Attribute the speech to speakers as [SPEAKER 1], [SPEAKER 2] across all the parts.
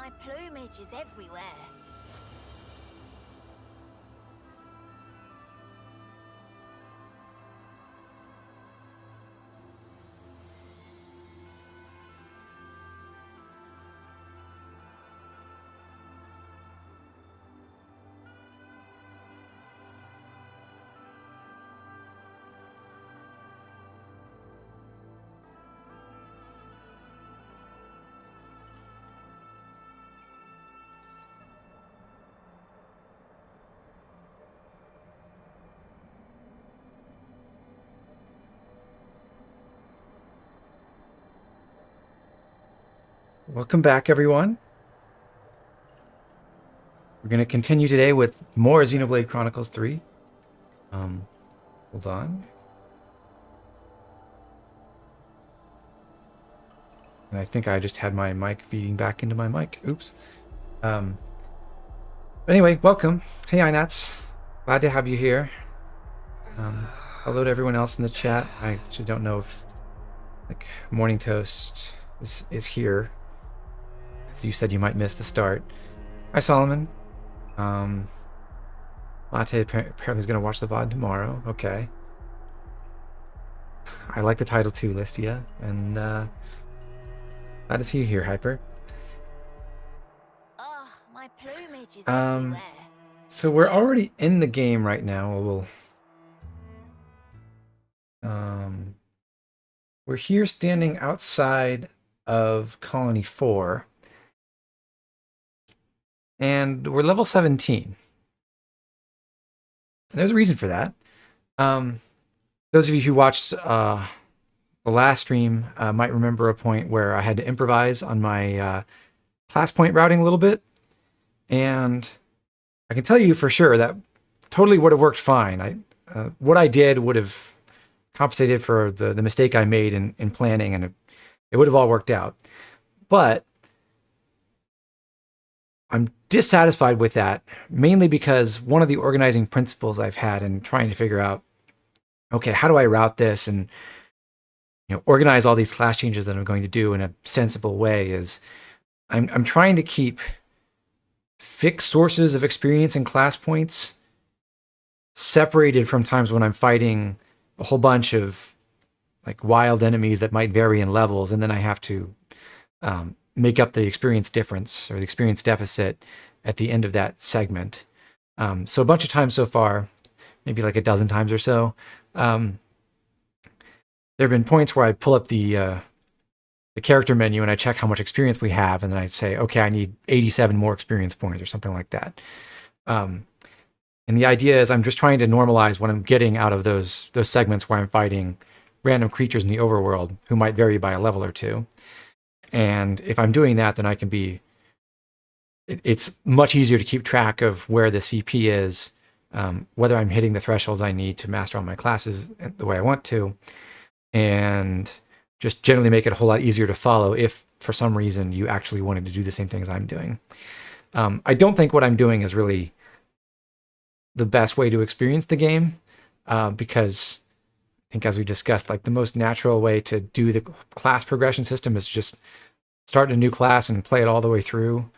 [SPEAKER 1] my plumage is everywhere.
[SPEAKER 2] Welcome back, everyone. We're going to continue today with more Xenoblade Chronicles 3. Hold on. And I think I just had my mic feeding back into my mic. Oops. But anyway, welcome. Hey, Inats. Glad to have you here. Hello to everyone else in the chat. I actually don't know if Morning Toast is here. You said you might miss the start. Hi, Solomon. Latte apparently is going to watch the VOD tomorrow. Okay. I like the title too, Listia. And glad to see you here, Hyper.
[SPEAKER 1] Oh, my plumage is everywhere.
[SPEAKER 2] So we're already in the game right now. We're here standing outside of Colony 4. And we're level 17. And there's a reason for that. Those of you who watched the last stream might remember a point where I had to improvise on my class point routing a little bit. And I can tell you for sure that totally would have worked fine. What I did would have compensated for the mistake I made in planning, and it would have all worked out. But I'm dissatisfied with that, mainly because one of the organizing principles I've had in trying to figure out, okay, how do I route this and organize all these class changes that I'm going to do in a sensible way is I'm trying to keep fixed sources of experience and class points separated from times when I'm fighting a whole bunch of wild enemies that might vary in levels, and then I have to make up the experience difference or the experience deficit at the end of that segment. So a bunch of times so far, maybe like a dozen times or so, there have been points where I pull up the character menu and I check how much experience we have, and then I say, okay, I need 87 more experience points or something like that. And the idea is I'm just trying to normalize what I'm getting out of those segments where I'm fighting random creatures in the overworld who might vary by a level or two. And if I'm doing that, then it's much easier to keep track of where the CP is, whether I'm hitting the thresholds I need to master all my classes the way I want to, and just generally make it a whole lot easier to follow if for some reason you actually wanted to do the same things I'm doing. I don't think what I'm doing is really the best way to experience the game, because I think, as we discussed, the most natural way to do the class progression system is just start a new class and play it all the way through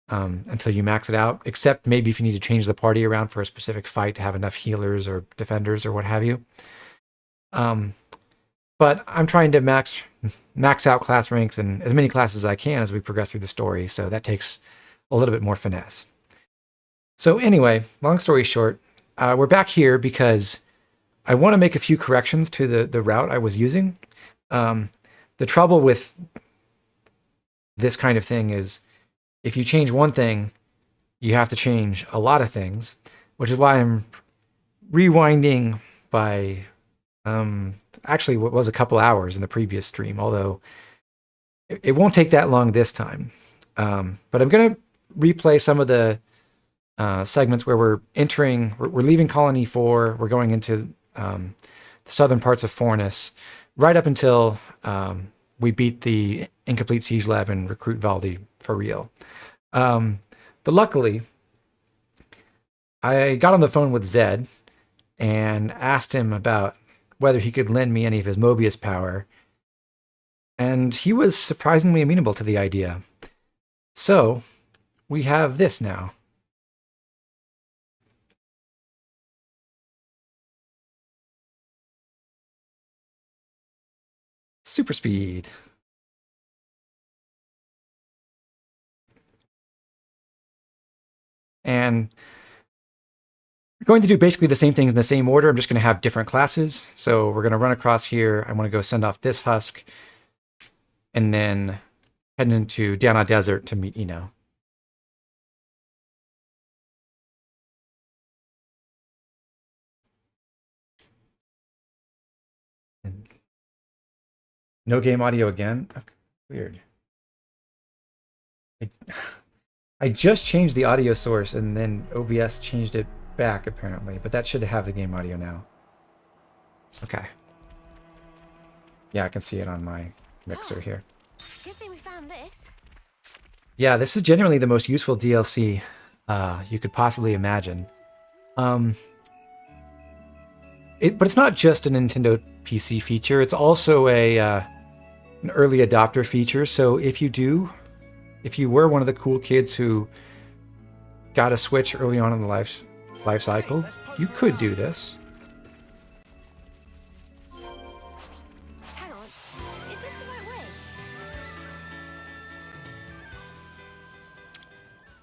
[SPEAKER 2] until you max it out, except maybe if you need to change the party around for a specific fight to have enough healers or defenders or what have you. But I'm trying to max out class ranks in as many classes as I can as we progress through the story, so that takes a little bit more finesse. So anyway, long story short, we're back here because I want to make a few corrections to the route I was using. The trouble with this kind of thing is if you change one thing, you have to change a lot of things, which is why I'm rewinding by actually what was a couple hours in the previous stream, although it won't take that long this time. But I'm going to replay some of the segments where we're leaving Colony 4, we're going into the southern parts of Fornis, right up until we beat the incomplete siege lev and recruit Valdi for real. But luckily, I got on the phone with Zed and asked him about whether he could lend me any of his Moebius power, and he was surprisingly amenable to the idea. So we have this now. Super speed. And we're going to do basically the same things in the same order. I'm just going to have different classes. So we're going to run across here. I want to go send off this husk. And then head into Down on Desert to meet Eno. And no game audio again? Okay, weird. I just changed the audio source and then OBS changed it back apparently, but that should have the game audio now. Okay. Yeah, I can see it on my mixer here.
[SPEAKER 1] Good thing we found this.
[SPEAKER 2] Yeah, this is genuinely the most useful DLC you could possibly imagine. But it's not just a Nintendo PC feature. It's also an early adopter feature. So if you were one of the cool kids who got a Switch early on in the life cycle, you could do this.
[SPEAKER 1] Hang on. Is this the right way?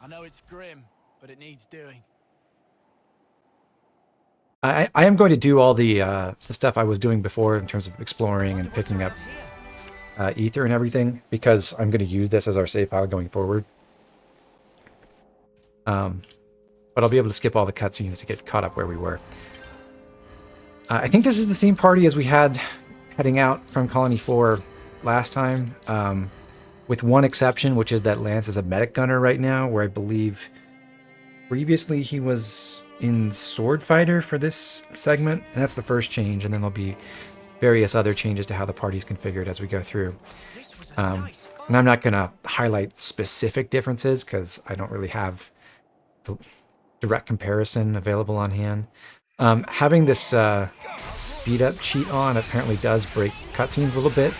[SPEAKER 3] I know it's grim, but it needs doing.
[SPEAKER 2] I am going to do all the stuff I was doing before in terms of exploring and picking up ether and everything, because I'm going to use this as our save file going forward. But I'll be able to skip all the cutscenes to get caught up where we were. I think this is the same party as we had heading out from Colony 4 last time, with one exception, which is that Lance is a medic gunner right now, where I believe previously he was in Sword Fighter for this segment, and that's the first change, and then there'll be various other changes to how the party's configured as we go through. And I'm not going to highlight specific differences because I don't really have the direct comparison available on hand. Having this speed up cheat on apparently does break cutscenes a little bit,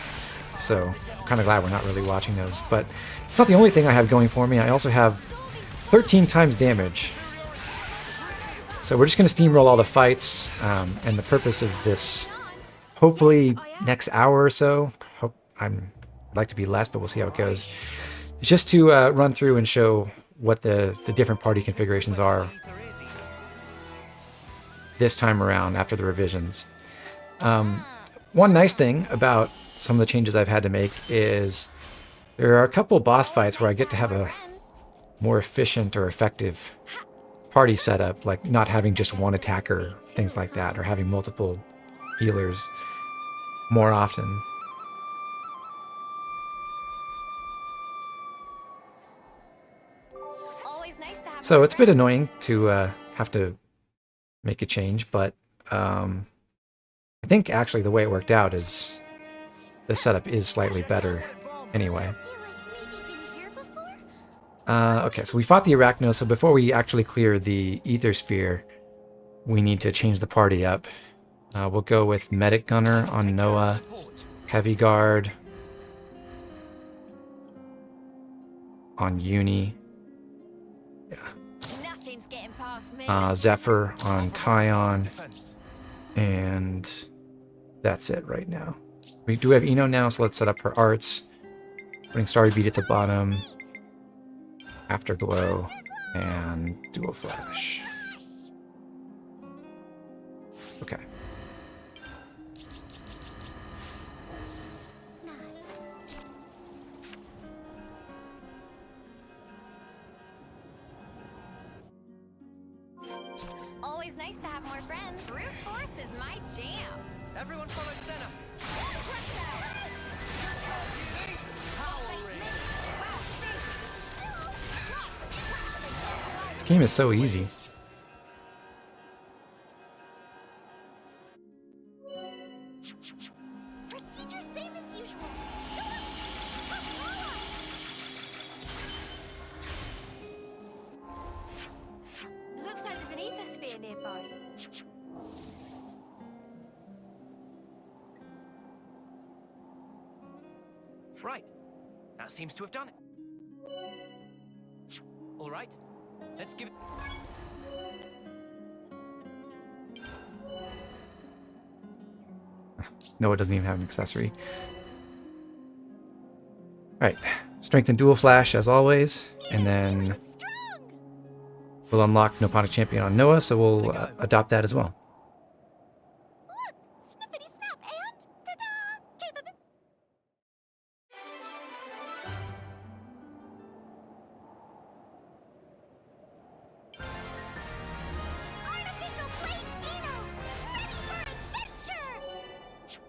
[SPEAKER 2] so I'm kind of glad we're not really watching those. But it's not the only thing I have going for me. I also have 13 times damage. So we're just going to steamroll all the fights, and the purpose of this, hopefully next hour or so, I'd like to be less, but we'll see how it goes, it's just to run through and show what the different party configurations are this time around after the revisions. One nice thing about some of the changes I've had to make is there are a couple boss fights where I get to have a more efficient or effective party setup, like not having just one attacker, things like that, or having multiple healers more often.
[SPEAKER 1] Always nice to have
[SPEAKER 2] So
[SPEAKER 1] more
[SPEAKER 2] it's a bit
[SPEAKER 1] friends.
[SPEAKER 2] annoying to have to make a change, but I think actually the way it worked out is the setup is slightly better anyway.
[SPEAKER 1] I feel like maybe been here before.
[SPEAKER 2] Okay, so we fought the Arachno, so before we actually clear the Ether Sphere, we need to change the party up. We'll go with Medic Gunner on Noah, Heavy Guard on Uni,
[SPEAKER 1] Nothing's getting past me.
[SPEAKER 2] Zephyr on Tyon, and that's it right now. We do have Eno now, so let's set up her arts. Putting Starry Beat at the bottom, Afterglow, and Dual Flash. Okay.
[SPEAKER 1] Always nice to have more friends. Brute force is my jam.
[SPEAKER 3] Everyone follow center.
[SPEAKER 2] This game is so easy.
[SPEAKER 1] Procedure same as usual. Looks like there's an ether sphere nearby.
[SPEAKER 3] Right. That seems to have done it. All right, let's give it.
[SPEAKER 2] No, it doesn't even have an accessory. Alright, strength and dual flash as always, and then we'll unlock Noponic Champion on Noah, so we'll adopt that as well.
[SPEAKER 1] Look! Snippity snap and ta-da! Artificial plate Eno! Ready for adventure!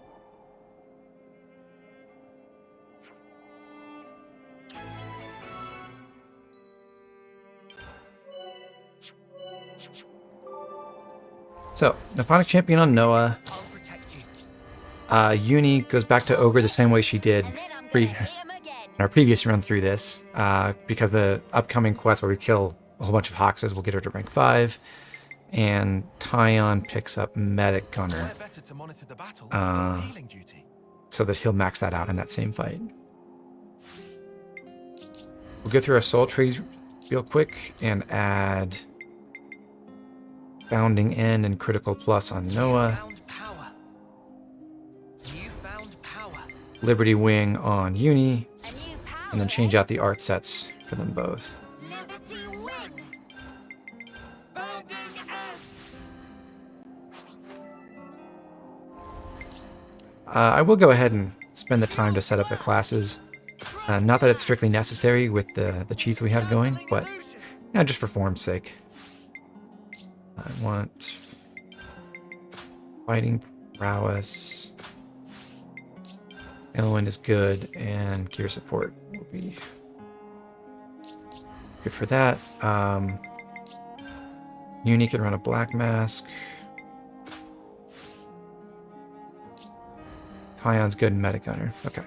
[SPEAKER 2] So, Noponic Champion on Noah.
[SPEAKER 3] I'll protect you.
[SPEAKER 2] Uni goes back to Ogre the same way she did
[SPEAKER 1] And then I'm
[SPEAKER 2] pre
[SPEAKER 1] gonna hit him again.
[SPEAKER 2] in our previous run through this, because the upcoming quest where we kill a whole bunch of Hoxes will get her to rank 5, and Tyon picks up Medic Gunner,
[SPEAKER 3] Where better to monitor the battle
[SPEAKER 2] Uh,
[SPEAKER 3] than healing duty?
[SPEAKER 2] so that he'll max that out in that same fight. We'll go through our soul trees real quick and add Bounding End and Critical Plus on Noah,
[SPEAKER 3] Found power. You found power.
[SPEAKER 2] Liberty Wing on Uni,
[SPEAKER 1] A new power.
[SPEAKER 2] and then change out the art sets for them both.
[SPEAKER 1] Liberty win!
[SPEAKER 3] Bounding end.
[SPEAKER 2] I will go ahead and spend the time to set up the classes. Not that it's strictly necessary with the cheats we have going, but just for form's sake. I want fighting prowess. Elwind is good, and gear support will be good for that. Uni can run a black mask. Tyon's good in Medic Gunner. Okay.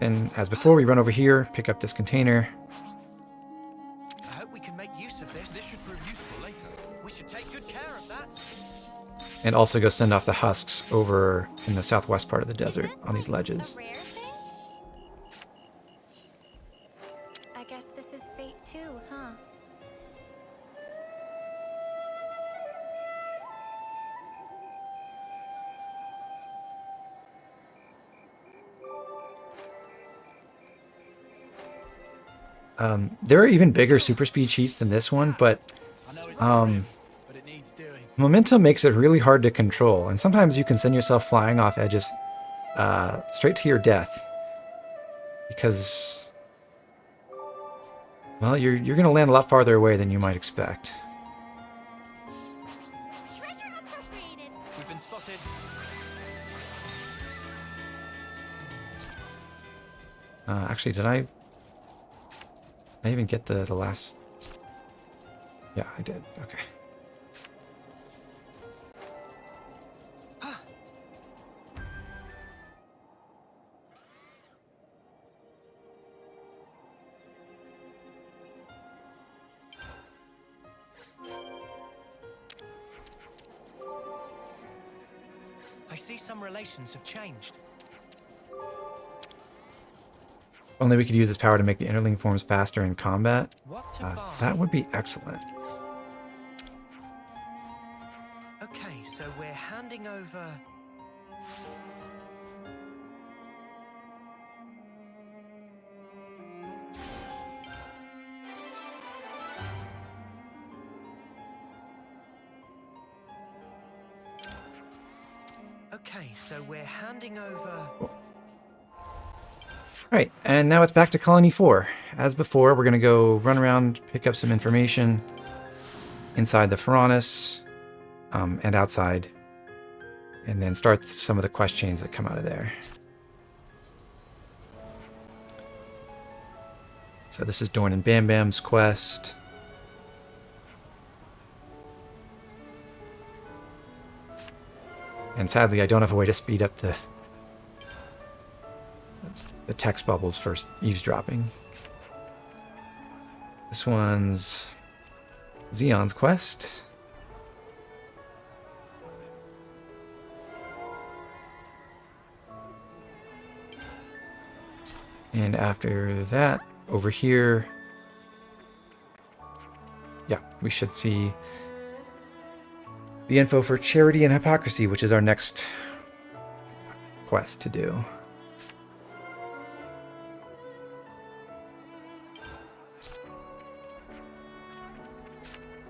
[SPEAKER 2] And as before, we run over here, pick up this container.
[SPEAKER 3] I hope we can make use of this. This should prove useful later. We should take good care of that.
[SPEAKER 2] And also go send off the husks over in the southwest part of the desert on these ledges.
[SPEAKER 1] A rare thing? I guess this is fate too, huh?
[SPEAKER 2] There are even bigger super speed cheats than this one, but
[SPEAKER 3] I know it's grim, but it needs doing.
[SPEAKER 2] momentum makes it really hard to control, and sometimes you can send yourself flying off edges straight to your death. Because, well, you're going to land a lot farther away than you might expect.
[SPEAKER 1] Treasure appropriated.
[SPEAKER 3] We've been spotted.
[SPEAKER 2] Actually, did I even get the last... Yeah, I did. Okay.
[SPEAKER 3] I see some relations have changed.
[SPEAKER 2] Only we could use this power to make the interling forms faster in combat.
[SPEAKER 3] What to buy?
[SPEAKER 2] That would be excellent.
[SPEAKER 3] Okay, so we're handing over. Okay, so we're handing over.
[SPEAKER 2] Alright, and now it's back to Colony 4. As before, we're going to go run around, pick up some information inside the Pharaonis and outside, and then start some of the quest chains that come out of there. So this is Dorn and Bam Bam's quest. And sadly, I don't have a way to speed up the text bubbles for eavesdropping. This one's Zeon's quest. And after that, over here, yeah, we should see the info for Charity and Hypocrisy, which is our next quest to do.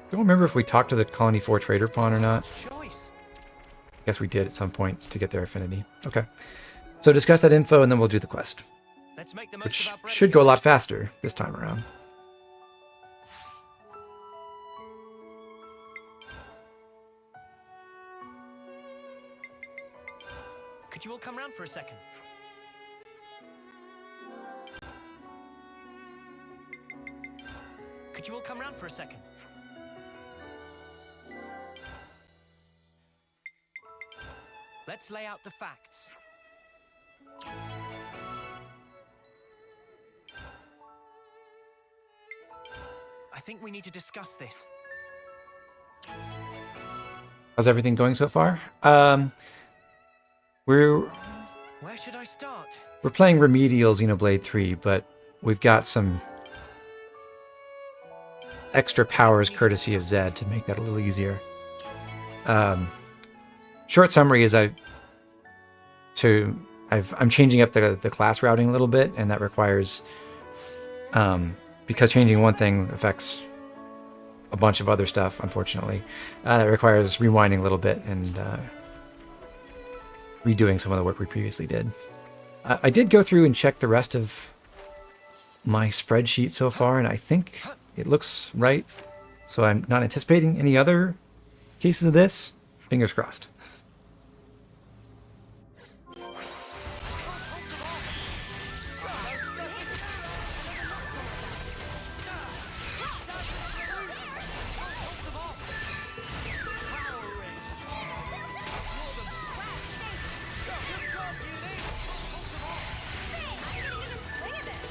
[SPEAKER 2] Don't remember if we talked to the Colony 4 trader pawn or not.
[SPEAKER 3] Choice.
[SPEAKER 2] Guess we did at some point to get their affinity. Okay. So discuss that info and then we'll do the quest,
[SPEAKER 3] Let's make the most
[SPEAKER 2] which
[SPEAKER 3] of our break.
[SPEAKER 2] should go a lot faster this time around.
[SPEAKER 3] Could you all come round for a second? Could you all come round for a second? Let's lay out the facts. I think we need to discuss this.
[SPEAKER 2] How's everything going so far? We're
[SPEAKER 3] Where should I start?
[SPEAKER 2] playing Remedial Xenoblade 3, but we've got some extra powers courtesy of Zed to make that a little easier. Short summary is I'm changing up the class routing a little bit, and that requires because changing one thing affects a bunch of other stuff, unfortunately. It requires rewinding a little bit and redoing some of the work we previously did. I did go through and check the rest of my spreadsheet so far, and I think it looks right. So I'm not anticipating any other cases of this. Fingers crossed.
[SPEAKER 1] Swing at this.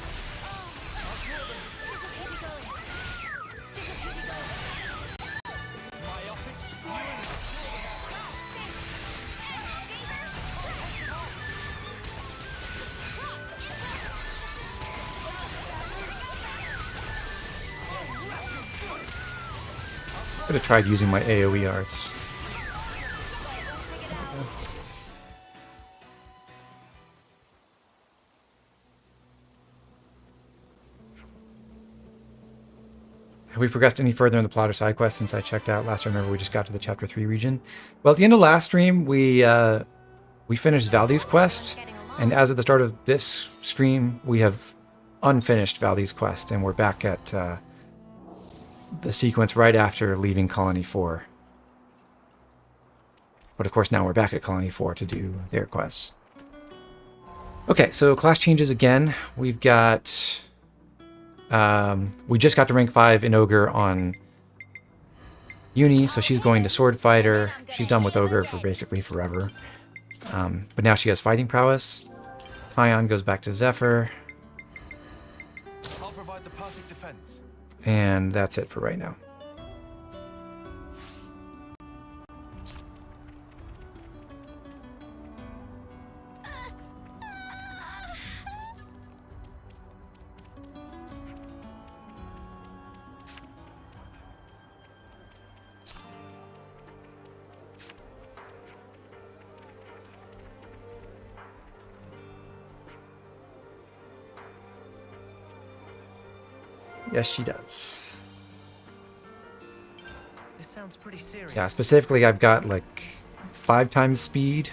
[SPEAKER 2] Could have tried using my AoE arts. Have we progressed any further in the plot or side quest since I checked out? Last I remember, we just got to the Chapter 3 region. Well, at the end of last stream, we finished Valdi's quest, and as of the start of this stream, we have unfinished Valdi's quest, and we're back at the sequence right after leaving Colony 4. But of course, now we're back at Colony 4 to do their quests. Okay, so class changes again. We've got... we just got to rank 5 in Ogre on Uni, so she's going to Sword Fighter. She's done with Ogre for basically forever. But now she has fighting prowess. Tyon goes back to Zephyr.
[SPEAKER 3] I'll provide the perfect defense.
[SPEAKER 2] And that's it for right now. Yes, she does.
[SPEAKER 3] This sounds pretty serious.
[SPEAKER 2] Yeah, specifically I've got like 5 times speed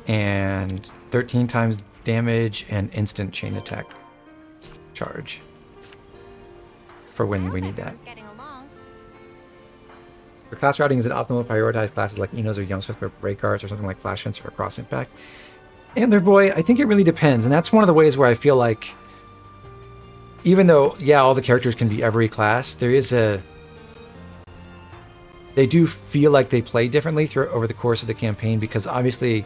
[SPEAKER 2] and 13 times damage and instant chain attack charge for when we need that.
[SPEAKER 1] Getting along.
[SPEAKER 2] For class routing, is it optimal to prioritize classes like Enos or Youngsmith for break arts or something like Flash Fence for cross impact? Antler Boy, I think it really depends, and that's one of the ways where I feel like even though, yeah, all the characters can be every class, there is a... They do feel like they play differently over the course of the campaign, because obviously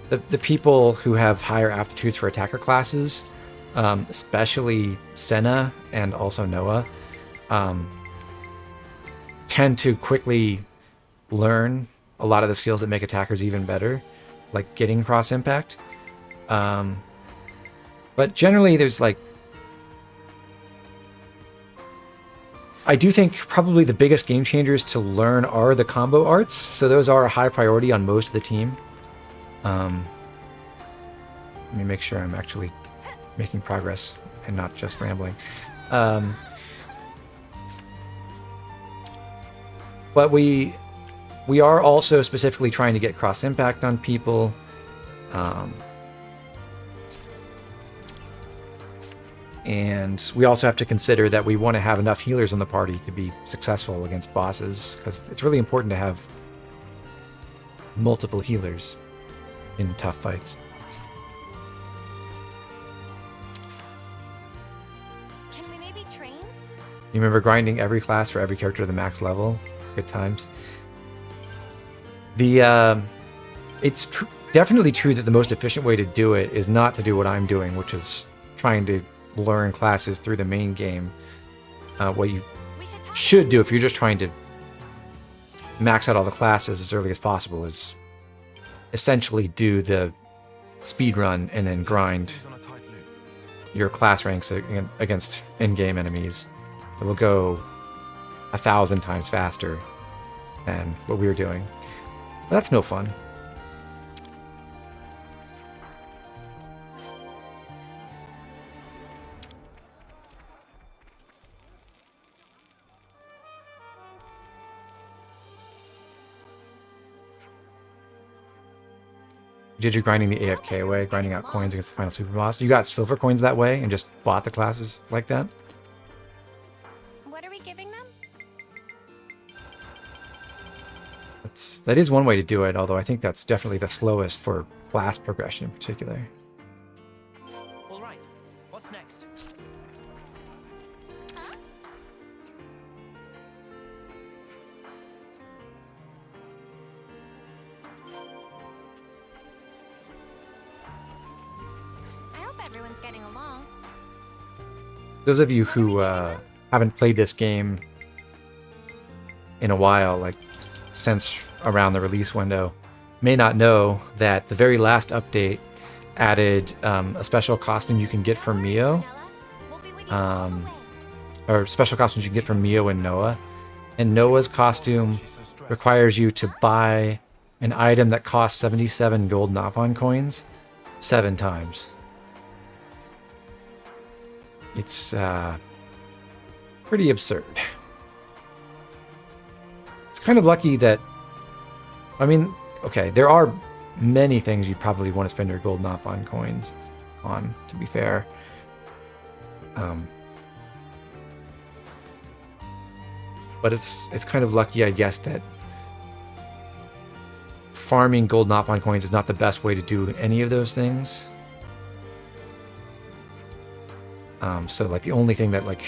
[SPEAKER 2] the people who have higher aptitudes for attacker classes, especially Senna and also Noah, tend to quickly learn a lot of the skills that make attackers even better, like getting cross impact. But generally, there's like... I do think probably the biggest game changers to learn are the combo arts. So those are a high priority on most of the team. Let me make sure I'm actually making progress and not just rambling. But we are also specifically trying to get cross impact on people. And we also have to consider that we want to have enough healers in the party to be successful against bosses, because it's really important to have multiple healers in tough fights.
[SPEAKER 1] Can we maybe train?
[SPEAKER 2] You remember grinding every class for every character to the max level? Good times. It's definitely true that the most efficient way to do it is not to do what I'm doing, which is trying to learn classes through the main game. What you should do if you're just trying to max out all the classes as early as possible is essentially do the speed run and then grind your class ranks against in-game enemies. It will go 1,000 times faster than what we were doing. But that's no fun. Did you grinding the AFK way, grinding out coins against the final super boss? You got silver coins that way and just bought the classes like that?
[SPEAKER 1] What are we giving them?
[SPEAKER 2] That is one way to do it, although I think that's definitely the slowest for class progression in particular.
[SPEAKER 3] All right. What's next?
[SPEAKER 1] I hope everyone's getting along.
[SPEAKER 2] Those of you who haven't played this game in a while, like since around the release window, may not know that the very last update added a special costume you can get from Mio,
[SPEAKER 1] We'll be with you all the way.
[SPEAKER 2] or special costumes you can get from Mio and Noah. And Noah's costume requires you to buy an item that costs 77 gold Napon coins 7 times. It's pretty absurd. It's kind of lucky that, I mean, okay, there are many things you'd probably want to spend your gold Napon coins on, to be fair. But it's kind of lucky, I guess, that farming gold Napon coins is not the best way to do any of those things. So like the only thing that like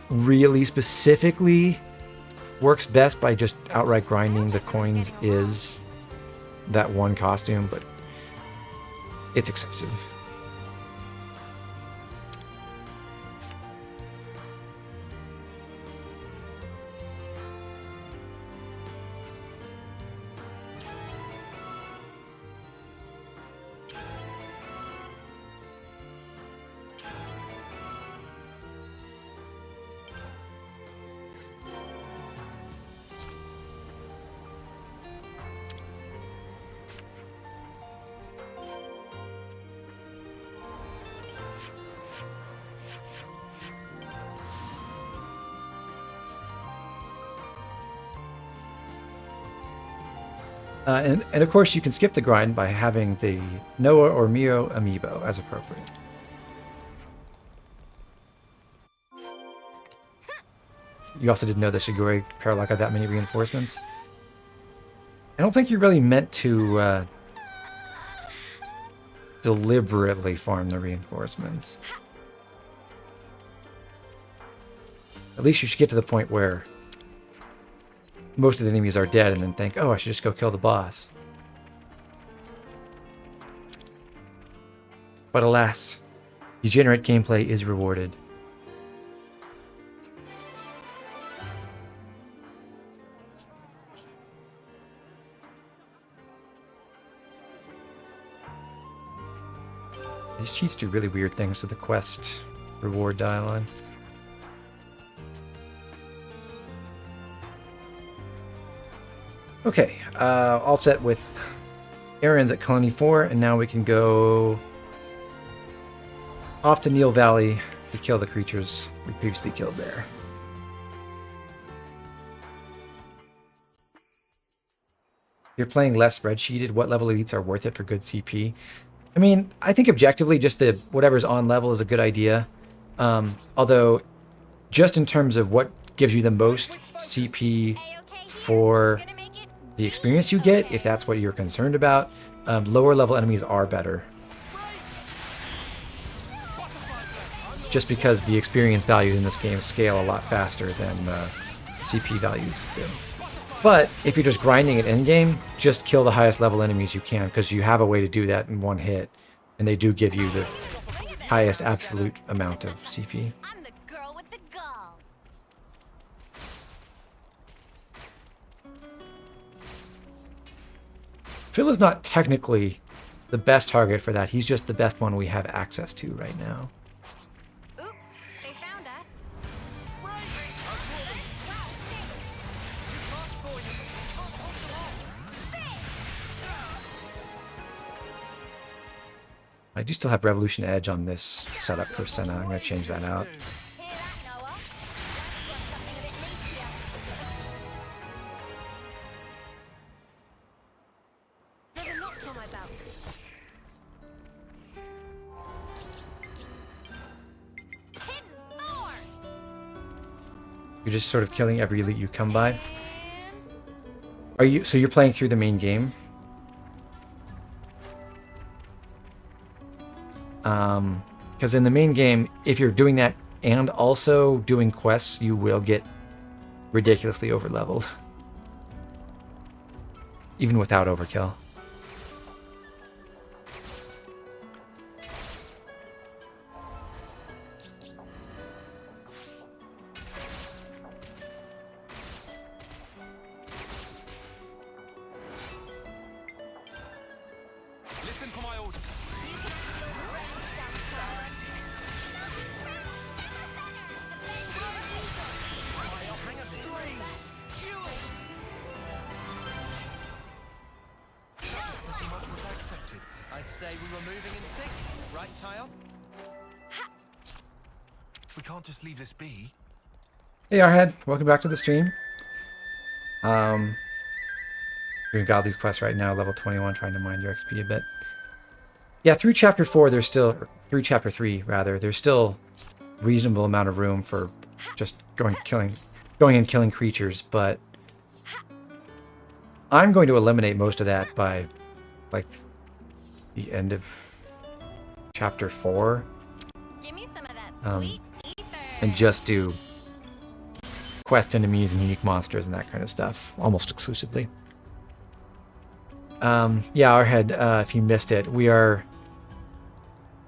[SPEAKER 2] really specifically works best by just outright grinding the coins is that one costume, but it's excessive. And of course, you can skip the grind by having the Noah or Mio amiibo as appropriate. You also didn't know the Shigure Paralock had that many reinforcements. I don't think you're really meant to deliberately farm the reinforcements. At least you should get to the point where most of the enemies are dead and then think, oh, I should just go kill the boss. But alas, degenerate gameplay is rewarded. These cheats do really weird things to the quest reward dialogue. Okay, all set with errands at Colony 4, and now we can go off to Neil Valley to kill the creatures we previously killed there. You're playing less spreadsheeted. What level elites are worth it for good CP? I mean, I think objectively, just the whatever's on level is a good idea. Although, just in terms of what gives you the most CP for the experience you get, if that's what you're concerned about, lower level enemies are better. Just because the experience values in this game scale a lot faster than CP values do. But if you're just grinding at endgame, just kill the highest level enemies you can, because you have a way to do that in one hit, and they do give you the highest absolute amount of CP.
[SPEAKER 1] I'm the girl with the gall.
[SPEAKER 2] Phil is not technically the best target for that. He's just the best one we have access to right now.
[SPEAKER 1] Oops, they found us.
[SPEAKER 2] I do still have Revolution Edge on this setup for Senna. I'm going to change that out.
[SPEAKER 1] Hear that, Noah? Let's want something a bit meatier. Never knocked on my belt. Hidden thorn.
[SPEAKER 2] You're just sort of killing every elite you come by.
[SPEAKER 1] And
[SPEAKER 2] Are you? So you're playing through the main game? Because in the main game, if you're doing that and also doing quests, you will get ridiculously overleveled. Even without overkill.
[SPEAKER 3] Listen for my orders. I'd say we were moving in sync, right, Tile? We can't just leave this be.
[SPEAKER 2] Hey Arhead, welcome back to the stream. We've got these quests right now, level 21, trying to mine your XP a bit. Yeah, through chapter 4, there's still, or through chapter 3 rather, there's still reasonable amount of room for just going and killing creatures, but I'm going to eliminate most of that by like the end of chapter 4,
[SPEAKER 1] give me some of that
[SPEAKER 2] Um,
[SPEAKER 1] sweet ether.
[SPEAKER 2] and just do quest enemies and unique monsters and that kind of stuff almost exclusively. Yeah, Arhead, if you missed it, we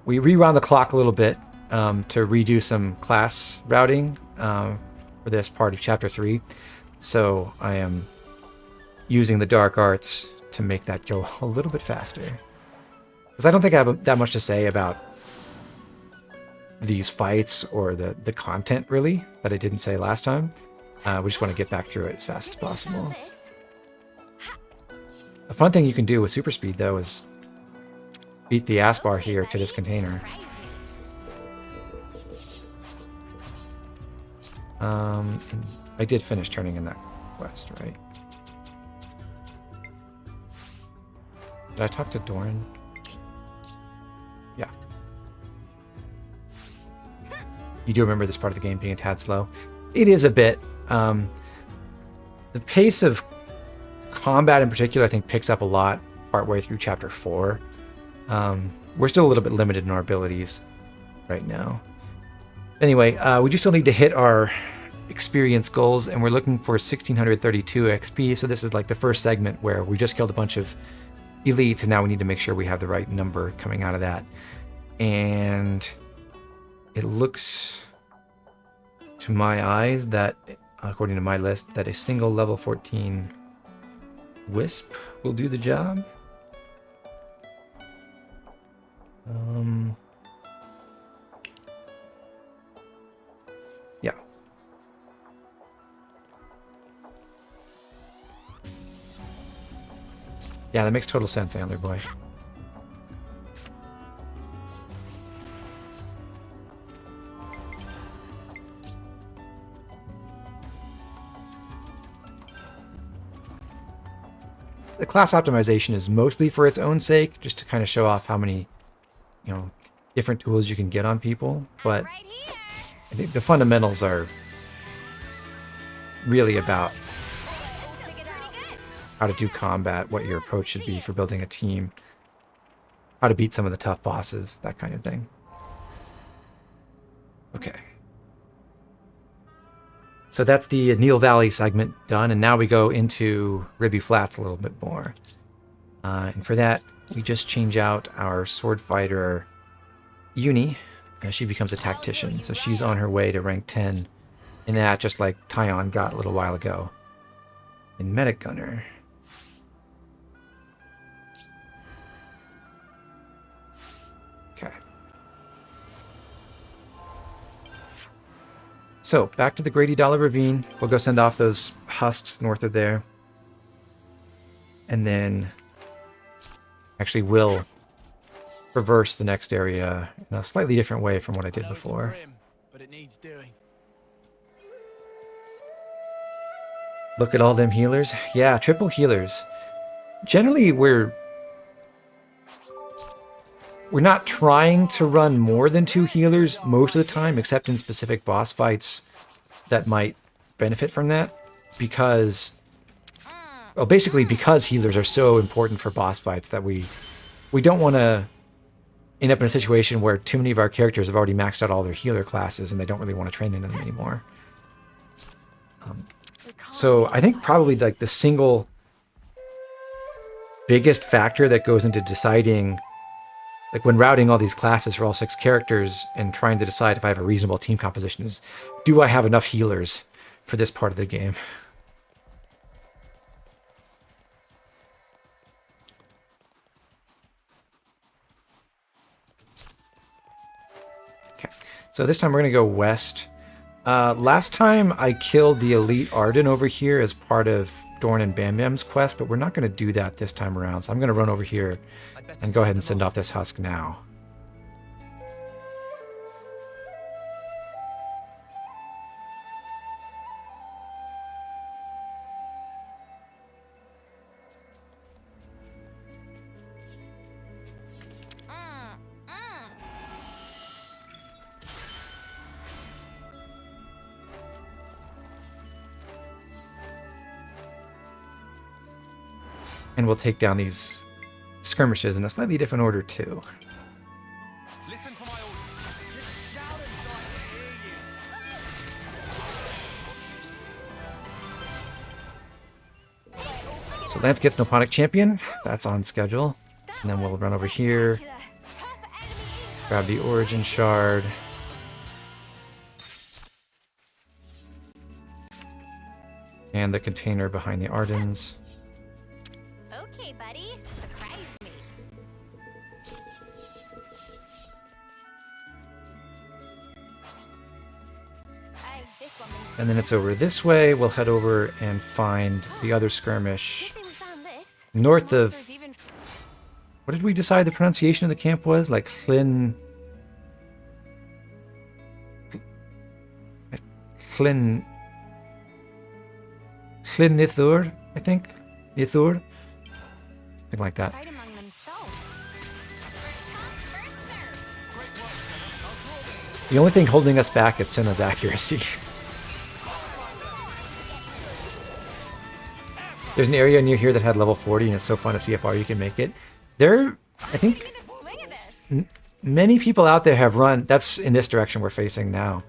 [SPEAKER 2] rewound the clock a little bit to redo some class routing for this part of chapter 3. So I am using the dark arts to make that go a little bit faster. Because I don't think I have that much to say about these fights or the content, really, that I didn't say last time. We just want to get back through it as fast as possible. A fun thing you can do with super speed, though, is beat the ass bar here to this container. And I did finish turning in that quest, right? Did I talk to Doran? Yeah. You do remember this part of the game being a tad slow. It is a bit. The pace of combat in particular, I think, picks up a lot partway through chapter 4. We're still a little bit limited in our abilities right now. Anyway, we do still need to hit our experience goals, and we're looking for 1632 XP. So this is like the first segment where we just killed a bunch of elites, and now we need to make sure we have the right number coming out of that. And it looks to my eyes that, according to my list, that a single level 14 Wisp will do the job. Yeah, that makes total sense, Antler Boy. The class optimization is mostly for its own sake, just to kind of show off how many, different tools you can get on people. But
[SPEAKER 1] Right here.
[SPEAKER 2] I think the fundamentals are really about
[SPEAKER 1] Pretty good.
[SPEAKER 2] how to do combat, what your approach should be for building a team, how to beat some of the tough bosses, that kind of thing. Okay. So that's the Neil Valley segment done, and now we go into Ribby Flats a little bit more. And for that, we just change out our sword fighter, Uni. She becomes a tactician, so she's on her way to rank 10 in that, just like Tyon got a little while ago in Medic Gunner. Okay. So, back to the Grady Dollar Ravine. We'll go send off those husks north of there. And then actually we'll traverse the next area in a slightly different way from what I did before.
[SPEAKER 3] But it needs doing.
[SPEAKER 2] Look at all them healers. Yeah, triple healers. Generally, we're not trying to run more than 2 healers most of the time, except in specific boss fights that might benefit from that. Because, well, basically because healers are so important for boss fights that we don't want to end up in a situation where too many of our characters have already maxed out all their healer classes and they don't really want to train into them anymore. So I think probably like the single biggest factor that goes into deciding, like when routing all these classes for all 6 characters and trying to decide if I have a reasonable team composition, is do I have enough healers for this part of the game? Okay, so this time we're going to go west. Last time I killed the Elite Arden over here as part of Dorn and Bam Bam's quest, but we're not going to do that this time around. So I'm going to run over here and go ahead and send off this husk now. And we'll take down these skirmishes in a slightly different order too.
[SPEAKER 3] Listen for my orders. Just shout and I hear you.
[SPEAKER 2] So Lance gets Noponic Champion. That's on schedule. And then we'll run over here, grab the Origin Shard. And the container behind the Ardens.
[SPEAKER 1] Okay, buddy. Surprise me. This woman's
[SPEAKER 2] And then it's over this way. We'll head over and find the other skirmish
[SPEAKER 1] say we found this.
[SPEAKER 2] north of...
[SPEAKER 1] There's even
[SPEAKER 2] What did we decide the pronunciation of the camp was? Like Llyn... Nithur, I think? Nithur? Something like that.
[SPEAKER 1] right among themselves.
[SPEAKER 2] The only thing holding us back is Senna's accuracy. There's an area near here that had level 40, and it's so fun to see how far you can make it. I think
[SPEAKER 1] Swing at this.
[SPEAKER 2] many people out there have run... That's in this direction we're facing now.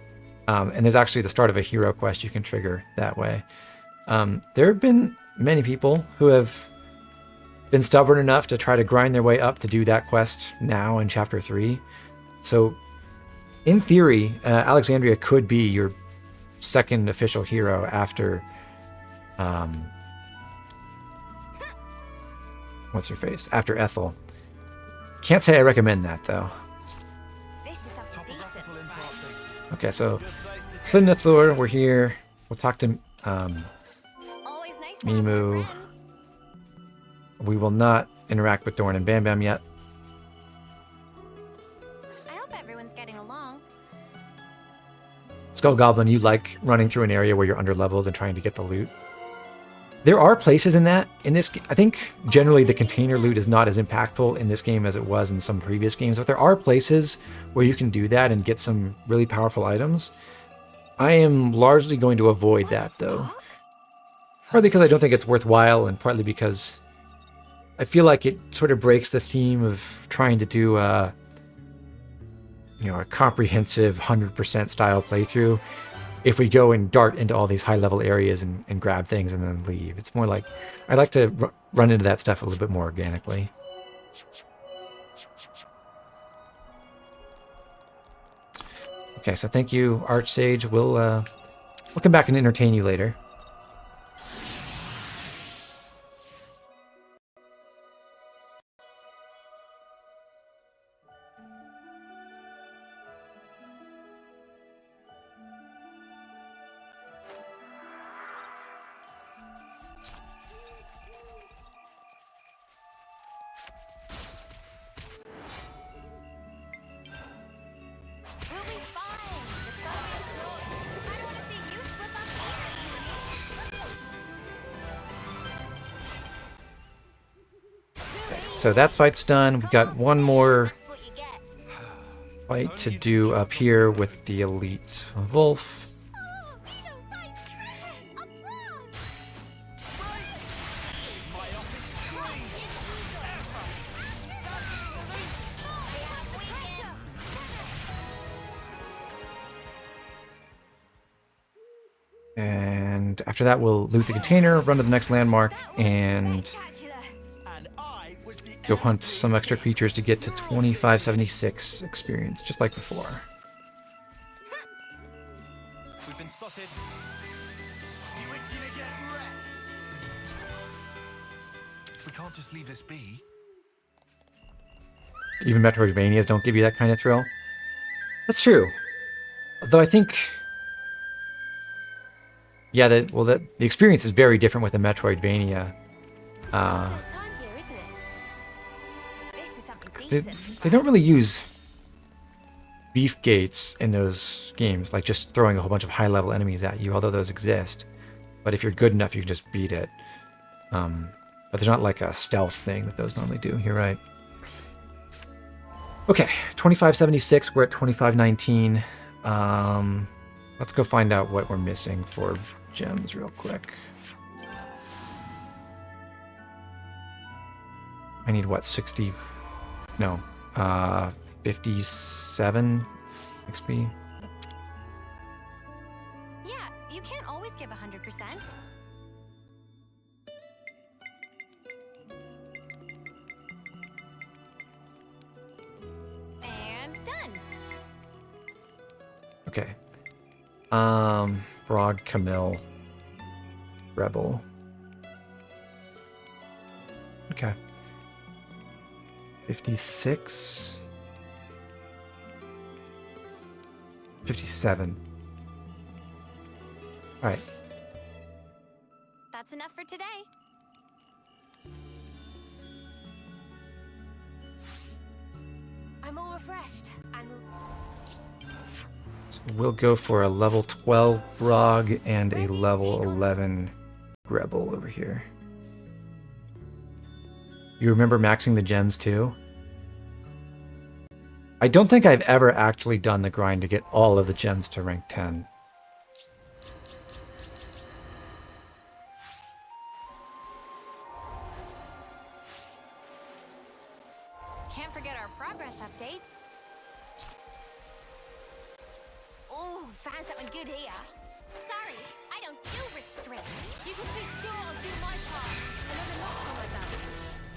[SPEAKER 2] And there's actually the start of a hero quest you can trigger that way. There have been many people who have been stubborn enough to try to grind their way up to do that quest now in Chapter 3. So, in theory, Alexandria could be your second official hero after... what's her face? After Ethel. Can't say I recommend that, though.
[SPEAKER 1] This is something decent.
[SPEAKER 3] Topographical info update.
[SPEAKER 2] Okay, so
[SPEAKER 3] Good place to
[SPEAKER 2] Llynithur, we're here. We'll talk to
[SPEAKER 1] Always nice to have
[SPEAKER 2] Mimu.
[SPEAKER 1] more friends.
[SPEAKER 2] We will not interact with Dorn and Bam Bam yet.
[SPEAKER 1] I hope everyone's getting along.
[SPEAKER 2] Skull Goblin, you like running through an area where you're underleveled and trying to get the loot? There are places in this. I think generally the container loot is not as impactful in this game as it was in some previous games, but there are places where you can do that and get some really powerful items. I am largely going to avoid that though. Partly because I don't think it's worthwhile, and partly because I feel like it sort of breaks the theme of trying to do a comprehensive 100% style playthrough if we go and dart into all these high-level areas and grab things and then leave. It's more like I like to run into that stuff a little bit more organically. Okay, so thank you, Archsage. We'll come back and entertain you later.
[SPEAKER 1] We'll be fine. Just gotta be slow. I don't want to see you slip up here.
[SPEAKER 2] So that fight's done. We've got one more
[SPEAKER 1] That's what you get.
[SPEAKER 2] fight to do up here with the Elite Wolf.
[SPEAKER 1] Oh, we don't fight trash. Applause.
[SPEAKER 2] And after that, we'll loot the container, run to the next landmark, and
[SPEAKER 1] Spectacular.
[SPEAKER 3] And I was the
[SPEAKER 2] go hunt some extra creatures to get to 2576 experience, just like before.
[SPEAKER 3] We've been spotted. You itching to get wrecked? We can't just leave this be.
[SPEAKER 2] Even Metroidvanias don't give you that kind of thrill. That's true. Though I think... Yeah, the experience is very different with the Metroidvania.
[SPEAKER 1] First time here, isn't it? This is something
[SPEAKER 2] They,
[SPEAKER 1] decent.
[SPEAKER 2] they don't really use beef gates in those games, like just throwing a whole bunch of high-level enemies at you, although those exist. But if you're good enough, you can just beat it. But there's not like a stealth thing that those normally do. You're right. Okay, 2576. We're at 2519. Let's go find out what we're missing for gems real quick. I need what, 60? No, 57 XP.
[SPEAKER 1] Yeah, you can't always give 100%. And done.
[SPEAKER 2] Okay. Broad Camille. Rebel. Okay. 56. 57. Alright.
[SPEAKER 1] That's enough for today. I'm all refreshed and
[SPEAKER 2] So we'll go for a level 12 Brog and a level 11 Rebel over here. You remember maxing the gems too? I don't think I've ever actually done the grind to get all of the gems to rank 10.
[SPEAKER 1] can't forget our progress update. Oh, found something good here. Sorry, I don't do restrict. You can be sure I'll do my part. Another knock on my belt.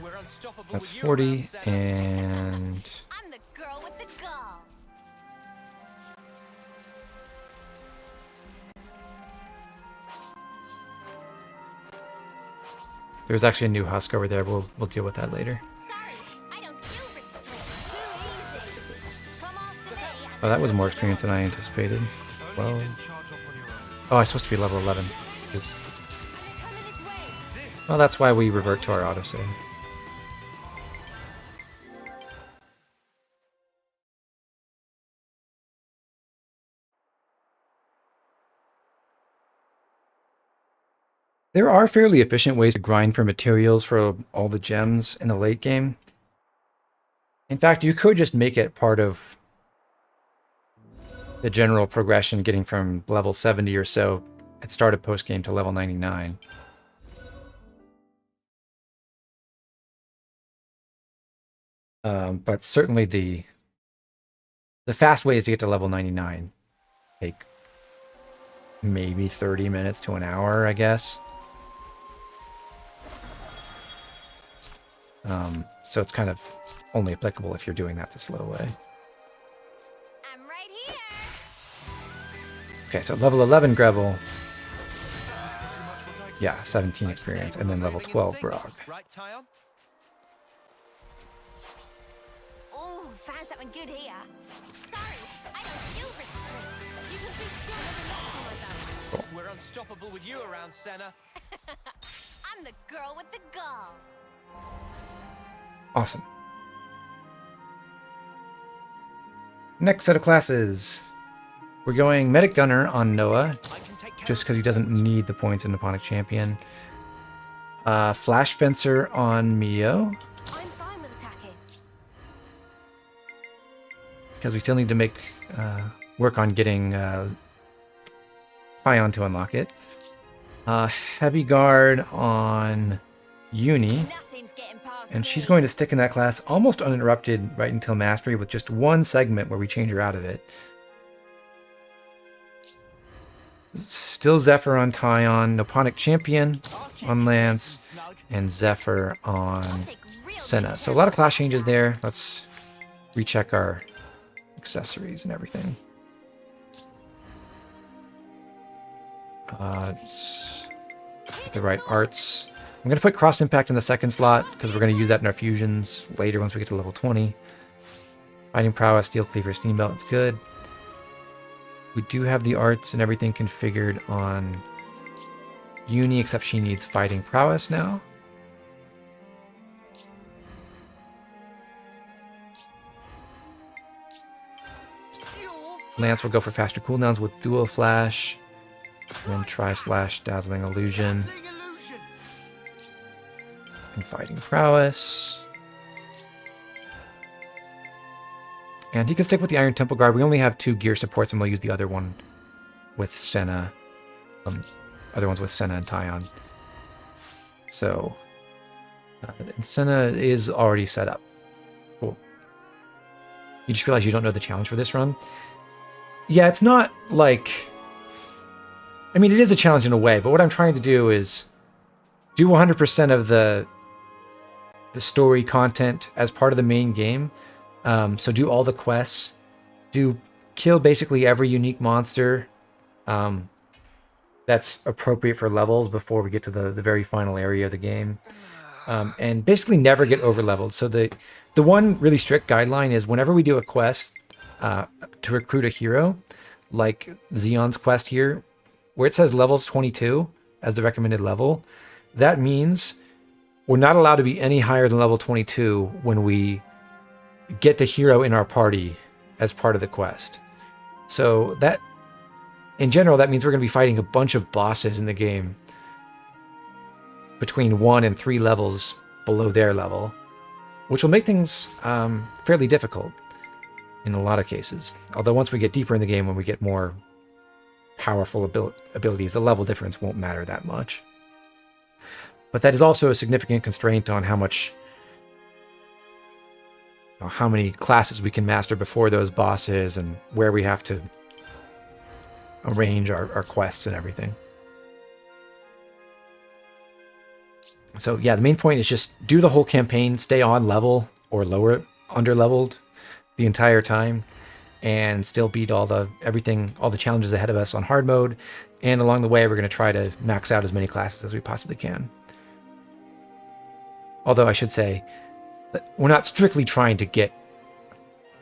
[SPEAKER 3] We're unstoppable.
[SPEAKER 2] That's
[SPEAKER 3] with you
[SPEAKER 2] 40
[SPEAKER 3] around, Senna.
[SPEAKER 2] and...
[SPEAKER 1] I'm the girl with the gall.
[SPEAKER 2] There's actually a new husk over there. We'll deal with that later.
[SPEAKER 1] Sorry, I don't do restrict. Too easy. Come off to me.
[SPEAKER 2] Oh, that was more experience than I anticipated.
[SPEAKER 3] If only
[SPEAKER 2] Well,
[SPEAKER 3] you didn't charge off on your own.
[SPEAKER 2] oh, I'm supposed to be level 11. Oops.
[SPEAKER 1] Coming this way.
[SPEAKER 2] Well, that's why we revert to our autosave. There are fairly efficient ways to grind for materials for all the gems in the late game. In fact, you could just make it part of the general progression, getting from level 70 or so at the start of post-game to level 99. But certainly the fast ways to get to level 99 take maybe 30 minutes to an hour, I guess. So it's kind of only applicable if you're doing that the slow way.
[SPEAKER 1] I'm right here.
[SPEAKER 2] Okay, so level 11 Grevel. Yeah, 17 experience, and then level 12 Grog.
[SPEAKER 3] Right, Tyon?
[SPEAKER 1] Oh, found something good here. Sorry, I don't do restraint. You can be sure of the next one.
[SPEAKER 3] We're unstoppable with you around, Senna.
[SPEAKER 1] I'm the girl with the gall.
[SPEAKER 2] Awesome. Next set of classes. We're going Medic Gunner on Noah, just because he doesn't need the points in Nipponic Champion. Flash Fencer on Mio,
[SPEAKER 1] I'm fine with attacking.
[SPEAKER 2] because we still need to make work on getting Pion to unlock it. Heavy Guard on Uni,
[SPEAKER 1] Nothing's getting past
[SPEAKER 2] and she's
[SPEAKER 1] me.
[SPEAKER 2] going to stick in that class almost uninterrupted right until Mastery, with just one segment where we change her out of it. Still Zephyr on Tyon, Nipponic Champion on Lance, and Zephyr on
[SPEAKER 1] Take real
[SPEAKER 2] Senna.
[SPEAKER 1] good
[SPEAKER 2] So a
[SPEAKER 1] care
[SPEAKER 2] lot
[SPEAKER 1] of
[SPEAKER 2] of class changes there. Let's recheck our accessories and everything. Get the right arts. I'm going to put Cross Impact in the second slot because we're going to use that in our fusions later once we get to level 20. Fighting Prowess, Steel Cleaver, Steam Belt, it's good. We do have the arts and everything configured on Uni, except she needs Fighting Prowess now. Lance will go for faster cooldowns with Dual Flash, and then Tri-Slash, Dazzling Illusion, and Fighting Prowess. And he can stick with the Iron Temple Guard. We only have 2 gear supports, and we'll use the other one with Senna. Other ones with Senna and Tyon. So, and Senna is already set up. Cool. You just realize you don't know the challenge for this run? Yeah, it's not like... I mean, it is a challenge in a way, but what I'm trying to do is do 100% of the story content as part of the main game. So do all the quests, kill basically every unique monster that's appropriate for levels before we get to the very final area of the game, and basically never get over leveled. So the one really strict guideline is whenever we do a quest to recruit a hero, like Zeon's quest here, where it says levels 22 as the recommended level, that means we're not allowed to be any higher than level 22 when we get the hero in our party as part of the quest. So that, in general, that means we're going to be fighting a bunch of bosses in the game between 1 and 3 levels below their level, which will make things fairly difficult in a lot of cases. Although once we get deeper in the game, when we get more powerful abilities, the level difference won't matter that much. But that is also a significant constraint on how many classes we can master before those bosses, and where we have to arrange our quests and everything. So yeah, the main point is just do the whole campaign, stay on level or lower, under-leveled the entire time, and still beat all the challenges ahead of us on hard mode. And along the way, we're going to try to max out as many classes as we possibly can. Although I should say, we're not strictly trying to get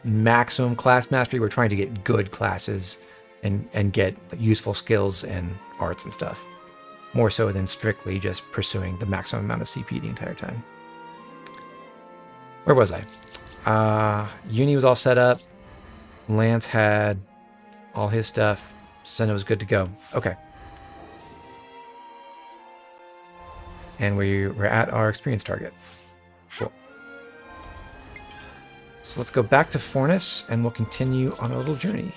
[SPEAKER 2] maximum class mastery. We're trying to get good classes and get useful skills and arts and stuff. More so than strictly just pursuing the maximum amount of CP the entire time. Where was I? Uni was all set up. Lance had all his stuff. Senna was good to go. Okay. And we're at our experience target. Cool. So let's go back to Fornus, and we'll continue on our little journey.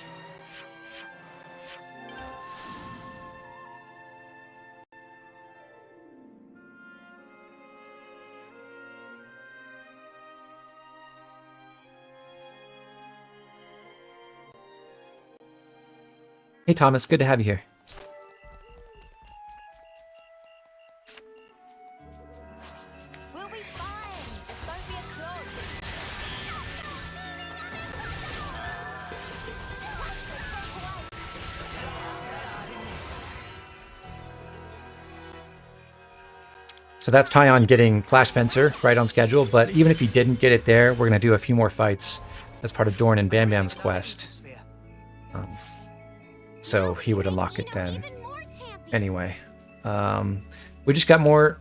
[SPEAKER 2] Hey Thomas, good to have you here.
[SPEAKER 1] We'll be fine. It's going to be a close.
[SPEAKER 2] So that's Tyon getting Flash Fencer right on schedule, but even if he didn't get it there, we're going to do a few more fights as part of Dorn and Bam Bam's quest. So he would unlock it then. Anyway, we just got more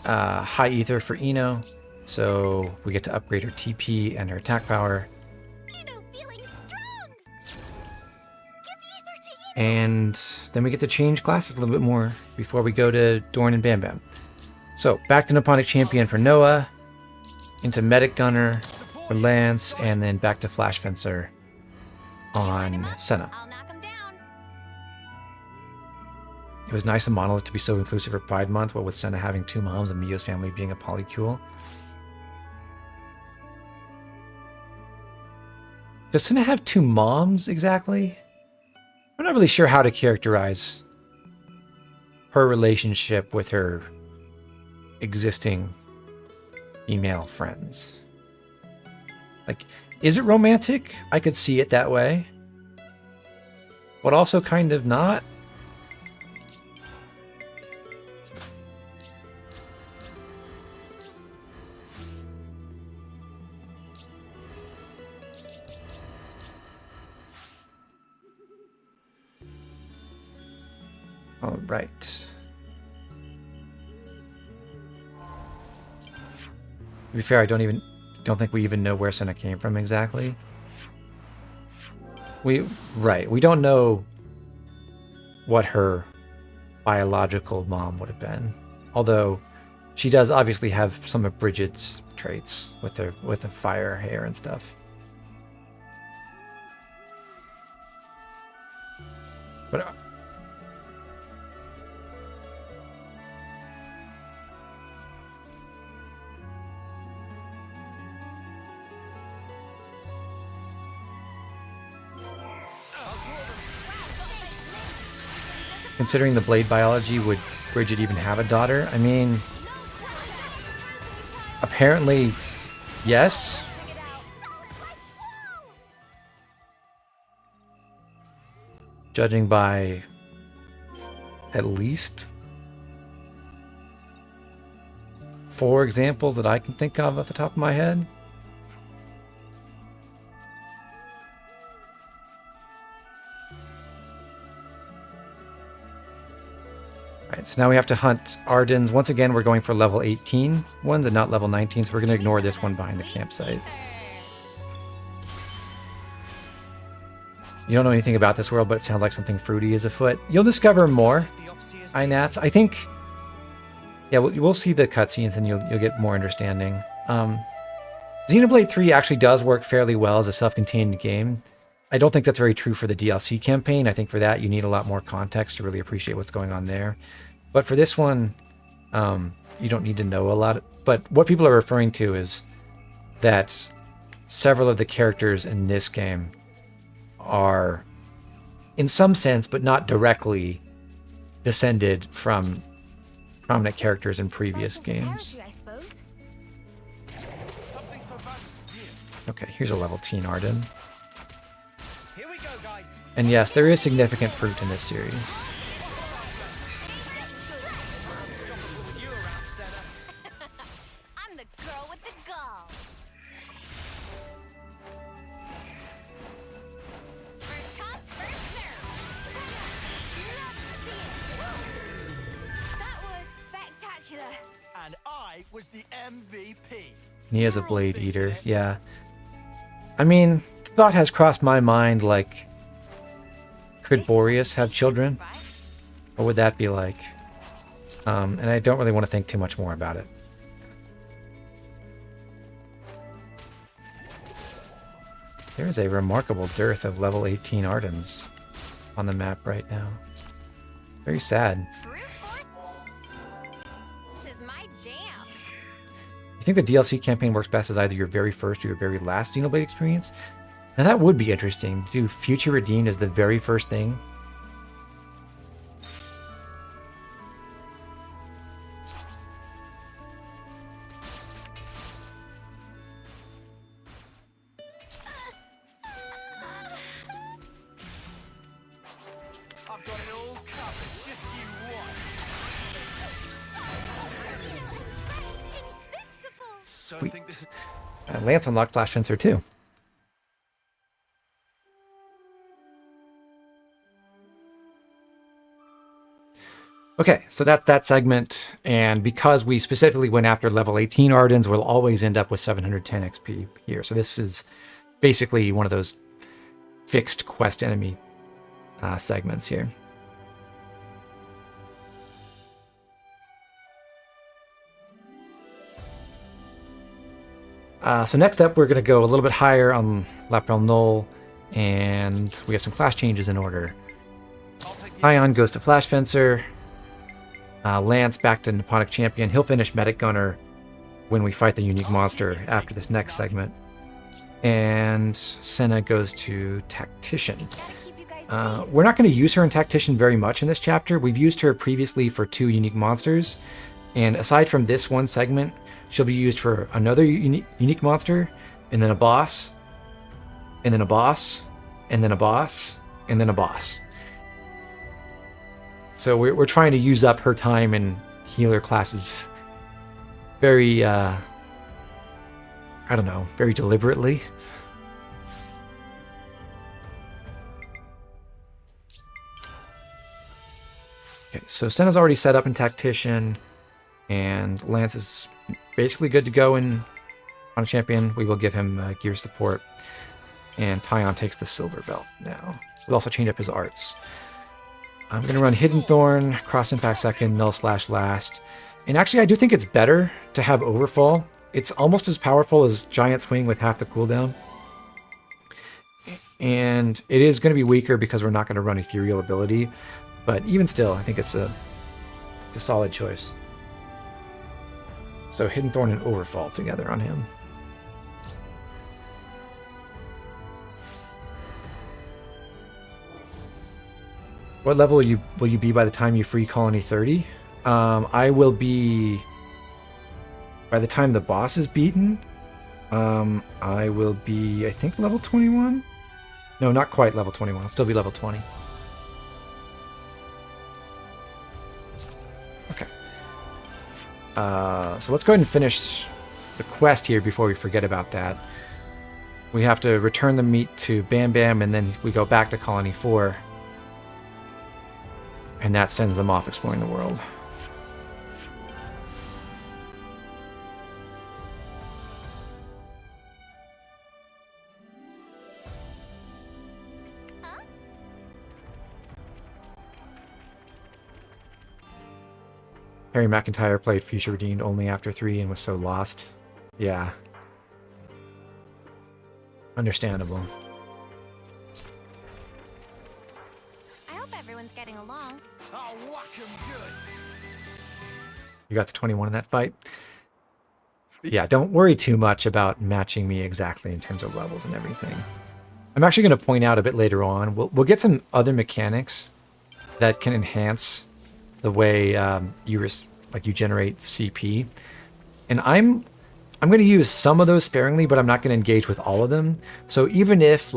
[SPEAKER 2] high ether for Ino, so we get to upgrade her TP and her attack power. And then we get to change classes a little bit more before we go to Dorn and Bam Bam. So back to Nipponic Champion for Noah, into Medic Gunner for Lance, and then back to Flash Fencer on Senna. It was nice of Monolith to be so inclusive for Pride Month, but with Senna having 2 moms and Mio's family being a polycule. Does Senna have 2 moms exactly? I'm not really sure how to characterize her relationship with her existing female friends. Like, is it romantic? I could see it that way, but also kind of not. All right. To be fair, I don't think we even know where Senna came from exactly. We don't know what her biological mom would have been. Although she does obviously have some of Bridget's traits with the fire hair and stuff. But considering the blade biology, would Bridget even have a daughter? I mean, apparently, yes. Judging by at least 4 examples that I can think of off the top of my head. Alright, so now we have to hunt Ardens. Once again, we're going for level 18 ones and not level 19, so we're going to ignore this one behind the campsite. You don't know anything about this world, but it sounds like something fruity is afoot. You'll discover more, Inats. I think, yeah, we'll see the cutscenes and you'll get more understanding. Xenoblade 3 actually does work fairly well as a self-contained game. I don't think that's very true for the DLC campaign. I think for that you need a lot more context to really appreciate what's going on there. But for this one, you don't need to know a lot. But what people are referring to is that several of the characters in this game are, in some sense, but not directly, descended from prominent characters in previous games. Okay, here's a level teen Arden. And yes, there is significant fruit in this series.
[SPEAKER 1] I'm the girl with the gall. First come, first serve. That was spectacular.
[SPEAKER 3] And I was the MVP.
[SPEAKER 2] Nia's a blade eater, yeah. I mean, the thought has crossed my mind, like, could Boreas have children? What would that be like? And I don't really want to think too much more about it. There is a remarkable dearth of level 18 Ardens on the map right now. Very sad.
[SPEAKER 1] This is my jam.
[SPEAKER 2] You think the DLC campaign works best as either your very first or your very last Xenoblade experience? Now that would be interesting. Do Future Redeemed as the very first thing?
[SPEAKER 3] I've got it all covered. Just you watch.
[SPEAKER 2] Sweet.
[SPEAKER 3] Think this is...
[SPEAKER 2] Lance unlocked Flash Fencer too. Okay, so that's that segment, and because we specifically went after level 18 Ardens, we'll always end up with 710 XP here. So this is basically one of those fixed quest enemy segments here. So next up, we're going to go a little bit higher on Laprel Knoll, and we have some class changes in order. Ion goes to Flash Fencer. Lance back to Nipponic Champion. He'll finish Medic Gunner when we fight the unique monster after this next segment. And Senna goes to Tactician. We're not going to use her in Tactician very much in this chapter. We've used her previously for 2 unique monsters. And aside from this one segment, she'll be used for another unique monster, and then a boss, and then a boss, and then a boss, and then a boss. So we're trying to use up her time in healer classes very, I don't know, very deliberately. Okay, so Senna's already set up in Tactician, and Lance is basically good to go on a champion. We will give him gear support, and Tyon takes the silver belt now. We'll also change up his arts. I'm going to run Hidden Thorn, Cross Impact second, Null Slash last. And actually, I do think it's better to have Overfall. It's almost as powerful as Giant Swing with half the cooldown. And it is going to be weaker because we're not going to run Ethereal ability. But even still, I think it's a solid choice. So Hidden Thorn and Overfall together on him. What level will you be by the time you free Colony 30? I will be... By the time the boss is beaten, I will be, I think, level 21? No, not quite level 21. I'll still be level 20. Okay. So let's go ahead and finish the quest here before we forget about that. We have to return the meat to Bam Bam, and then we go back to Colony 4. And that sends them off exploring the world. Harry McIntyre played Future Redeemed only after 3 and was so lost. Yeah. Understandable.
[SPEAKER 1] I hope everyone's getting along.
[SPEAKER 3] I'll whack 'em good.
[SPEAKER 2] You got to 21 in that fight? Yeah, don't worry too much about matching me exactly in terms of levels and everything. I'm actually going to point out a bit later on, we'll get some other mechanics that can enhance the way you generate CP. And I'm going to use some of those sparingly, but I'm not going to engage with all of them. So even if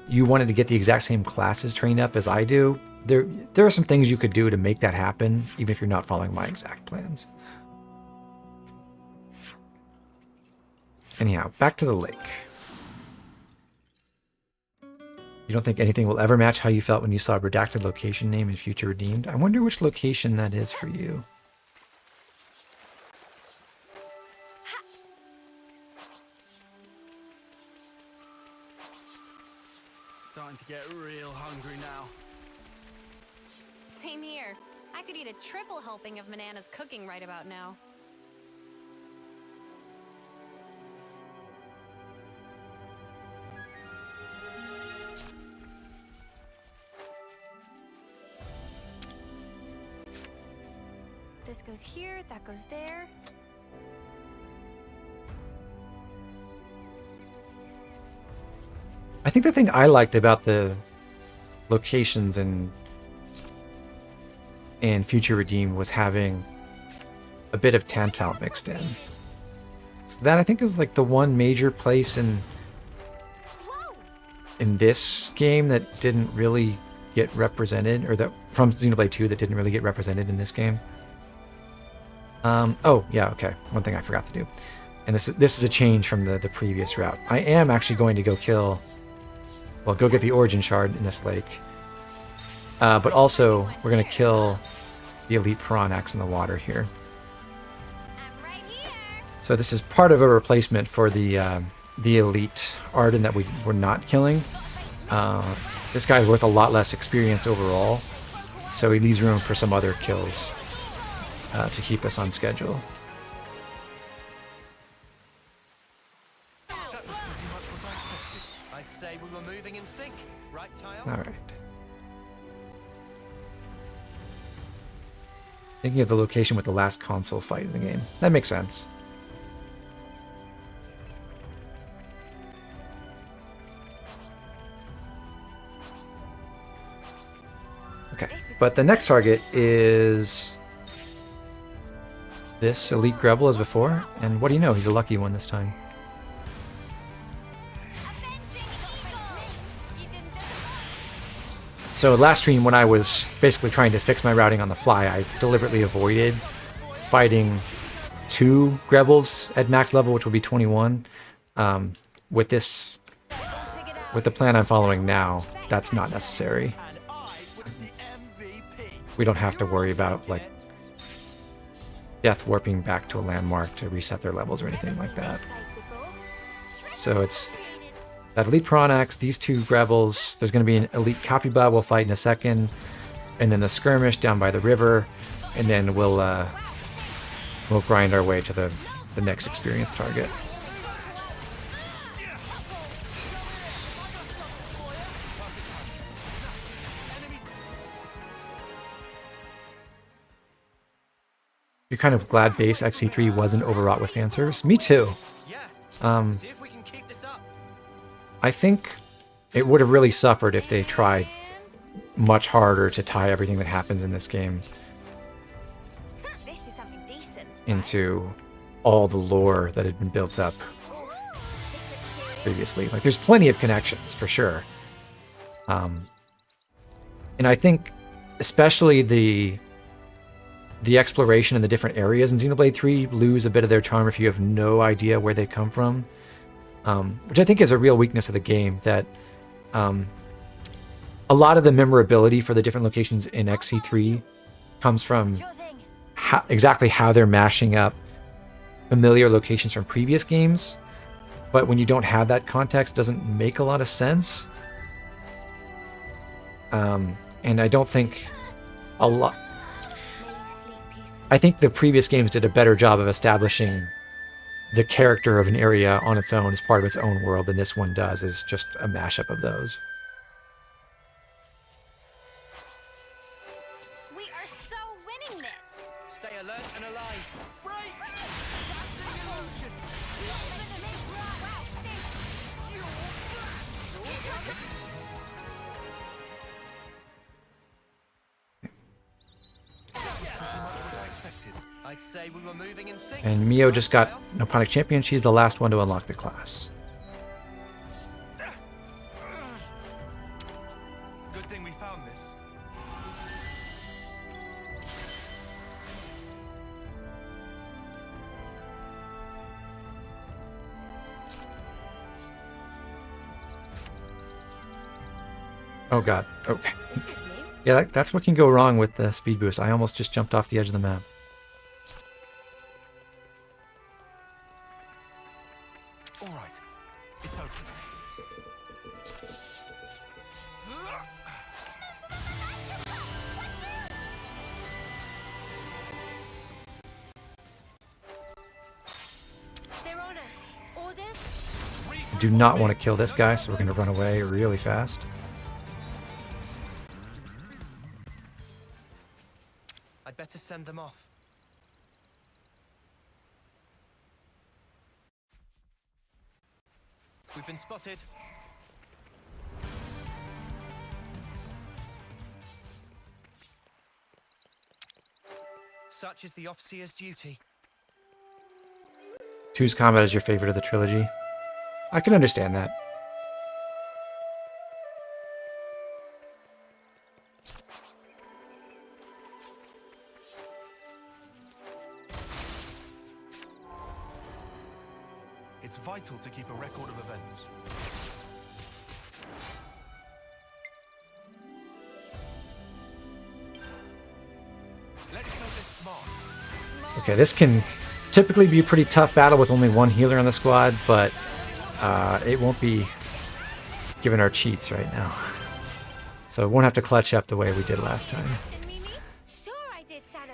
[SPEAKER 2] you wanted to get the exact same classes trained up as I do, there are some things you could do to make that happen, even if you're not following my exact plans. Anyhow, back to the lake. You don't think anything will ever match how you felt when you saw a redacted location name in Future Redeemed? I wonder which location that is for you.
[SPEAKER 3] Starting to get real hungry now.
[SPEAKER 1] Same here. I could eat a triple helping of Manana's cooking right about now. This goes here, that goes there.
[SPEAKER 2] I think the thing I liked about the locations in Future Redeemed was having a bit of Tantal mixed in. So that I think was like the one major place in this game that didn't really get represented, or that from Xenoblade 2 that didn't really get represented in this game. Oh yeah, okay. One thing I forgot to do, and this is a change from the previous route. I am actually going to go go get the origin shard in this lake. But also, we're going to kill the elite Piranhax in the water here.
[SPEAKER 1] I'm right here.
[SPEAKER 2] So this is part of a replacement for the elite Arden that we were not killing. This guy's worth a lot less experience overall, so he leaves room for some other kills to keep us on schedule.
[SPEAKER 3] I'd say we were moving in sync, right, Tile?
[SPEAKER 2] All right. Thinking of the location with the last console fight in the game. That makes sense. Okay, but the next target is this elite Grebel as before, and what do you know? He's a lucky one this time. So last stream, when I was basically trying to fix my routing on the fly, I deliberately avoided fighting 2 Grebels at max level, which will be 21. With the plan I'm following now, that's not necessary. We don't have to worry about like death warping back to a landmark to reset their levels or anything like that. So it's that elite Piranhax, these 2 Grebels. There's going to be an elite Capyba we'll fight in a second, and then the skirmish down by the river, and then we'll grind our way to the next experience target. You're kind of glad base XE3 wasn't overwrought with fan service? Me too.
[SPEAKER 3] See if we can keep this up.
[SPEAKER 2] I think it would have really suffered if they tried much harder to tie everything that happens in this game
[SPEAKER 1] This is something decent.
[SPEAKER 2] into all the lore that had been built up previously. Like, there's plenty of connections, for sure. And I think especially the exploration in the different areas in Xenoblade 3 lose a bit of their charm if you have no idea where they come from. Which I think is a real weakness of the game, that a lot of the memorability for the different locations in XC3 comes from
[SPEAKER 1] Sure thing.
[SPEAKER 2] exactly how they're mashing up familiar locations from previous games. But when you don't have that context, it doesn't make a lot of sense. And I don't think a lot...
[SPEAKER 1] May you sleep peacefully.
[SPEAKER 2] I think the previous games did a better job of establishing the character of an area on its own as part of its own world than this one does, is just a mashup of those.
[SPEAKER 1] We are so winning this.
[SPEAKER 3] Stay alert and alive. Break! I'd say we were moving in sync.
[SPEAKER 2] And Mio just got Noponic Champion. She's the last one to unlock the class.
[SPEAKER 3] Good thing we found this.
[SPEAKER 2] Oh god. Okay.
[SPEAKER 1] This is new.
[SPEAKER 2] Yeah, that's what can go wrong with the speed boost. I almost just jumped off the edge of the map.
[SPEAKER 3] All right, it's open.
[SPEAKER 2] I do not want to kill this guy, so we're going to run away really fast.
[SPEAKER 3] I'd better send them off. We've been spotted. Such is the officer's duty.
[SPEAKER 2] Two's combat is your favorite of the trilogy. I can understand that.
[SPEAKER 3] It's vital to keep a record of events. Let's play this smart.
[SPEAKER 2] Okay, this can typically be a pretty tough battle with only one healer on the squad, but it won't be given our cheats right now. So it won't have to clutch up the way we did last time.
[SPEAKER 1] And Mimi? Sure I did, Sana.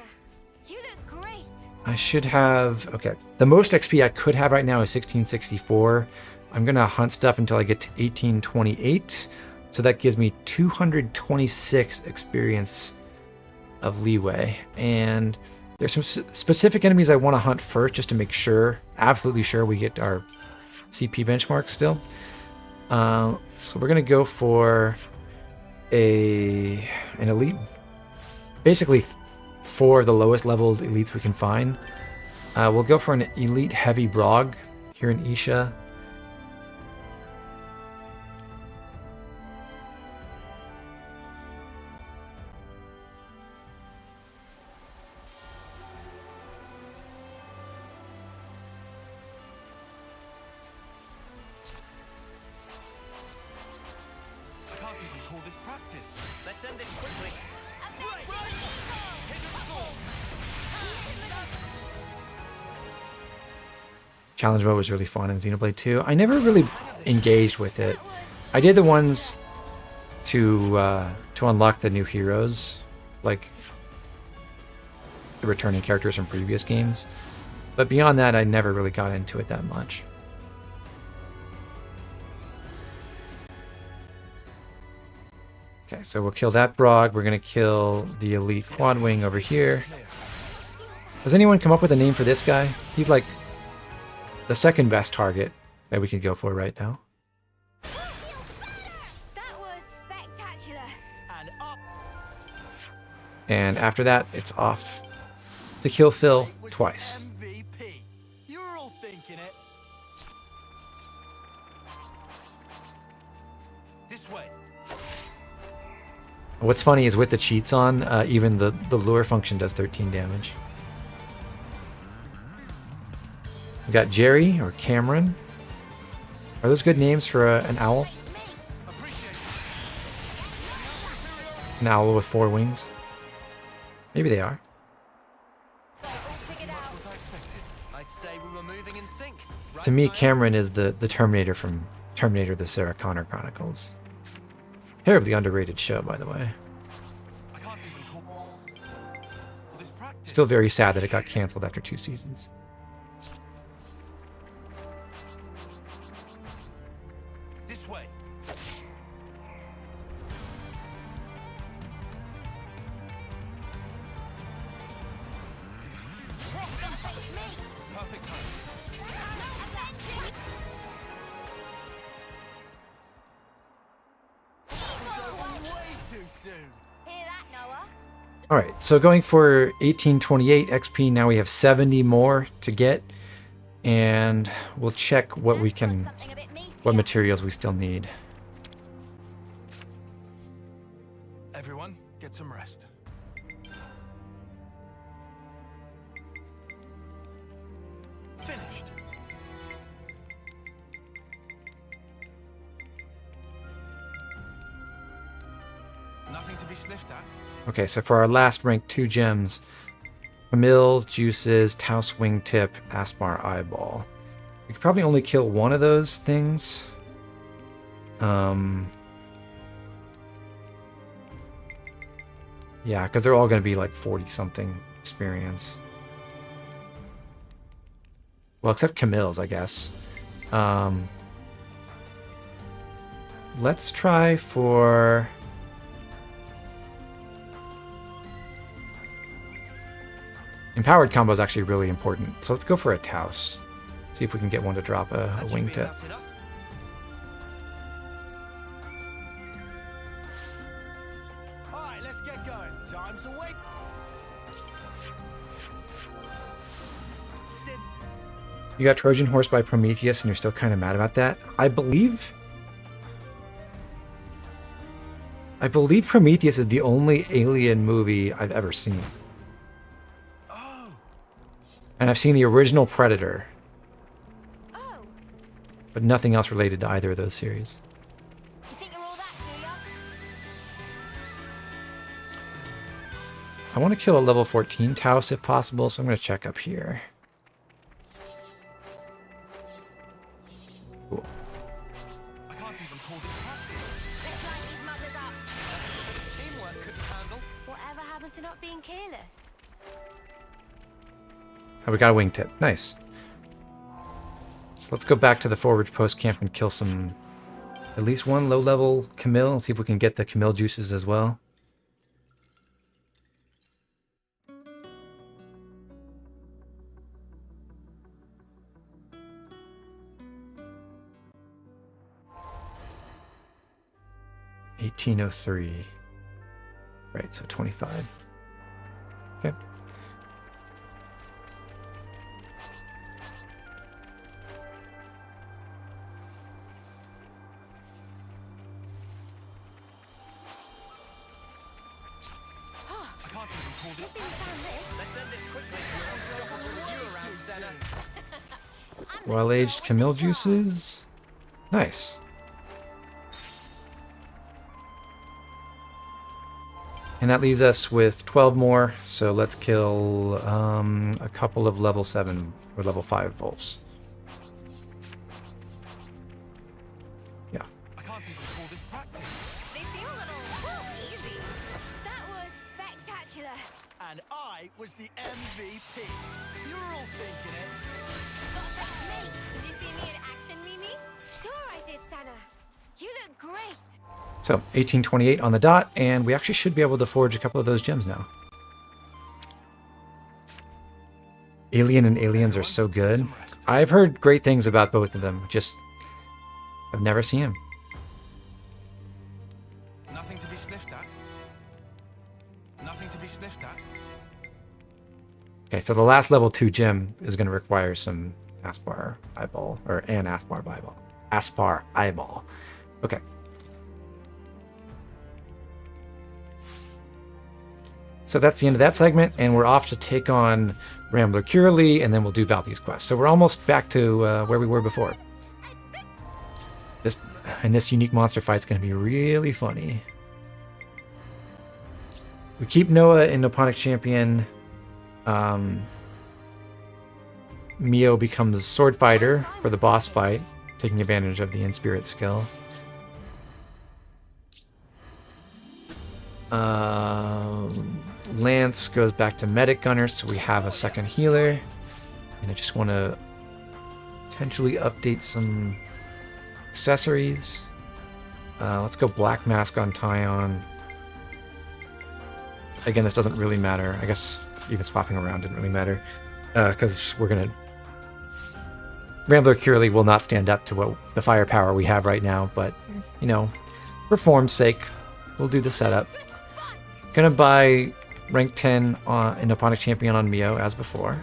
[SPEAKER 1] You look great.
[SPEAKER 2] I should have... Okay, the most XP I could have right now is 1664. I'm going to hunt stuff until I get to 1828. So that gives me 226 experience of leeway. And there's some specific enemies I want to hunt first just to make sure, absolutely sure, we get our CP benchmark still. So we're going to go for an elite. Basically 4 of the lowest leveled elites we can find. We'll go for an elite heavy Brog here in Isha.
[SPEAKER 3] I can't even call this practice. Let's end it quickly.
[SPEAKER 2] Challenge mode was really fun in Xenoblade 2. I never really engaged with it. I did the ones to unlock the new heroes, like the returning characters from previous games. But beyond that, I never really got into it that much. Okay, so we'll kill that Brog. We're going to kill the elite quad wing over here. Has anyone come up with a name for this guy? He's like the second best target that we can go for right now.
[SPEAKER 1] That was spectacular.
[SPEAKER 3] And up.
[SPEAKER 2] And after that, it's off to kill Phil twice.
[SPEAKER 3] MVP. You were all thinking it. This way.
[SPEAKER 2] What's funny is with the cheats on, even the lure function does 13 damage. We got Jerry or Cameron. Are those good names for an owl? An owl with 4 wings? Maybe they are.
[SPEAKER 3] I'd say we were moving in sync. Right
[SPEAKER 2] To me,
[SPEAKER 3] time?
[SPEAKER 2] Cameron is the Terminator from Terminator: The Sarah Connor Chronicles. Terribly underrated show, by the way.
[SPEAKER 3] I can't even call this practice.
[SPEAKER 2] Still very sad that it got canceled after 2 seasons.
[SPEAKER 3] This way. Perfect time. Way too soon.
[SPEAKER 1] Hear that, Noah?
[SPEAKER 2] Alright, so going for 1828 XP, now we have 70 more to get. And we'll check what we can,
[SPEAKER 1] Something a bit meatier.
[SPEAKER 2] what materials we still need.
[SPEAKER 3] Everyone, get some rest. Finished. Nothing to be sniffed at.
[SPEAKER 2] Okay, so for our last rank 2 gems, Camille, Juices, Taos Wingtip, Aspar Eyeball. We could probably only kill one of those things. Yeah, because they're all going to be like 40-something experience. Well, except Camille's, I guess. let's try for... Empowered combo is actually really important. So let's go for a Taos. See if we can get one to drop a wingtip.
[SPEAKER 3] Alright, let's get going. Time's away.
[SPEAKER 2] You got Trojan Horse by Prometheus and you're still kind of mad about that? I believe Prometheus is the only Alien movie I've ever seen.
[SPEAKER 3] Oh.
[SPEAKER 2] And I've seen the original Predator,
[SPEAKER 1] Oh,
[SPEAKER 2] but nothing else related to either of those series.
[SPEAKER 1] you think you're all that, do ya?
[SPEAKER 2] I want to kill a level 14 Taos if possible, so I'm going to check up here. Cool.
[SPEAKER 3] I can't even call this practice.
[SPEAKER 1] Let's line these muggers up.
[SPEAKER 3] Teamwork couldn't handle.
[SPEAKER 1] Whatever happened to not being careless?
[SPEAKER 2] Oh, we got a wingtip. Nice. So let's go back to the forward post camp and kill some... At least one low-level Camille. See if we can get the Camille juices as well. $18.03. Right, so 25. Okay.
[SPEAKER 3] I can't even call this
[SPEAKER 1] Good thing we found this.
[SPEAKER 3] Let's end this quickly. Stop a review around, Senna.
[SPEAKER 2] Well-aged Camille juices. Nice. And that leaves us with 12 more, so let's kill a couple of level 7 or level 5 wolves. Yeah.
[SPEAKER 3] I can't even call this practice.
[SPEAKER 1] They seem a little easy. That was spectacular.
[SPEAKER 3] And I was the MVP. You were all thinking it.
[SPEAKER 1] Got to thank me. Did you see me in action, Mimi? Sure I did, Sana. You look great.
[SPEAKER 2] So 1828 on the dot, and we actually should be able to forge a couple of those gems now. Alien and Aliens are so good. I've heard great things about both of them, just I've never seen them.
[SPEAKER 3] Nothing to be sniffed at. Nothing to be sniffed at.
[SPEAKER 2] Okay, so the last level 2 gem is going to require some Aspar eyeball, or an Aspar eyeball. Aspar eyeball. Okay. So that's the end of that segment, and we're off to take on Rambler Curly, and then we'll do Valky's quest. So we're almost back to where we were before. This unique monster fight's going to be really funny. We keep Noah in Nipponic Champion. Mio becomes Sword Fighter for the boss fight, taking advantage of the In-Spirit skill. Lance goes back to Medic Gunner, so we have a second healer. And I just want to potentially update some accessories. Let's go Black Mask on Tyon. Again, this doesn't really matter. I guess even swapping around didn't really matter. Because we're going to... Rambler Curly will not stand up to what the firepower we have right now, but, you know, for form's sake, we'll do the setup. Gonna buy rank 10 in Nipponic Champion on Mio, as before.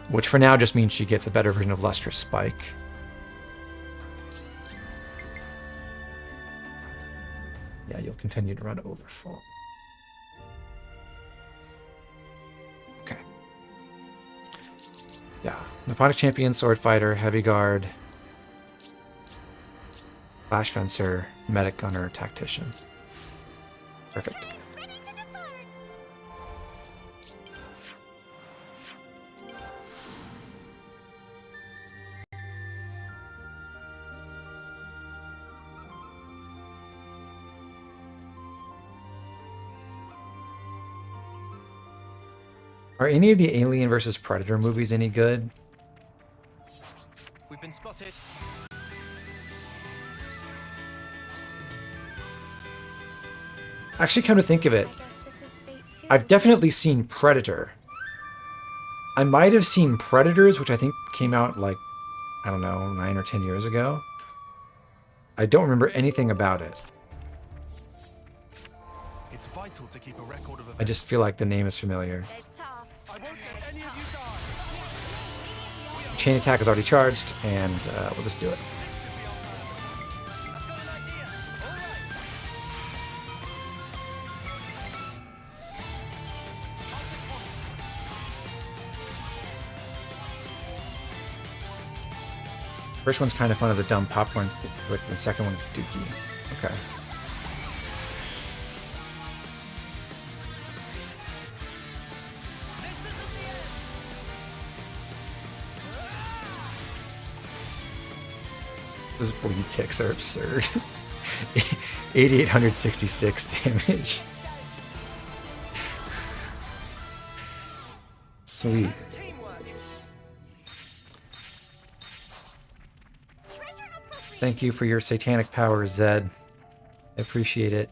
[SPEAKER 2] Which for now just means she gets a better version of Lustrous Spike. Yeah, you'll continue to run Overfull. Okay. Yeah, Nipponic Champion, Sword Fighter, Heavy Guard, Flash Fencer, Medic Gunner, Tactician. Perfect.
[SPEAKER 1] Ready to depart.
[SPEAKER 2] Are any of the Alien versus Predator movies any good?
[SPEAKER 3] We've been spotted.
[SPEAKER 2] Actually, come to think of it,
[SPEAKER 1] I guess this is fate too.
[SPEAKER 2] I've definitely seen Predator. I might have seen Predators, which I think came out like, I don't know, 9 or 10 years ago. I don't remember anything about it.
[SPEAKER 3] It's vital to keep a record of
[SPEAKER 2] I
[SPEAKER 3] events.
[SPEAKER 2] just feel like the name is familiar.
[SPEAKER 1] There's tough.
[SPEAKER 3] I won't let any of you die.
[SPEAKER 2] Chain attack is already charged, and we'll just do it.
[SPEAKER 3] I've got an idea. All right.
[SPEAKER 2] First one's kind of fun as a dumb popcorn flick, and the second one's dookie. Okay. Those bleed ticks are absurd. 8,866 damage. Sweet.
[SPEAKER 3] Teamwork.
[SPEAKER 1] Treasure appropriate.
[SPEAKER 2] Thank you for your satanic power, Zed. I appreciate it.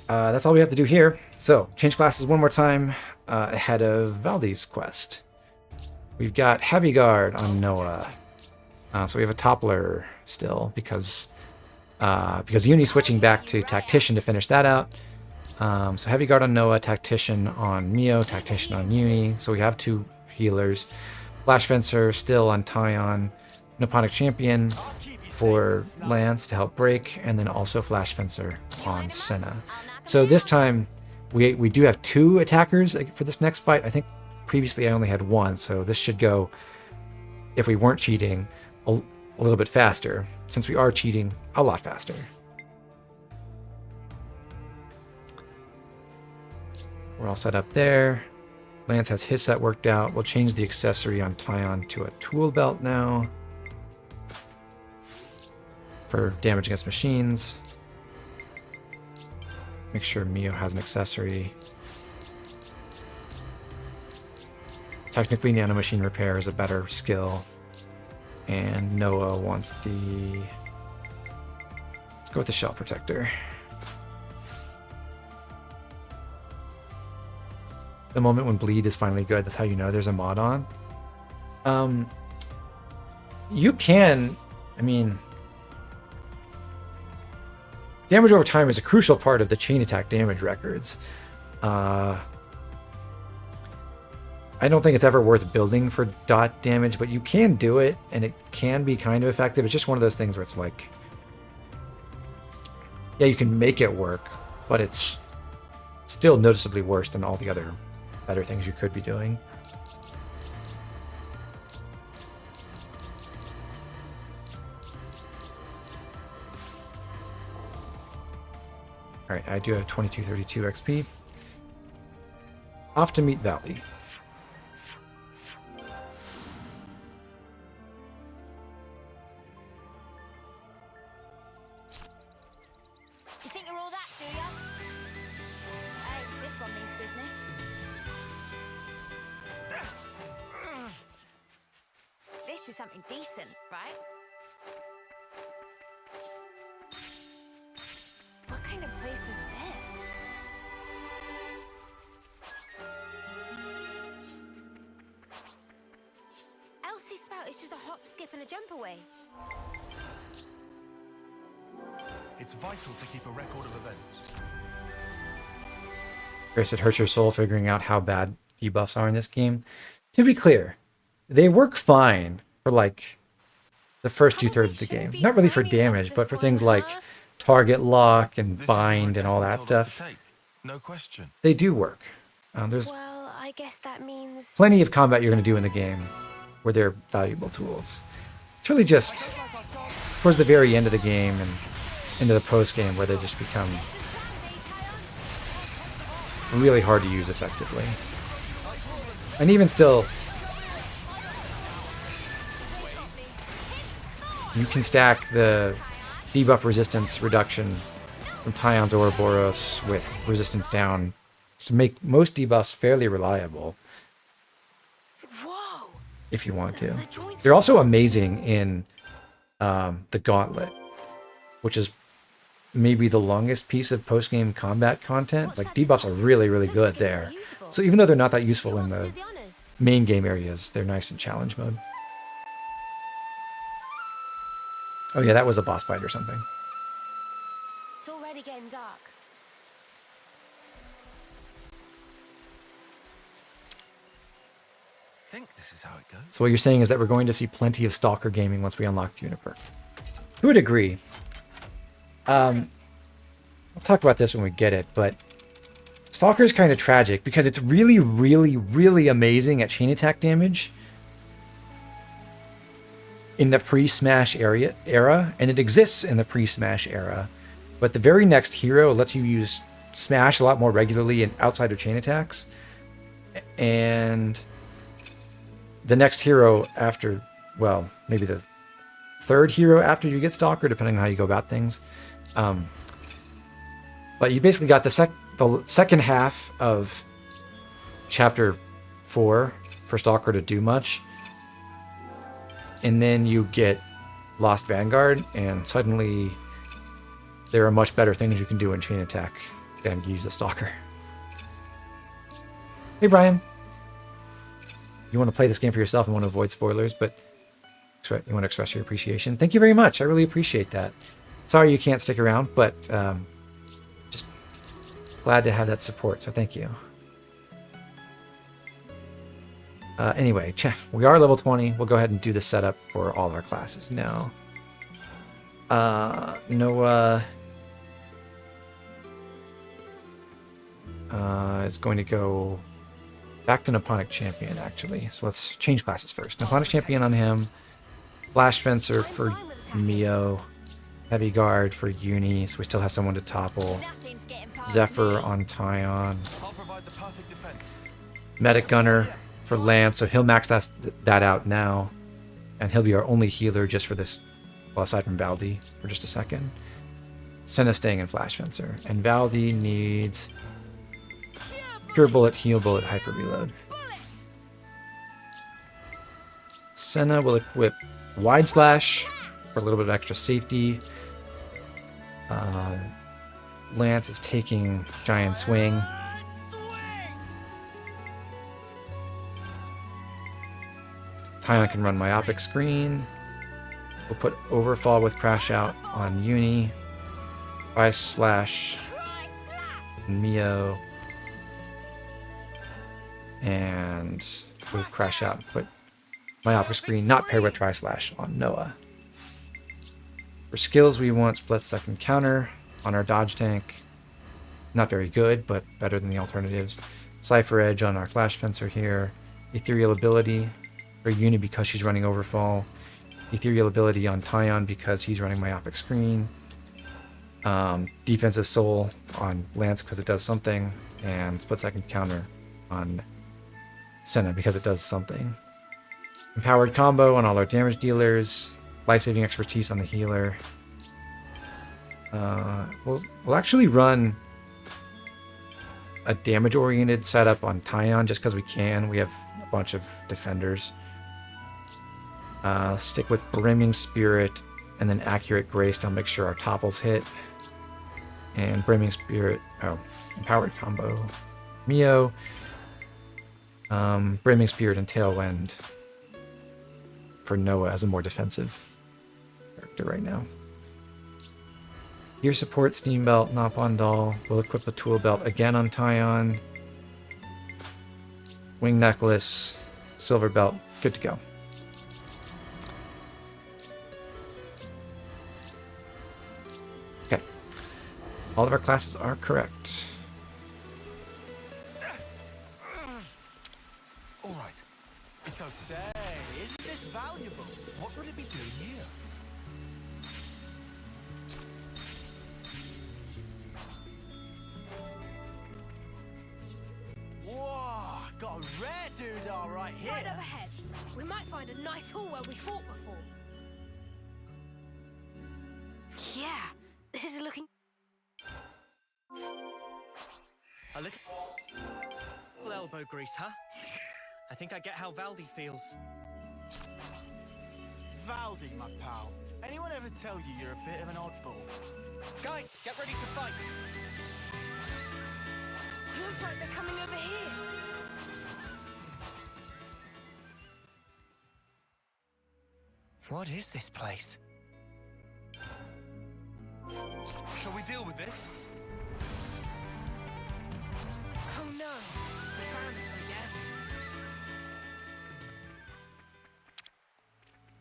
[SPEAKER 2] That's all we have to do here. So, change classes one more time ahead of Valdi's quest. We've got Heavy Guard on Noah. So we have a Toppler still because Uni's switching back to Tactician to finish that out. So Heavy Guard on Noah, Tactician on Mio, Tactician on Uni. So we have 2 healers. Flash Fencer still on Tyon. Nipponic Champion for Lance to help break, and then also Flash Fencer on Senna. So this time we do have 2 attackers for this next fight. I think previously I only had 1, so this should go, if we weren't cheating, a little bit faster. Since we are cheating, a lot faster. We're all set up there. Lance has his set worked out. We'll change the accessory on Tyon to a tool belt now for damage against machines. Make sure Mio has an accessory. Technically, nanomachine repair is a better skill. And Noah wants the... Let's go with the shell protector. The moment when bleed is finally good, that's how you know there's a mod on. You can... I mean... Damage over time is a crucial part of the chain attack damage records. I don't think it's ever worth building for dot damage, but you can do it, and it can be kind of effective. It's just one of those things where it's like, yeah, you can make it work, but it's still noticeably worse than all the other better things you could be doing. All right, I do have 2232 XP. Off to meet Valdi.
[SPEAKER 1] You think you're all that, do ya? Hey, this one means business. This is something decent, right? What kind of place is this? Elsie Spout is just a hop, skip, and a jump away.
[SPEAKER 3] It's vital to keep a record of events.
[SPEAKER 2] Chris, it hurts your soul figuring out how bad debuffs are in this game. To be clear, they work fine for like the first 2/3 of the game. Not really for damage, but for things like target lock and
[SPEAKER 3] This is the
[SPEAKER 2] bind
[SPEAKER 3] route
[SPEAKER 2] and all
[SPEAKER 3] Ethel
[SPEAKER 2] that
[SPEAKER 3] told us to
[SPEAKER 2] stuff.
[SPEAKER 3] take. No question.
[SPEAKER 2] They do work. There's
[SPEAKER 1] Well, I guess that means...
[SPEAKER 2] plenty of combat you're going to do in the game where they're valuable tools. It's really just towards the very end of the game and into the post game where they just become really hard to use effectively. And even still, you can stack the debuff resistance reduction from Tyon's Ouroboros with resistance down to make most debuffs fairly reliable
[SPEAKER 1] Whoa!
[SPEAKER 2] if you want to.
[SPEAKER 1] The joints
[SPEAKER 2] They're also amazing in the Gauntlet, which is maybe the longest piece of post-game combat content. Like, debuffs are really, really good there. So even though they're not that useful in the main game areas, they're nice in challenge mode. Oh yeah, that was a boss fight or something.
[SPEAKER 1] It's already getting dark.
[SPEAKER 3] I think this is how it goes.
[SPEAKER 2] So what you're saying is that we're going to see plenty of Stalker gaming once we unlock Juniper. Who would agree? We'll talk about this when we get it, but Stalker is kind of tragic because it's really, really, really amazing at chain attack damage in the pre-Smash era, and it exists in the pre-Smash era. But the very next hero lets you use Smash a lot more regularly and outside of chain attacks. And the next hero after, well, maybe the third hero after you get Stalker, depending on how you go about things. But you basically got the second half of Chapter 4 for Stalker to do much. And then you get Lost Vanguard, and suddenly there are much better things you can do in chain attack than use the Stalker. Hey, Brian. You want to play this game for yourself and want to avoid spoilers, but you want to express your appreciation. Thank you very much. I really appreciate that. Sorry you can't stick around, but just glad to have that support, so thank you. Anyway, we are level 20. We'll go ahead and do the setup for all of our classes now. Noah is going to go back to Nipponic Champion, actually. So let's change classes first. Nipponic Champion on him. Flash Fencer for Mio. Heavy Guard for Uni, so we still have someone to topple. Zephyr on Tyon. Medic Gunner for Lance, so he'll max that out now. And he'll be our only healer just for this, well, aside from Valdi, for just a second. Senna staying in Flash Fencer. And Valdi needs Cure Bullet, Heal Bullet, Hyper Reload. Senna will equip Wide Slash for a little bit of extra safety. Lance is taking Giant Swing. Tyon can run Myopic Screen. We'll put Overfall with Crash Out on Uni. Tri Slash Mio. And we'll Crash Out and put Myopic Screen, not paired with Tri Slash, on Noah. For skills, we want Split Second Counter on our Dodge Tank. Not very good, but better than the alternatives. Cypher Edge on our Flash Fencer here. Ethereal Ability for Uni because she's running Overfall. Ethereal Ability on Tyon because he's running Myopic Screen. Defensive Soul on Lance because it does something. And Split Second Counter on Senna because it does something. Empowered Combo on all our damage dealers. Life-saving expertise on the healer. We'll actually run a damage-oriented setup on Tyon just because we can. We have a bunch of defenders. Stick with Brimming Spirit and then Accurate Grace to make sure our topples hit. And Brimming Spirit, Empowered Combo, Mio. Brimming Spirit and Tailwind for Noah as a more defensive character right now. Gear Support, Steam Belt, Nopon Doll. We'll equip the Tool Belt again on Tyon. Wing Necklace, Silver Belt, good to go. Okay. All of our classes are correct.
[SPEAKER 3] All right. It's okay. Isn't this valuable? What would it be doing here? Whoa! Got a rare doodah right here.
[SPEAKER 1] Right up ahead. We might find a nice hall where we fought before. Yeah, this is looking...
[SPEAKER 4] A little elbow grease, huh? I think I get how Valdi feels.
[SPEAKER 5] Valdi, my pal. Anyone ever tell you you're a bit of an oddball?
[SPEAKER 4] Guys, get ready to fight.
[SPEAKER 1] Looks like they're coming over here.
[SPEAKER 4] What is this place?
[SPEAKER 3] Shall we deal with this?
[SPEAKER 1] Oh no. They found us, I guess.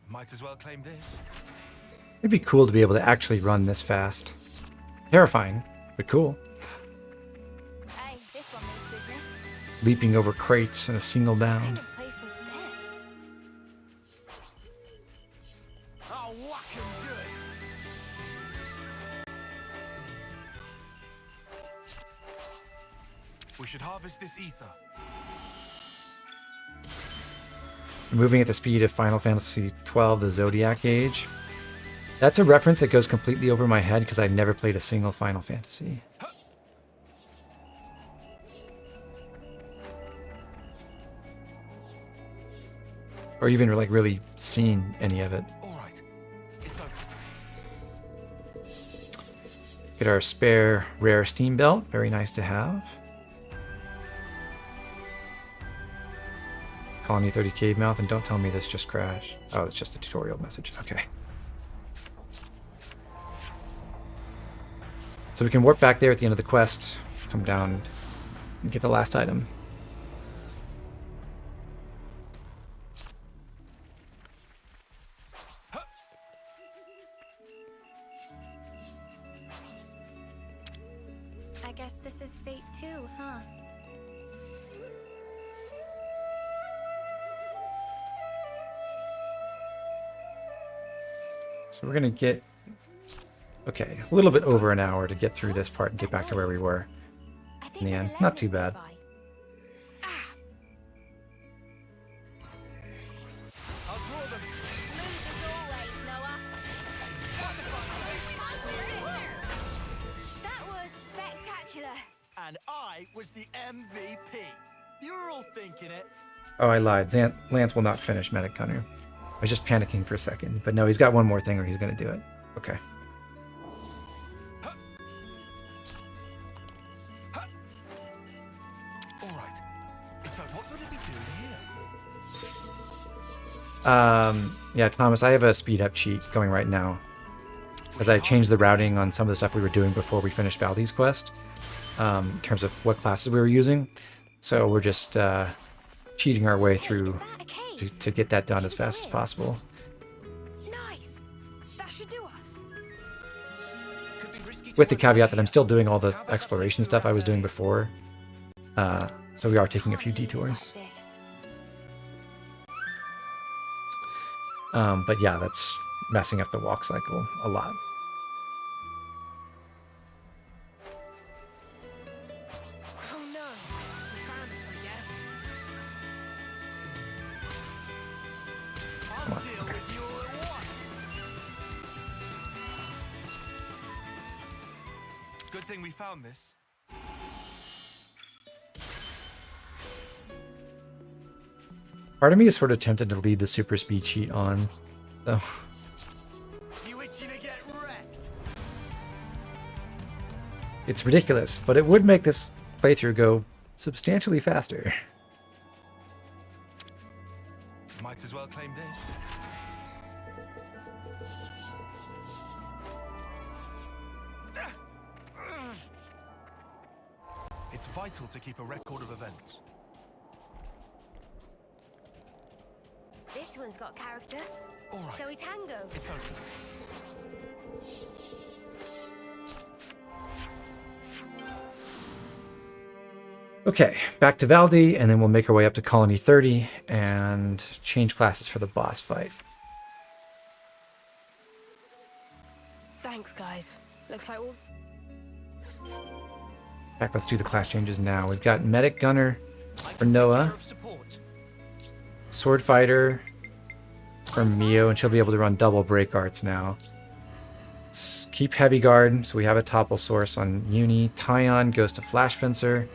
[SPEAKER 3] Might as well claim this.
[SPEAKER 2] It'd be cool to be able to actually run this fast. Terrifying, but cool.
[SPEAKER 1] Hey, this one means business.
[SPEAKER 2] Leaping over crates in a single
[SPEAKER 1] What kind
[SPEAKER 2] bound.
[SPEAKER 1] of place is this?
[SPEAKER 5] I'll whack 'em good.
[SPEAKER 3] We should harvest this ether.
[SPEAKER 2] Moving at the speed of Final Fantasy XII, the Zodiac Age. That's a reference that goes completely over my head because I've never played a single Final Fantasy. Or even like really seen any of it.
[SPEAKER 3] All right. It's open.
[SPEAKER 2] Get our spare rare steam belt. Very nice to have. Colony 30 cave mouth, and don't tell me this just crashed. Oh, it's just a tutorial message. Okay. So we can warp back there at the end of the quest, come down and get the last item.
[SPEAKER 1] I guess this is fate too, huh?
[SPEAKER 2] So we're gonna get, okay, a little bit over an hour to get through this part and get back to where we were.
[SPEAKER 1] I think
[SPEAKER 2] In the
[SPEAKER 1] there's
[SPEAKER 2] end,
[SPEAKER 1] a
[SPEAKER 2] not too
[SPEAKER 1] lever
[SPEAKER 2] bad.
[SPEAKER 1] nearby. Ah!
[SPEAKER 4] I'll draw them.
[SPEAKER 1] Smooth as always, Noah. That was spectacular.
[SPEAKER 5] And I was the MVP. You were all thinking it.
[SPEAKER 2] Oh, I lied. Lance will not finish Medic Gunner. I was just panicking for a second, but no, he's got one more thing or he's gonna do it. Okay.
[SPEAKER 3] All right. So what would it be doing here?
[SPEAKER 2] Yeah, Thomas, I have a speed up cheat going right now. As I changed the routing on some of the stuff we were doing before we finished Valdi's quest, in terms of what classes we were using. So we're just cheating our way through
[SPEAKER 1] Is that a cave?
[SPEAKER 2] to get that done as fast as possible.
[SPEAKER 1] Nice. That should do us.
[SPEAKER 4] Could be risky to
[SPEAKER 2] With the
[SPEAKER 4] go down
[SPEAKER 2] caveat that I'm
[SPEAKER 4] here.
[SPEAKER 2] still doing all the
[SPEAKER 4] How about
[SPEAKER 2] exploration
[SPEAKER 4] we
[SPEAKER 2] stuff I was doing
[SPEAKER 4] rotate?
[SPEAKER 2] before. So we are taking a few detours.
[SPEAKER 1] Like this.
[SPEAKER 2] But yeah, that's messing up the walk cycle a lot.
[SPEAKER 1] Oh no. We found us, I guess.
[SPEAKER 5] I'll
[SPEAKER 2] Come on,
[SPEAKER 5] deal
[SPEAKER 2] okay.
[SPEAKER 5] with you all at once.
[SPEAKER 3] Good thing we found this.
[SPEAKER 2] Part of me is sort of tempted to leave the super speed cheat on, though.
[SPEAKER 5] You itching to get wrecked?
[SPEAKER 2] It's ridiculous, but it would make this playthrough go substantially faster.
[SPEAKER 3] Might as well claim this. It's vital to keep a record of events.
[SPEAKER 1] This one's got character.
[SPEAKER 3] All right.
[SPEAKER 1] Shall we tango?
[SPEAKER 3] It's open.
[SPEAKER 2] Okay, back to Valdi, and then we'll make our way up to Colony 30 and change classes for the boss fight.
[SPEAKER 1] Thanks, guys. Looks like we'll...
[SPEAKER 2] In fact, let's do the class changes now. We've got Medic Gunner
[SPEAKER 4] I
[SPEAKER 2] for
[SPEAKER 4] can take
[SPEAKER 2] Noah,
[SPEAKER 4] care of support.
[SPEAKER 2] Sword Fighter for Mio, and she'll be able to run double break arts now. Let's keep Heavy Guard, so we have a topple source on Uni. Tyon goes to Flash Fencer.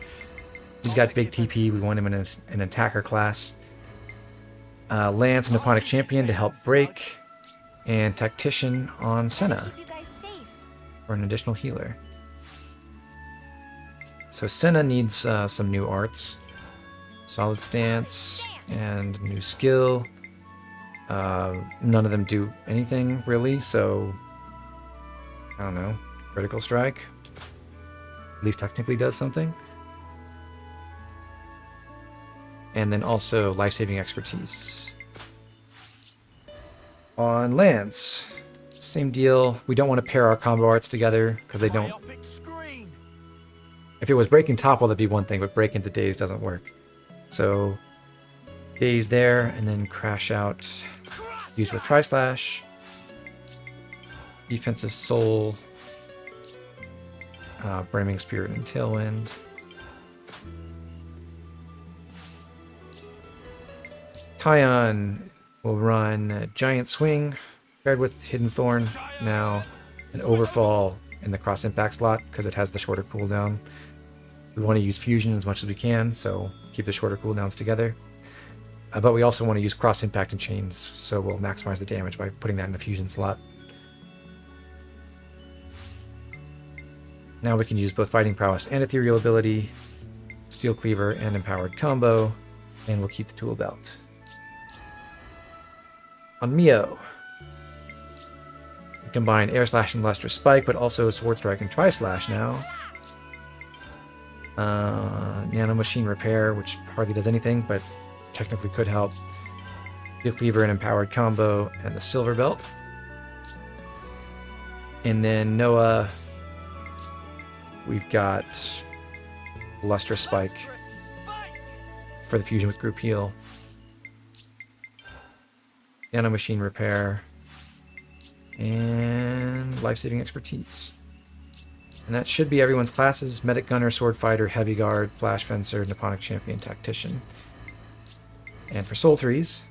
[SPEAKER 2] He's got big TP, we want him in an attacker class. Lance, Nipponic Champion to help break. And Tactician on Senna
[SPEAKER 1] Keep you guys safe.
[SPEAKER 2] for an additional healer. So Senna needs some new arts. Solid Stance and new skill. None of them do anything really, so I don't know. Critical Strike. At least technically does something. And then also life-saving expertise. On lands, same deal. We don't want to pair our combo arts together because they don't.
[SPEAKER 5] Myopic screen.
[SPEAKER 2] If it was breaking topple, that'd be one thing, but break into daze doesn't work. So daze there, and then crash out. Use with Tri-Slash. Defensive Soul. Braming Spirit and Tailwind. Tyon will run Giant Swing paired with Hidden Thorn. Now an Overfall in the Cross Impact slot because it has the shorter cooldown. We want to use Fusion as much as we can, so keep the shorter cooldowns together. But we also want to use Cross Impact and Chains, so we'll maximize the damage by putting that in the Fusion slot. Now we can use both Fighting Prowess and Ethereal Ability, Steel Cleaver and Empowered Combo, and we'll keep the Tool Belt. On Mio, we combine Air Slash and Lustrous Spike, but also Sword Strike and Tri-Slash now. Nano Machine Repair, which hardly does anything, but technically could help. Steel Cleaver and Empowered Combo, and the Silver Belt. And then Noah, we've got Lustrous Spike for the fusion with Group Heal. Nano Machine Repair. And Life-Saving Expertise. And that should be everyone's classes: Medic Gunner, Sword Fighter, Heavy Guard, Flash Fencer, Nipponic Champion, Tactician. And for soul trees,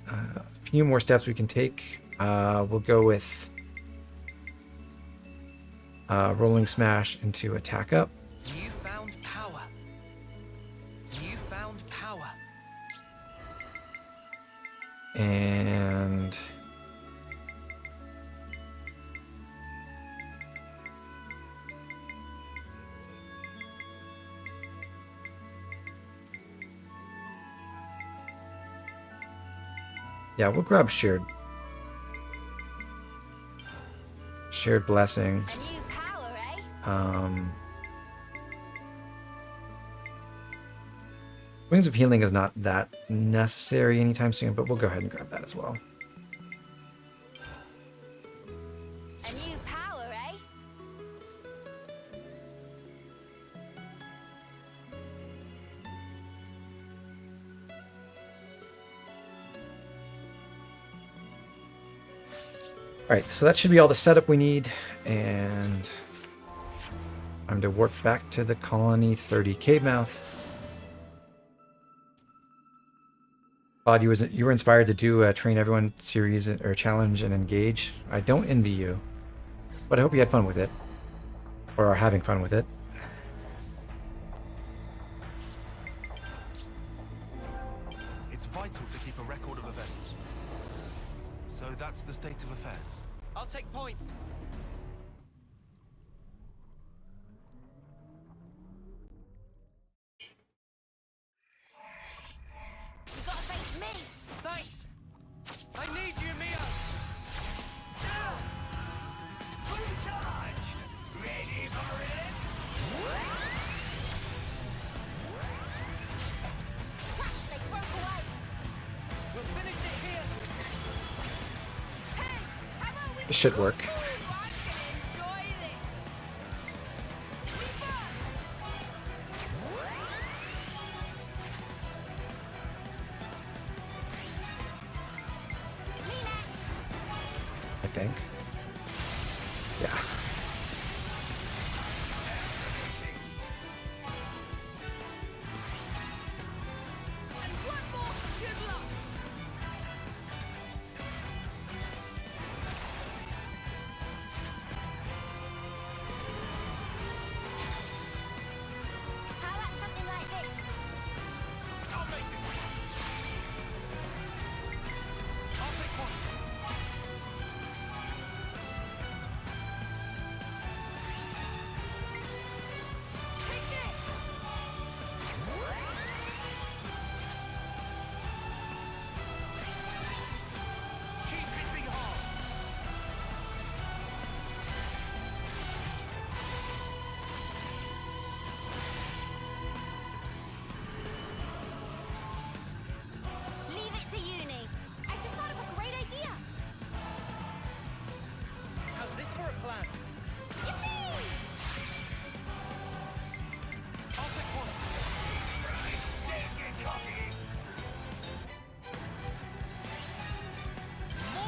[SPEAKER 2] a few more steps we can take. We'll go with Rolling Smash into Attack Up.
[SPEAKER 4] You found power. You found power.
[SPEAKER 2] And yeah, we'll grab Shared Blessing.
[SPEAKER 1] A new power, eh?
[SPEAKER 2] Wings of Healing is not that necessary anytime soon, but we'll go ahead and grab that as well.
[SPEAKER 1] A new power, eh?
[SPEAKER 2] Alright, so that should be all the setup we need, and time to warp back to the Colony 30 Cave Mouth. Bod, you were inspired to do a Train Everyone series or challenge and engage. I don't envy you, but I hope you had fun with it, or are having fun with it.
[SPEAKER 3] It's vital to keep a record of events. So that's the state of affairs.
[SPEAKER 4] I'll take point.
[SPEAKER 1] You gotta face me!
[SPEAKER 4] Thanks. I need you, Mio.
[SPEAKER 5] Fully charged. Ready for it?
[SPEAKER 1] Crap, they broke away!
[SPEAKER 4] We'll finish it here.
[SPEAKER 1] Hey, how about we
[SPEAKER 2] This should work.
[SPEAKER 1] enjoy this?
[SPEAKER 2] I think. Yeah.
[SPEAKER 1] And one more for good luck! How about something like this?
[SPEAKER 3] I'll make it. I'll take point.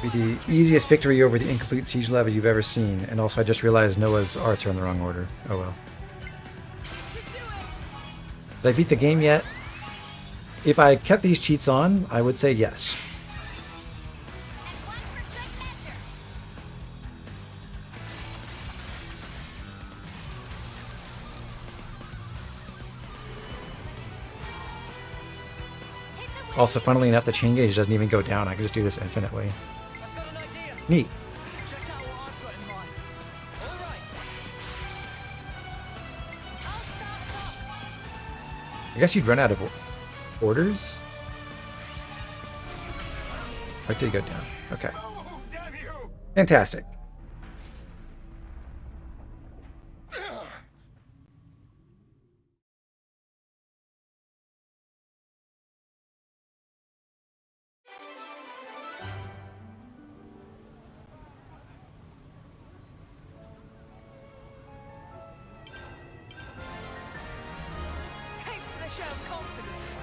[SPEAKER 2] Be the easiest victory over the incomplete siege levy you've ever seen. And also I just realized Noah's arts are in the wrong order. Oh well. Did I beat the game yet? If I kept these cheats on, I would say yes.
[SPEAKER 1] And one for good measure. Hit the
[SPEAKER 2] Also, funnily enough, the chain gauge doesn't even go down. I can just do this infinitely.
[SPEAKER 4] I've got an idea.
[SPEAKER 2] Neat.
[SPEAKER 5] Check out what I've got in mind.
[SPEAKER 4] All right.
[SPEAKER 1] I'll start top.
[SPEAKER 2] I guess you'd run out of orders? Or did it go down? Okay. Fantastic.
[SPEAKER 1] Thanks for the show of confidence.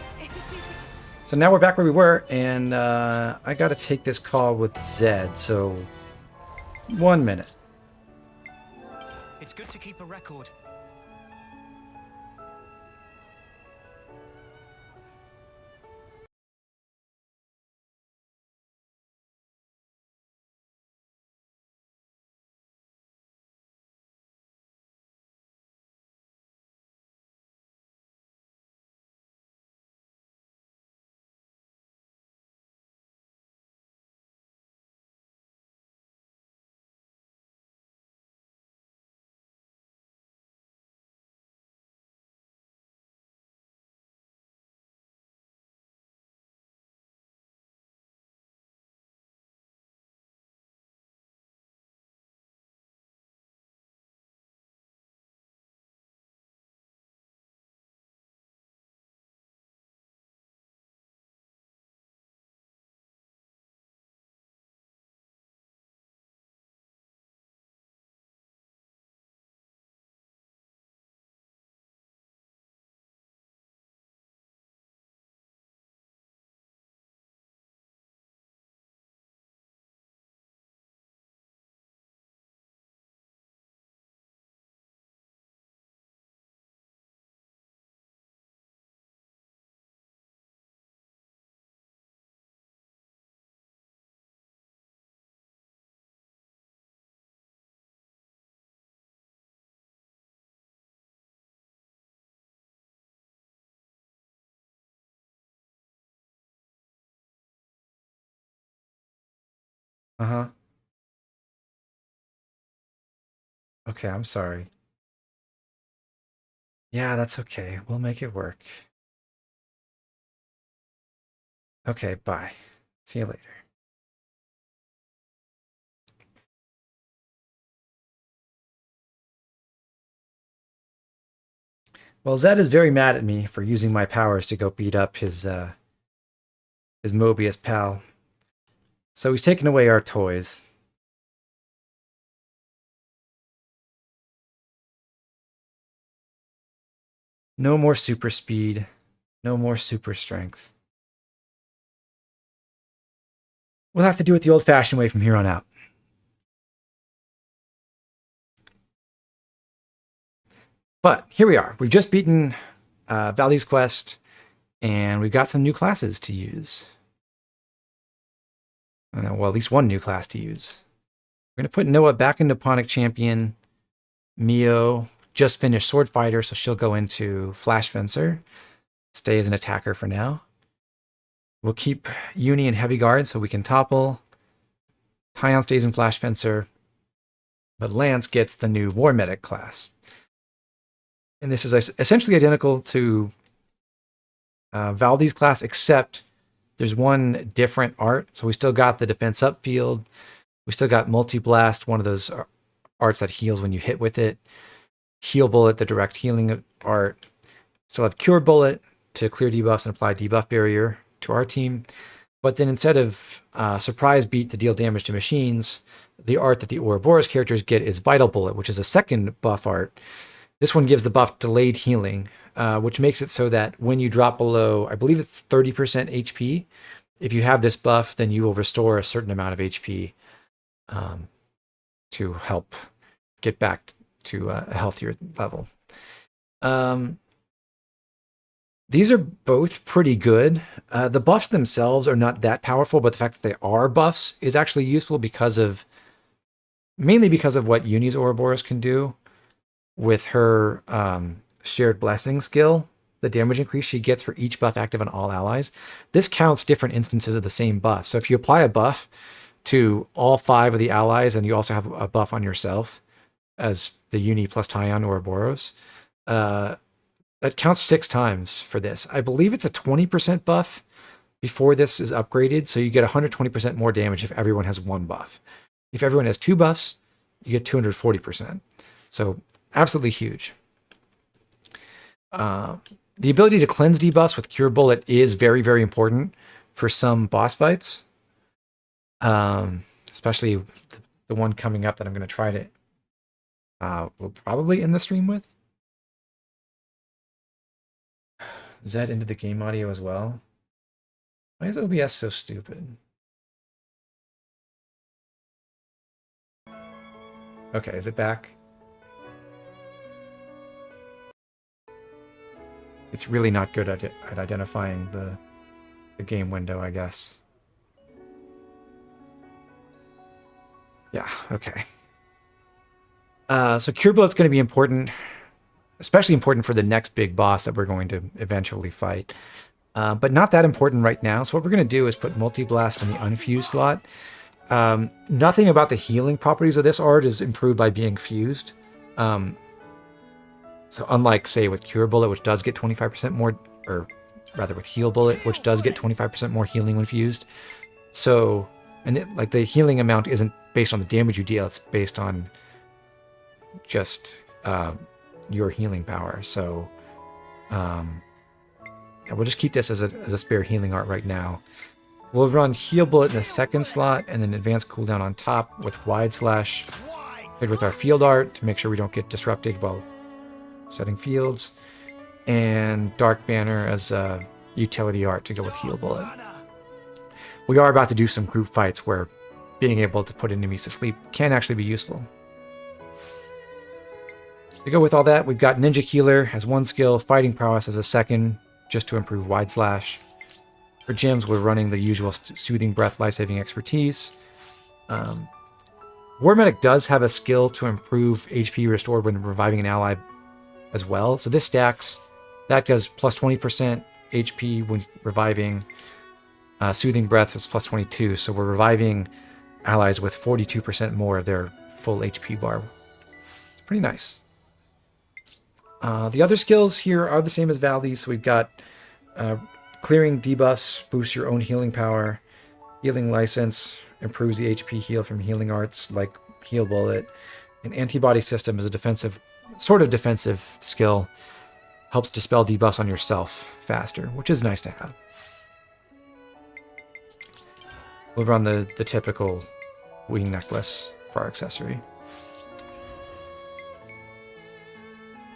[SPEAKER 2] So now we're back where we were, and I gotta take this call with Zed, so 1 minute.
[SPEAKER 4] It's good to keep a record.
[SPEAKER 2] Uh-huh. Okay, I'm sorry. Yeah, that's okay. We'll make it work. Okay, bye. See you later. Well, Zed is very mad at me for using my powers to go beat up his Moebius pal. So he's taken away our toys. No more super speed. No more super strength. We'll have to do it the old-fashioned way from here on out. But here we are. We've just beaten Valley's Quest, and we've got some new classes to use. Well, at least one new class to use. We're going to put Noah back into Ponic Champion. Mio just finished Sword Fighter, so she'll go into Flash Fencer. Stay as an attacker for now. We'll keep Uni in Heavy Guard so we can topple. Tyon stays in Flash Fencer. But Lance gets the new War Medic class. And this is essentially identical to Valdi's class, except there's one different art. So we still got the defense upfield. We still got Multi-Blast, one of those arts that heals when you hit with it. Heal Bullet, the direct healing art. Still have Cure Bullet to clear debuffs and apply debuff barrier to our team. But then instead of Surprise Beat to deal damage to machines, the art that the Ouroboros characters get is Vital Bullet, which is a second buff art. This one gives the buff Delayed Healing, which makes it so that when you drop below, I believe it's 30% HP, if you have this buff, then you will restore a certain amount of HP to help get back to a healthier level. These are both pretty good. The buffs themselves are not that powerful, but the fact that they are buffs is actually useful mainly because of what Uni's Ouroboros can do with her Shared Blessing skill, the damage increase she gets for each buff active on all allies. This counts different instances of the same buff. So if you apply a buff to all 5 of the allies and you also have a buff on yourself as the Uni plus Tyon Ouroboros, that counts 6 times for this. I believe it's a 20% buff before this is upgraded, so you get 120% more damage if everyone has 1 buff. If everyone has 2 buffs, you get 240%. So absolutely huge. The ability to cleanse debuffs with Cure Bullet is very, very important for some boss fights. Especially the one coming up that I'm going to try to we'll probably end the stream with. Is that into the game audio as well? Why is OBS so stupid? Okay, is it back? It's really not good at identifying the game window, I guess. Yeah, okay. So Cure Bullet's going to be important, especially important for the next big boss that we're going to eventually fight. But not that important right now. So what we're going to do is put Multi-Blast in the unfused slot. Nothing about the healing properties of this art is improved by being fused. So unlike, say, with Cure Bullet, which does get 25% more, or rather with Heal Bullet, which does get 25% more healing when fused. So, like the healing amount isn't based on the damage you deal, it's based on just your healing power. So we'll just keep this as a spare healing art right now. We'll run Heal Bullet in the second slot and then Advanced Cooldown on top with Wide Slash paired with our field art to make sure we don't get disrupted while setting fields, and Dark Banner as a utility art to go with Heal Bullet. We are about to do some group fights where being able to put enemies to sleep can actually be useful. To go with all that, we've got Ninja Healer as 1 skill, Fighting Prowess as a 2nd, just to improve Wide Slash. For gems, we're running the usual Soothing Breath, Life-Saving Expertise. War Medic does have a skill to improve HP restored when reviving an ally as well. So this stacks. That does plus 20% HP when reviving. Soothing Breath is plus 22. So we're reviving allies with 42% more of their full HP bar. It's pretty nice. The other skills here are the same as Valdi's. So we've got clearing debuffs, boosts your own healing power. Healing License improves the HP heal from healing arts like Heal Bullet. An Antibody System is a defensive skill. Helps dispel debuffs on yourself faster, which is nice to have. We'll run the typical wing necklace for our accessory.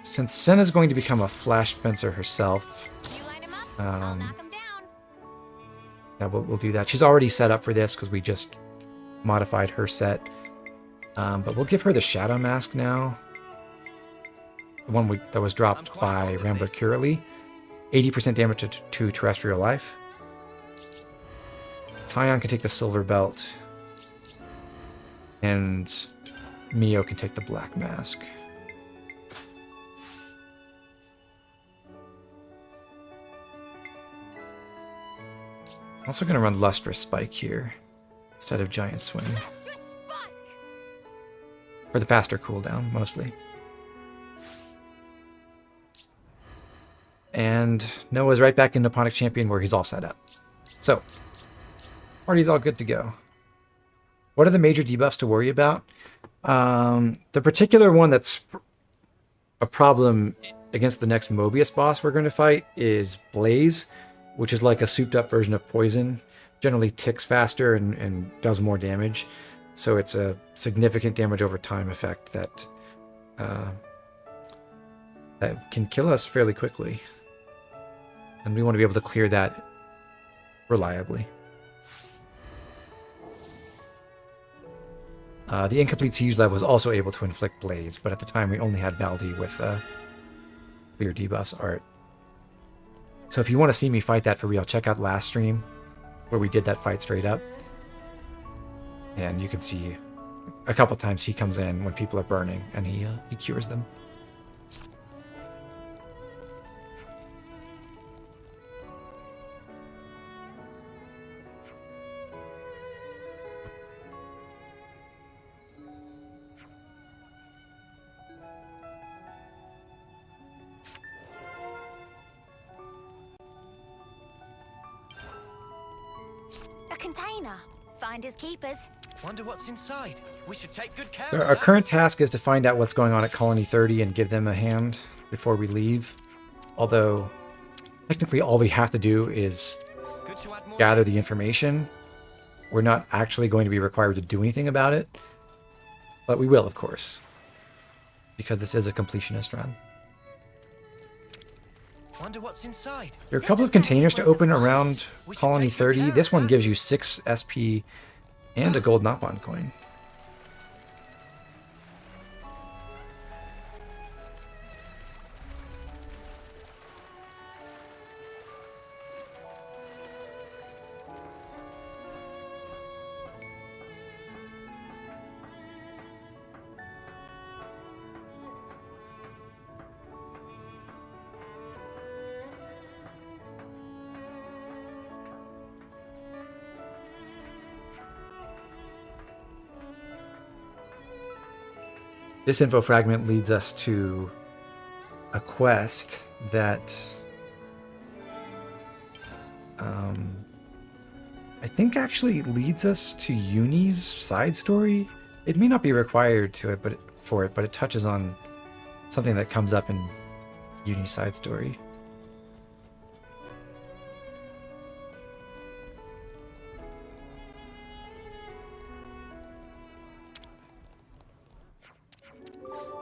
[SPEAKER 2] Since Senna's going to become a flash fencer herself,
[SPEAKER 1] You line 'em up, I'll knock 'em down.
[SPEAKER 2] yeah, we'll do that. She's already set up for this because we just modified her set. But we'll give her the Shadow Mask now. The one that was dropped by Rambler Curly. 80% damage to terrestrial life. Tyon can take the Silver Belt. And Mio can take the Black Mask. Also going to run Lustrous Spike here instead of Giant Swing.
[SPEAKER 1] Lustrous Spike!
[SPEAKER 2] For the faster cooldown, mostly. And Noah's right back in Nipponic Champion where he's all set up. So, party's all good to go. What are the major debuffs to worry about? The particular one that's a problem against the next Moebius boss we're going to fight is Blaze, which is like a souped up version of Poison. Generally ticks faster and does more damage. So it's a significant damage over time effect that can kill us fairly quickly. And we want to be able to clear that reliably. The incomplete siege lev was also able to inflict blades, but at the time we only had Valdi with clear debuffs art. So if you want to see me fight that for real, check out last stream where we did that fight straight up. And you can see a couple times he comes in when people are burning and he cures them.
[SPEAKER 1] A container. Finders keepers.
[SPEAKER 4] Wonder what's inside. We should take good care
[SPEAKER 2] So
[SPEAKER 4] of
[SPEAKER 2] our
[SPEAKER 4] that.
[SPEAKER 2] current task is to find out what's going on at Colony 30 and give them a hand before we leave. Although, technically all we have to do is
[SPEAKER 4] Good to add more
[SPEAKER 2] gather the
[SPEAKER 4] names.
[SPEAKER 2] information. We're not actually going to be required to do anything about it. But we will, of course. Because this is a completionist run.
[SPEAKER 4] Wonder what's inside.
[SPEAKER 2] There are a couple of containers to open around Colony 30. This one gives you 6 SP and a gold Nopon coin. This info fragment leads us to a quest that I think actually leads us to Uni's side story. It may not be required to it, but it touches on something that comes up in Uni's side story.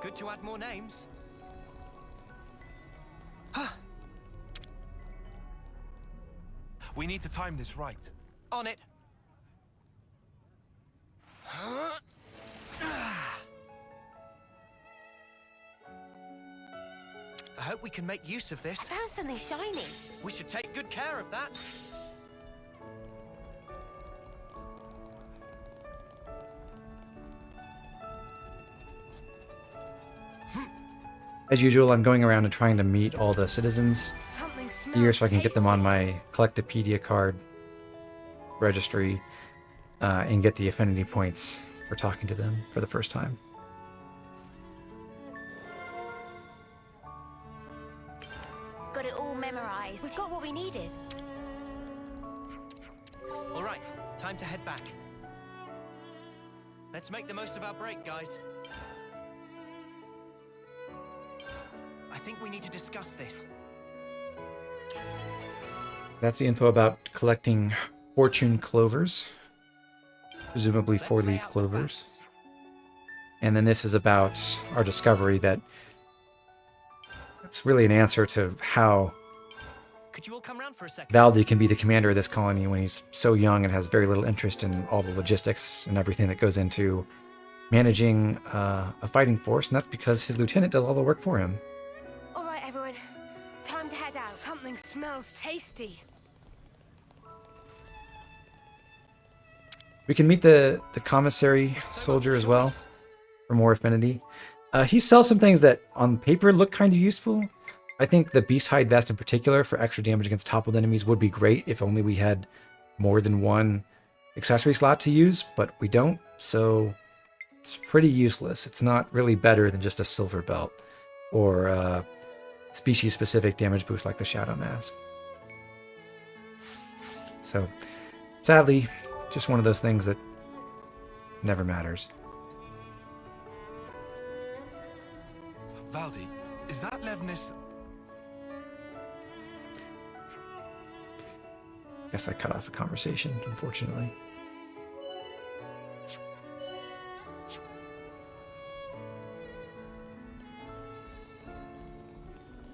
[SPEAKER 4] Good to add more names.
[SPEAKER 3] We need to time this right.
[SPEAKER 4] On it. I hope we can make use of this.
[SPEAKER 1] I found something shiny.
[SPEAKER 4] We should take good care of that.
[SPEAKER 2] As usual, I'm going around and trying to meet all the citizens
[SPEAKER 1] Something smells
[SPEAKER 2] here so I can get them on
[SPEAKER 1] tasty.
[SPEAKER 2] my Collectopedia card registry and get the affinity points for talking to them for the first time.
[SPEAKER 1] Got it all memorized. We've got what we needed.
[SPEAKER 4] All right, time to head back. Let's make the most of our break, guys. I think we need to discuss this.
[SPEAKER 2] That's the info about collecting fortune clovers, presumably
[SPEAKER 4] Let's lay
[SPEAKER 2] four-leaf
[SPEAKER 4] out the
[SPEAKER 2] clovers.
[SPEAKER 4] facts.
[SPEAKER 2] And then this is about our discovery that it's really an answer to how
[SPEAKER 4] Could you all come round for a second?
[SPEAKER 2] Valdi can be the commander of this colony when he's so young and has very little interest in all the logistics and everything that goes into managing a fighting force, and that's because his lieutenant does all the work for him.
[SPEAKER 1] All right, everyone. Time to head out. Something smells tasty.
[SPEAKER 2] We can meet the commissary soldier as well for more affinity. He sells some things that on paper look kind of useful. I think the beast hide vest in particular for extra damage against toppled enemies would be great if only we had more than one accessory slot to use, but we don't, so it's pretty useless. It's not really better than just a silver belt or a species-specific damage boost like the Shadow Mask. So, sadly, just one of those things that never matters.
[SPEAKER 3] Valdi, is that Levnis?
[SPEAKER 2] Guess I cut off a conversation, unfortunately.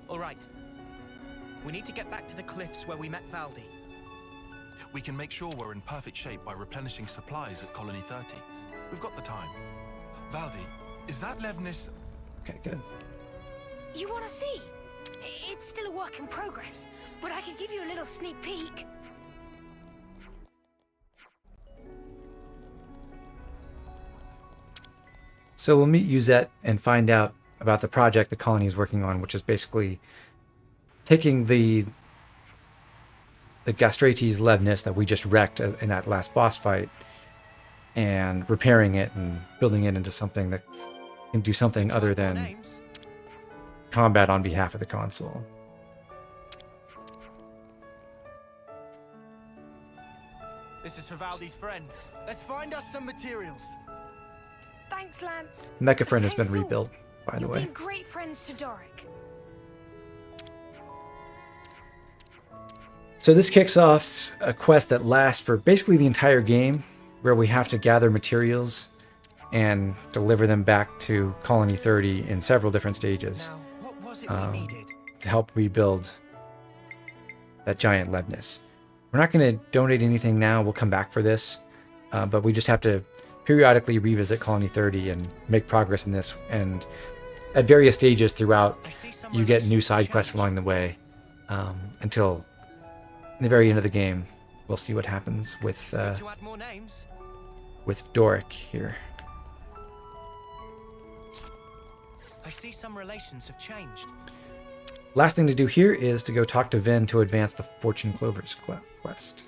[SPEAKER 4] All right. We need to get back to the cliffs where we met Valdi.
[SPEAKER 3] We can make sure we're in perfect shape by replenishing supplies at Colony 30. We've got the time. Valdi, is that Levnis?
[SPEAKER 2] Okay, good.
[SPEAKER 1] You want to see? It's still a work in progress, but I could give you a little sneak peek.
[SPEAKER 2] So we'll meet Uzette and find out about the project the colony is working on, which is basically taking the Gastrates Levnis that we just wrecked in that last boss fight and repairing it and building it into something that can do something other than
[SPEAKER 4] Names?
[SPEAKER 2] combat on behalf of the console.
[SPEAKER 5] This is for Valdi's friend. Let's find us some materials.
[SPEAKER 1] Thanks, Lance.
[SPEAKER 2] Mecha Friend has been
[SPEAKER 1] Thanks all.
[SPEAKER 2] rebuilt, by the
[SPEAKER 1] You've
[SPEAKER 2] way.
[SPEAKER 1] been great friends to Doric.
[SPEAKER 2] So this kicks off a quest that lasts for basically the entire game, where we have to gather materials and deliver them back to Colony 30 in several different stages
[SPEAKER 4] Now, what was it we needed?
[SPEAKER 2] to help rebuild that giant Levnis. We're not going to donate anything now. We'll come back for this, but we just have to periodically revisit Colony 30 and make progress in this. And at various stages throughout,
[SPEAKER 4] I see some
[SPEAKER 2] you get new
[SPEAKER 4] relations
[SPEAKER 2] side quests
[SPEAKER 4] changed.
[SPEAKER 2] along the way until the very end of the game. We'll see what happens with
[SPEAKER 4] To add more names?
[SPEAKER 2] Doric here.
[SPEAKER 4] I see some relations have changed.
[SPEAKER 2] Last thing to do here is to go talk to Vin to advance the Fortune Clovers quest.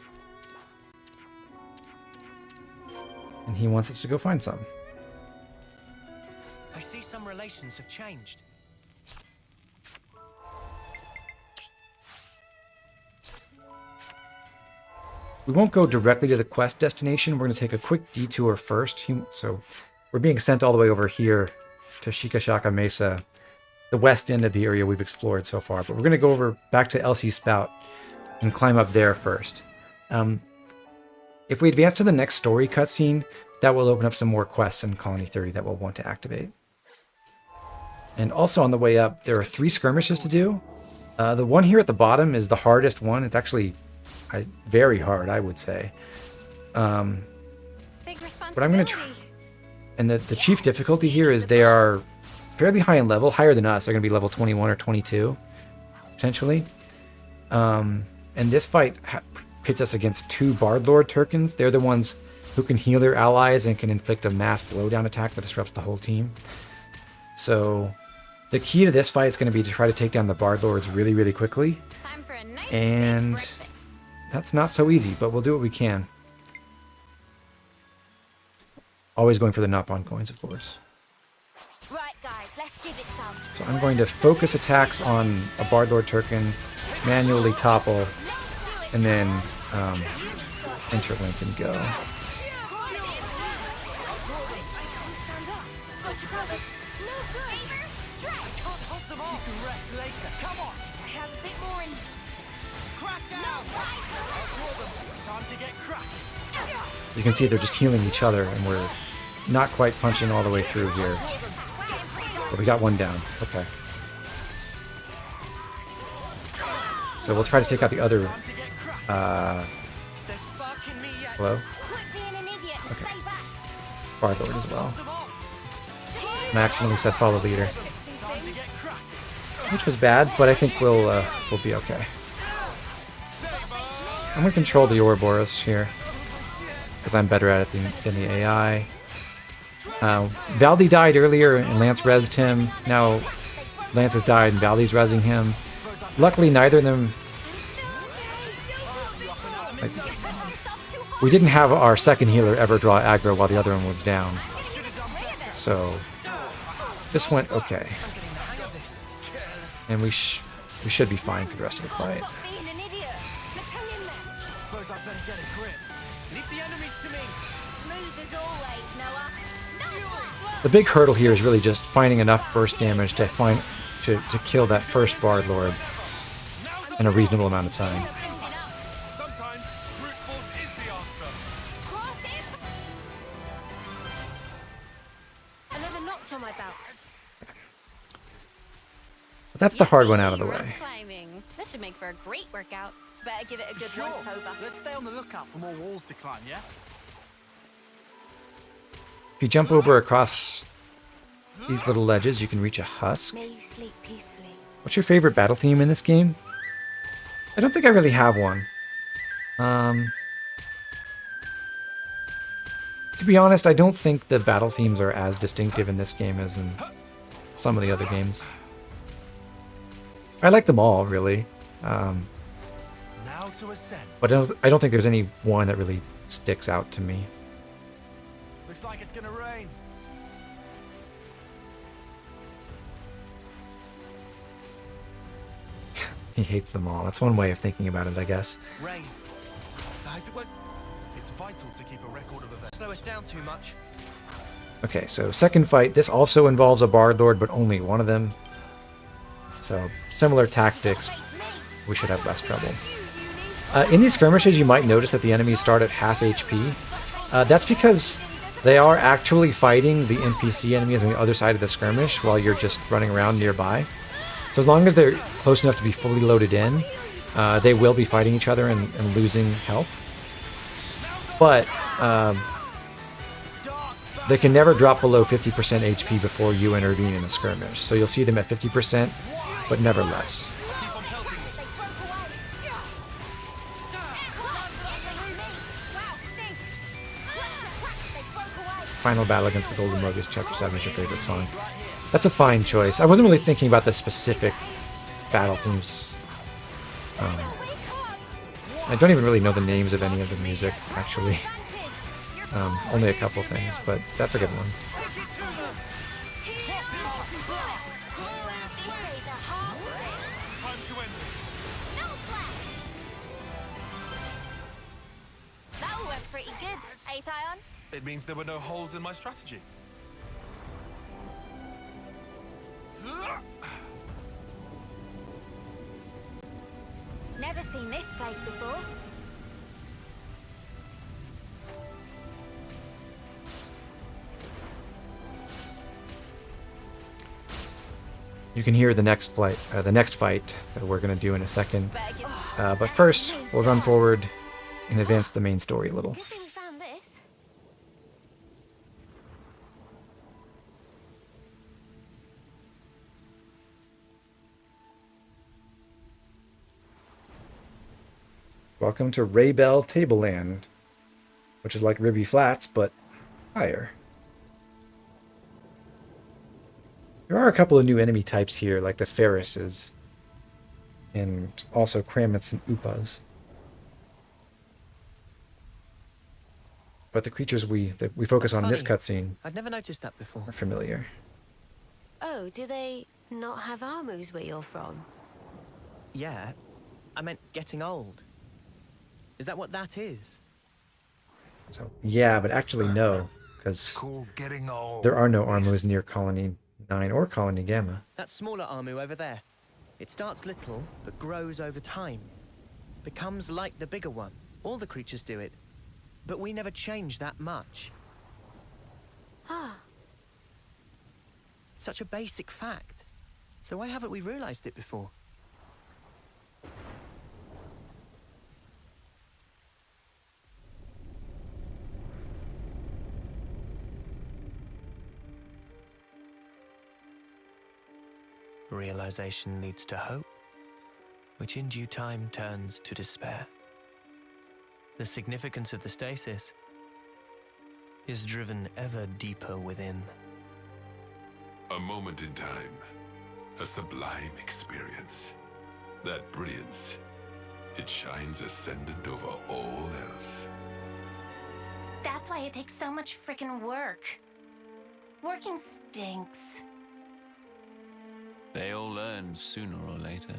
[SPEAKER 2] And he wants us to go find some.
[SPEAKER 4] I see some relations have changed.
[SPEAKER 2] We won't go directly to the quest destination. We're going to take a quick detour first. So we're being sent all the way over here to Shikashaka Mesa, the west end of the area we've explored so far. But we're going to go over back to Elsie Spout and climb up there first. If we advance to the next story cutscene, that will open up some more quests in Colony 30 that we'll want to activate. And also on the way up, there are 3 skirmishes to do. The one here at the bottom is the hardest one. It's actually very hard, I would say.
[SPEAKER 1] Big
[SPEAKER 2] But I'm going to try. And the chief difficulty here is they are fairly high in level, higher than us. They're going to be level 21 or 22, potentially. And this fight pits us against 2 Bardlord Turkins. They're the ones who can heal their allies and can inflict a mass blowdown attack that disrupts the whole team. So the key to this fight is going to be to try to take down the Bardlords really, really quickly.
[SPEAKER 1] Time for a nice
[SPEAKER 2] And
[SPEAKER 1] big breakfast.
[SPEAKER 2] that's not so easy, but we'll do what we can. Always going for the Nopon coins, of course.
[SPEAKER 1] Right, guys, let's give it some.
[SPEAKER 2] So I'm going to focus attacks on a Bardlord Turkin, manually topple, and then interlink and go.
[SPEAKER 1] Stand up. Got you covered. No good. Stretch.
[SPEAKER 5] Can't hold them off. You can rest later. Come on.
[SPEAKER 1] I have a bit more in.
[SPEAKER 5] Crash out. Outlaw them. Time to get cracking.
[SPEAKER 2] You can see they're just healing each other, and we're not quite punching all the way through here. But we got one down. Okay. So we'll try to take out the other.
[SPEAKER 4] They're sparking me yet.
[SPEAKER 2] Hello?
[SPEAKER 1] Quit being an idiot and stay back.
[SPEAKER 2] Bardlord as well.
[SPEAKER 4] Them off.
[SPEAKER 2] I accidentally said follow leader, which was bad, but I think we'll be okay. I'm gonna control the Ouroboros here because I'm better at it than the AI. Valdi died earlier and Lance rezzed him. Now Lance has died and Valdi's rezzing him. Luckily, neither of them. We didn't have our second healer ever draw aggro while the other one was down, so this went okay, and we should be fine for the rest of the fight.
[SPEAKER 1] Stop being an idiot. Let's hang in there.
[SPEAKER 5] Suppose I better get a grip.
[SPEAKER 4] Leave the enemies to me.
[SPEAKER 1] Smooth as always, Noah. No.
[SPEAKER 2] The big hurdle here is really just finding enough burst damage to kill that first Bardlord in a reasonable amount of time.
[SPEAKER 3] Sometimes brute force is the answer.
[SPEAKER 1] Cross it. Another notch on my belt.
[SPEAKER 2] But that's the hard one out of the way.
[SPEAKER 1] Climbing. This should make for a great workout. Better give it a good
[SPEAKER 5] Sure.
[SPEAKER 1] once over.
[SPEAKER 5] Let's stay on the lookout for more walls to climb, yeah?
[SPEAKER 2] If you jump over across these little ledges, you can reach a husk.
[SPEAKER 1] May you sleep peacefully.
[SPEAKER 2] What's your favorite battle theme in this game? I don't think I really have one. To be honest, I don't think the battle themes are as distinctive in this game as in some of the other games. I like them all, really.
[SPEAKER 3] Now to ascend.
[SPEAKER 2] But I don't think there's any one that really sticks out to me.
[SPEAKER 5] Looks like it's gonna rain.
[SPEAKER 2] He hates them all. That's one way of thinking about it, I guess.
[SPEAKER 3] Rain. It's vital to keep a record of events.
[SPEAKER 4] Slow us down too much.
[SPEAKER 2] Okay, so second fight. This also involves a Bard Lord, but only one of them. So, similar tactics. We should have less trouble. In these skirmishes, you might notice that the enemies start at half HP. That's because they are actually fighting the NPC enemies on the other side of the skirmish while you're just running around nearby. So as long as they're close enough to be fully loaded in, they will be fighting each other and losing health. But they can never drop below 50% HP before you intervene in a skirmish. So you'll see them at 50%, but never less. Final battle against the Golden Moebius, Chapter 7 is your favorite song. That's a fine choice. I wasn't really thinking about the specific battle themes. I don't even really know the names of any of the music, actually. Only a couple things, but that's a good one.
[SPEAKER 1] That all went pretty good, eh, Tion?
[SPEAKER 3] It means there were no holes in my strategy.
[SPEAKER 1] Never seen this place before.
[SPEAKER 2] You can hear the next fight that we're going to do in a second. But first, we'll run forward and advance the main story a little.
[SPEAKER 1] Good thing we found this.
[SPEAKER 2] Welcome to Rell Tableland, which is like Ribby Flats, but higher. There are a couple of new enemy types here, like the Ferrises, and also Kramits and Upas. But the creatures we focus on in this cutscene
[SPEAKER 4] I'd never noticed that before.
[SPEAKER 2] are familiar.
[SPEAKER 1] Oh, do they not have armors where you're from?
[SPEAKER 4] Yeah, I meant getting old. Is that what that is?
[SPEAKER 2] So yeah, but actually no, because
[SPEAKER 3] Cool getting old.
[SPEAKER 2] there are no Armus near Colony 9 or Colony Gamma.
[SPEAKER 4] That smaller Armu over there. It starts little, but grows over time. Becomes like the bigger one. All the creatures do it. But we never change that much.
[SPEAKER 1] Ah,
[SPEAKER 4] It's such a basic fact. So why haven't we realized it before? Realization leads to hope, which in due time turns to despair. The significance of the stasis is driven ever deeper within.
[SPEAKER 6] A moment in time, a sublime experience. That brilliance, it shines ascendant over all else.
[SPEAKER 7] That's why it takes so much frickin' work. Working stinks.
[SPEAKER 8] They all learn sooner or later.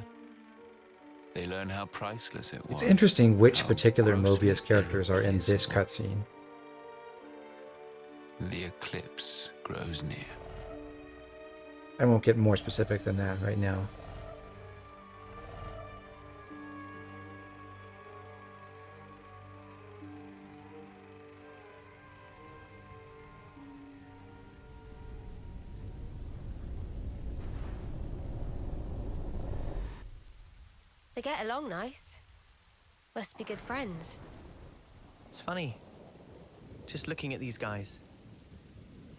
[SPEAKER 8] They learn how priceless it was.
[SPEAKER 2] It's interesting which
[SPEAKER 8] how
[SPEAKER 2] particular
[SPEAKER 8] grossly
[SPEAKER 2] Moebius characters are in this
[SPEAKER 8] irreplaceable.
[SPEAKER 2] cutscene.
[SPEAKER 8] The eclipse grows near.
[SPEAKER 2] I won't get more specific than that right now.
[SPEAKER 1] they get along nice. Must be good friends.
[SPEAKER 4] It's funny. Just looking at these guys.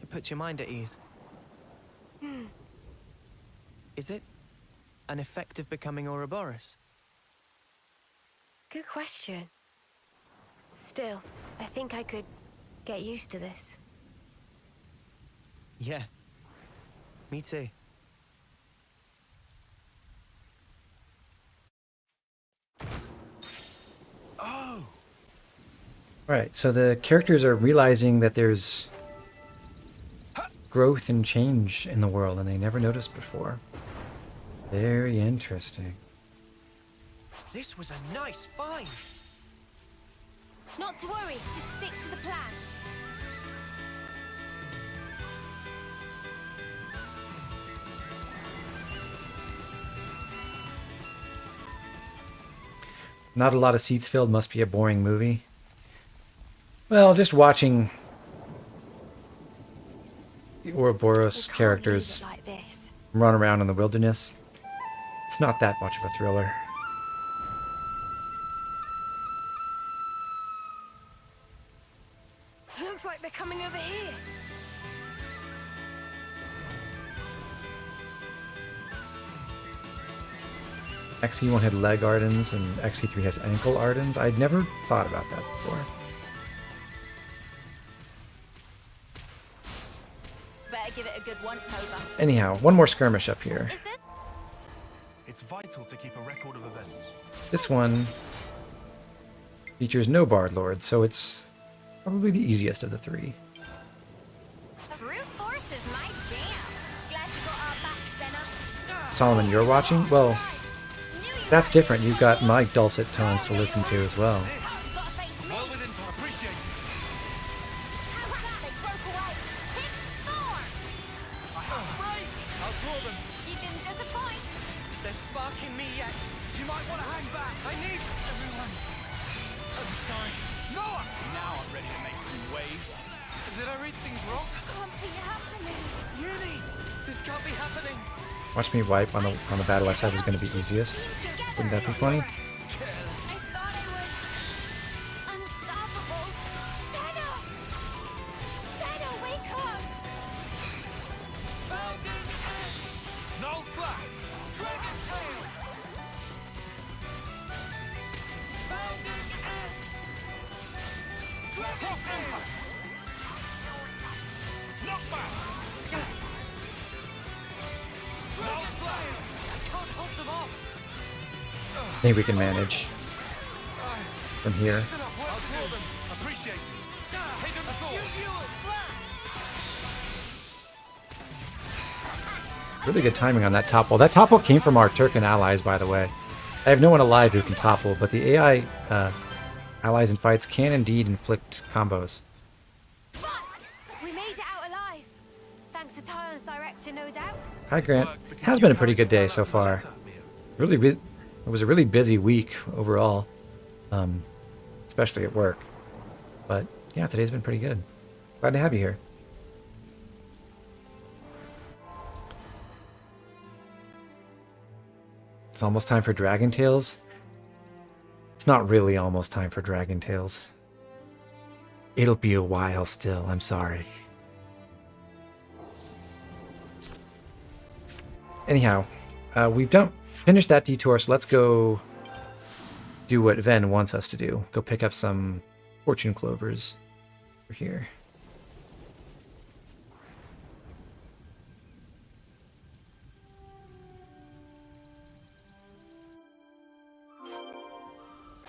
[SPEAKER 4] put your mind at ease. Is it an effect of becoming Ouroboros?
[SPEAKER 1] Good question. Still, I think I could get used to this.
[SPEAKER 4] Yeah. Me too.
[SPEAKER 3] Oh!
[SPEAKER 2] Right, so the characters are realizing that there's growth and change in the world, and they never noticed before. Very interesting.
[SPEAKER 5] This was a nice find.
[SPEAKER 1] Not to worry, just stick to the plan.
[SPEAKER 2] Not a lot of seats filled, must be a boring movie. Well, just watching the Ouroboros characters
[SPEAKER 1] Like this.
[SPEAKER 2] run around in the wilderness, it's not that much of a thriller.
[SPEAKER 1] Looks like they're coming over here.
[SPEAKER 2] XE1 had leg ardens and XE3 has ankle ardens. I'd never thought about that before.
[SPEAKER 1] Better give it a good once over.
[SPEAKER 2] Anyhow, one more skirmish up here.
[SPEAKER 1] Is there?
[SPEAKER 3] It's vital to keep a record of events.
[SPEAKER 2] This one features no Bard Lord, so it's probably the easiest of the three.
[SPEAKER 1] Brute force is my jam. Glad you got our back, Senna.
[SPEAKER 2] Solomon, you're watching? Well, that's different. You've got my dulcet tones to listen to as well.
[SPEAKER 1] You gotta face me.
[SPEAKER 3] Well within to appreciate it.
[SPEAKER 1] How about that? They broke away. Hit Thor.
[SPEAKER 5] I have a break. I'll draw them.
[SPEAKER 1] You didn't disappoint.
[SPEAKER 5] They're sparking me yet. You might want to hang back. I need everyone. I'm sorry. Noah! Now I'm ready to make some waves. Did I read things wrong?
[SPEAKER 1] Can't be happening.
[SPEAKER 5] Uni! This can't be happening.
[SPEAKER 2] Watch me wipe on the battle I said was going to be easiest. Wouldn't that be funny?
[SPEAKER 1] I thought I was unstoppable. Senna! Senna, wake up!
[SPEAKER 5] Founding end!
[SPEAKER 3] No flag!
[SPEAKER 5] Dragon tail! Founding end! Dragon tail!
[SPEAKER 3] Knockback!
[SPEAKER 5] Dragon tail! I can't hold them off.
[SPEAKER 2] I think we can manage from here.
[SPEAKER 3] I'll draw them. Appreciate it. Hidden sword.
[SPEAKER 2] Really good timing on that topple. That topple came from our Turkan allies, by the way. I have no one alive who can topple, but the AI allies in fights can indeed inflict combos.
[SPEAKER 1] Fuck! We made it out alive. Thanks to Tyon's direction, no doubt.
[SPEAKER 2] Hi, Grant. It has been a pretty good day so far. It was a really busy week overall, especially at work. But yeah, today's been pretty good. Glad to have you here. It's almost time for Dragon Tales. It's not really almost time for Dragon Tales. It'll be a while still, I'm sorry. Anyhow, we've finished that detour, so let's go do what Ven wants us to do. Go pick up some fortune clovers over here.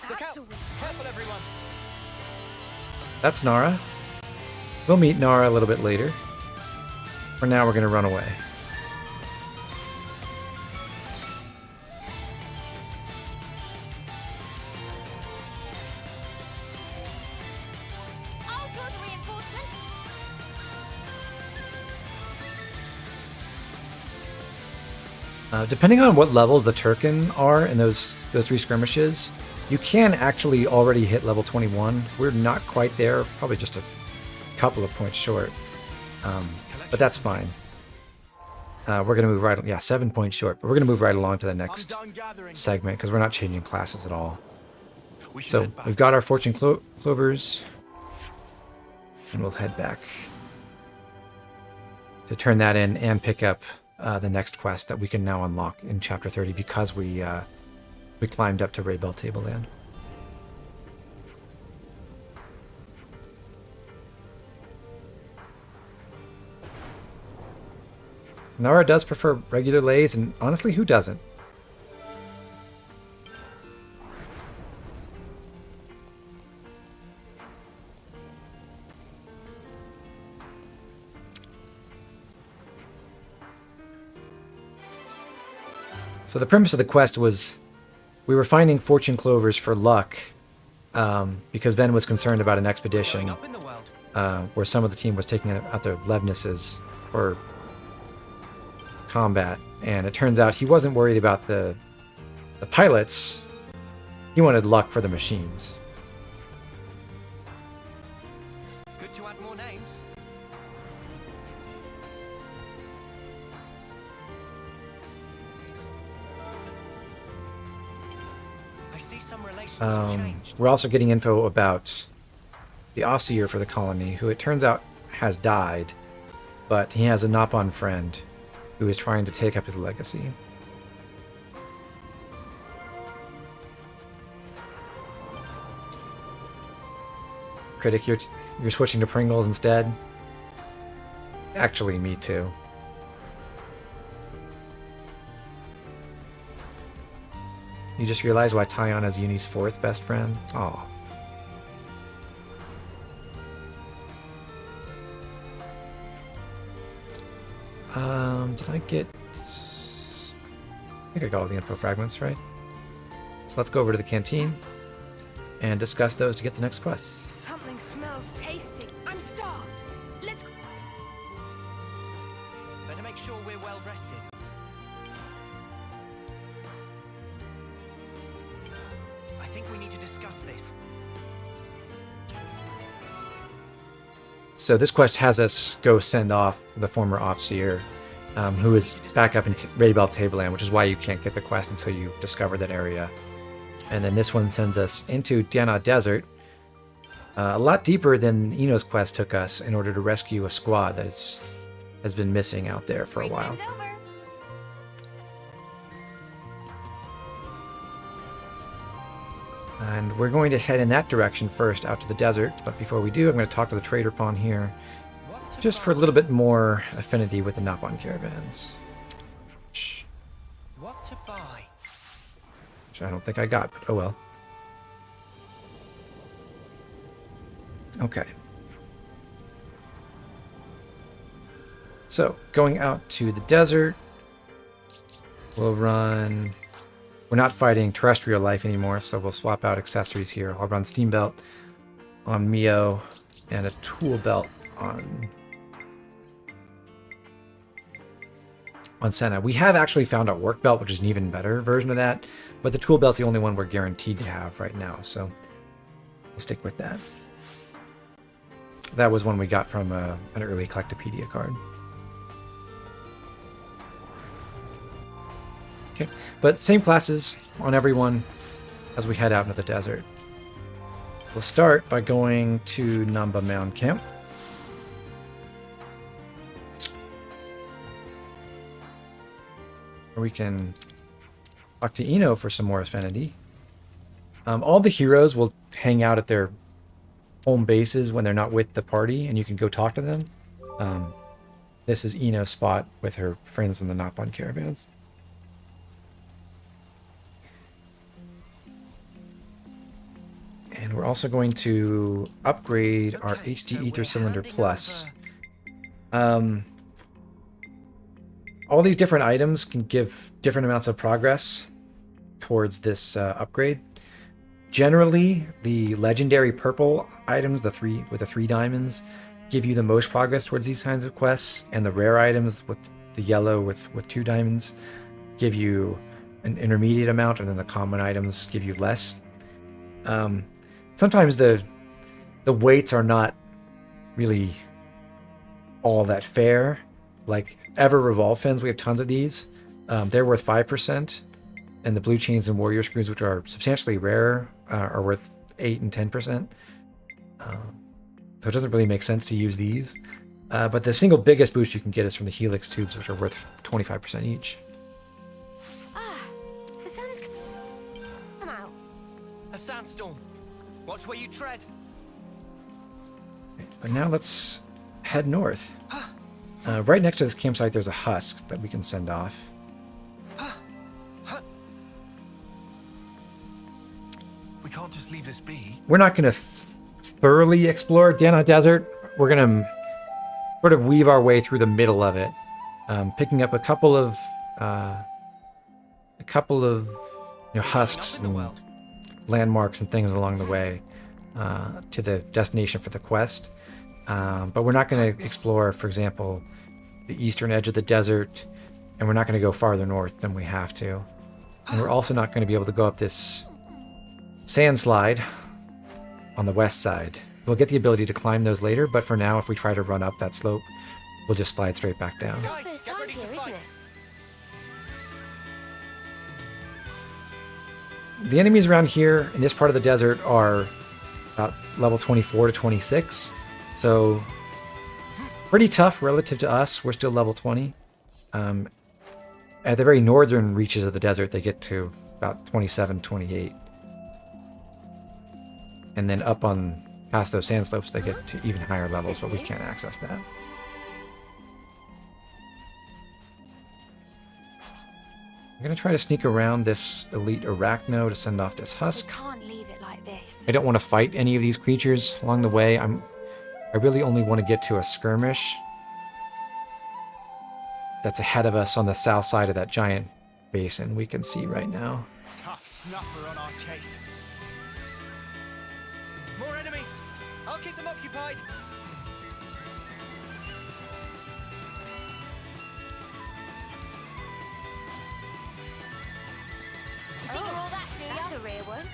[SPEAKER 5] Look out! Careful, everyone!
[SPEAKER 2] That's Nara. We'll meet Nara a little bit later. For now, we're going to run away.
[SPEAKER 1] All good reinforcements.
[SPEAKER 2] Depending on what levels the Turkan are in those three skirmishes, you can actually already hit level 21. We're not quite there, probably just a couple of points short. But that's fine. We're going to move right... Yeah, 7 points short. But we're going to move right along to the next segment because we're not changing classes at all. So we've got our fortune clovers. And we'll head back. turn that in and pick up the next quest that we can now unlock in Chapter 30 because we climbed up to Rell Tableland. Nara does prefer regular lays, and honestly, who doesn't? So the premise of the quest was we were finding fortune clovers for luck because Ven was concerned about an expedition where some of the team was taking out their Levnesses for combat, and it turns out he wasn't worried about the pilots. He wanted luck for the machines.
[SPEAKER 5] Good to add more names. I see some relations have changed.
[SPEAKER 2] We're also getting info about the Offseer for the colony, who it turns out has died, but he has a Nopon friend who is trying to take up his legacy. Critic, you're switching to Pringles instead? Actually, me too. You just realized why Tyon is Uni's fourth best friend? Aw. Did I get... I think I got all the info fragments, right? So let's go over to the canteen and discuss those to get the next quests.
[SPEAKER 1] Something smells tasty. I'm starved. Let's...
[SPEAKER 5] Better make sure we're well rested. I think we need to discuss this.
[SPEAKER 2] So this quest has us go send off the former Offseer, who is back up in Rell Tableland, which is why you can't get the quest until you discover that area. And then this one sends us into Diana Desert, a lot deeper than Eno's quest took us in order to rescue a squad that has been missing out there for a
[SPEAKER 1] Break
[SPEAKER 2] while.
[SPEAKER 1] time's over.
[SPEAKER 2] And we're going to head in that direction first, out to the desert. But before we do, I'm going to talk to the trader pawn here, just for a little bit more affinity with the Nopon caravans.
[SPEAKER 5] What to buy?
[SPEAKER 2] Which I don't think I got, but oh well. Okay. So, going out to the desert, we'll run... We're not fighting terrestrial life anymore, so we'll swap out accessories here. I'll run Steam Belt on Mio and a Tool Belt on Senna. We have actually found a Work Belt, which is an even better version of that, but the Tool Belt's the only one we're guaranteed to have right now, so we'll stick with that. That was one we got from an early Collectopedia card. Okay, but same classes on everyone as we head out into the desert. We'll start by going to Namba Mound Camp. Where we can talk to Eno for some more affinity. All the heroes will hang out at their home bases when they're not with the party, and you can go talk to them. This is Eno's spot with her friends in the Nopon caravans. And we're also going to upgrade our HD Ether Cylinder Plus. All these different items can give different amounts of progress towards this upgrade. Generally, the legendary purple items, the three with the 3 diamonds, give you the most progress towards these kinds of quests, and the rare items with the yellow with 2 diamonds give you an intermediate amount, and then the common items give you less. Sometimes the weights are not really all that fair. Like Ever Revolve Fins, we have tons of these. They're worth 5%, and the blue chains and warrior screws, which are substantially rarer, are worth 8 and 10%. So it doesn't really make sense to use these. But the single biggest boost you can get is from the helix tubes, which are worth 25% each.
[SPEAKER 1] Ah, the sun has come out.
[SPEAKER 5] A sandstorm. Watch where you tread.
[SPEAKER 2] But now let's head north. Right next to this campsite, there's a husk that we can send off.
[SPEAKER 3] We can't just leave this be.
[SPEAKER 2] We're not going to thoroughly explore Dana Desert. We're going to sort of weave our way through the middle of it, picking up a couple of husks and landmarks and things along the way to the destination for the quest. But we're not going to explore, for example, the eastern edge of the desert, and we're not going to go farther north than we have to. And we're also not going to be able to go up this sand slide on the west side. We'll get the ability to climb those later, but for now, if we try to run up that slope, we'll just slide straight back down.
[SPEAKER 1] Not first time here, isn't it?
[SPEAKER 2] The enemies around here in this part of the desert are about level 24 to 26, so pretty tough relative to us. We're still level 20. At the very northern reaches of the desert, they get to about 27, 28. And then up on past those sand slopes, they get to even higher levels, but we can't access that. I'm going to try to sneak around this elite arachno to send off this husk.
[SPEAKER 1] Can't leave it like this.
[SPEAKER 2] I don't want to fight any of these creatures along the way. I really only want to get to a skirmish that's ahead of us on the south side of that giant basin we can see right now.
[SPEAKER 5] Tough snuffer on our case. More enemies. I'll keep them occupied.
[SPEAKER 1] You think you're all that, do ya? That's a rare one.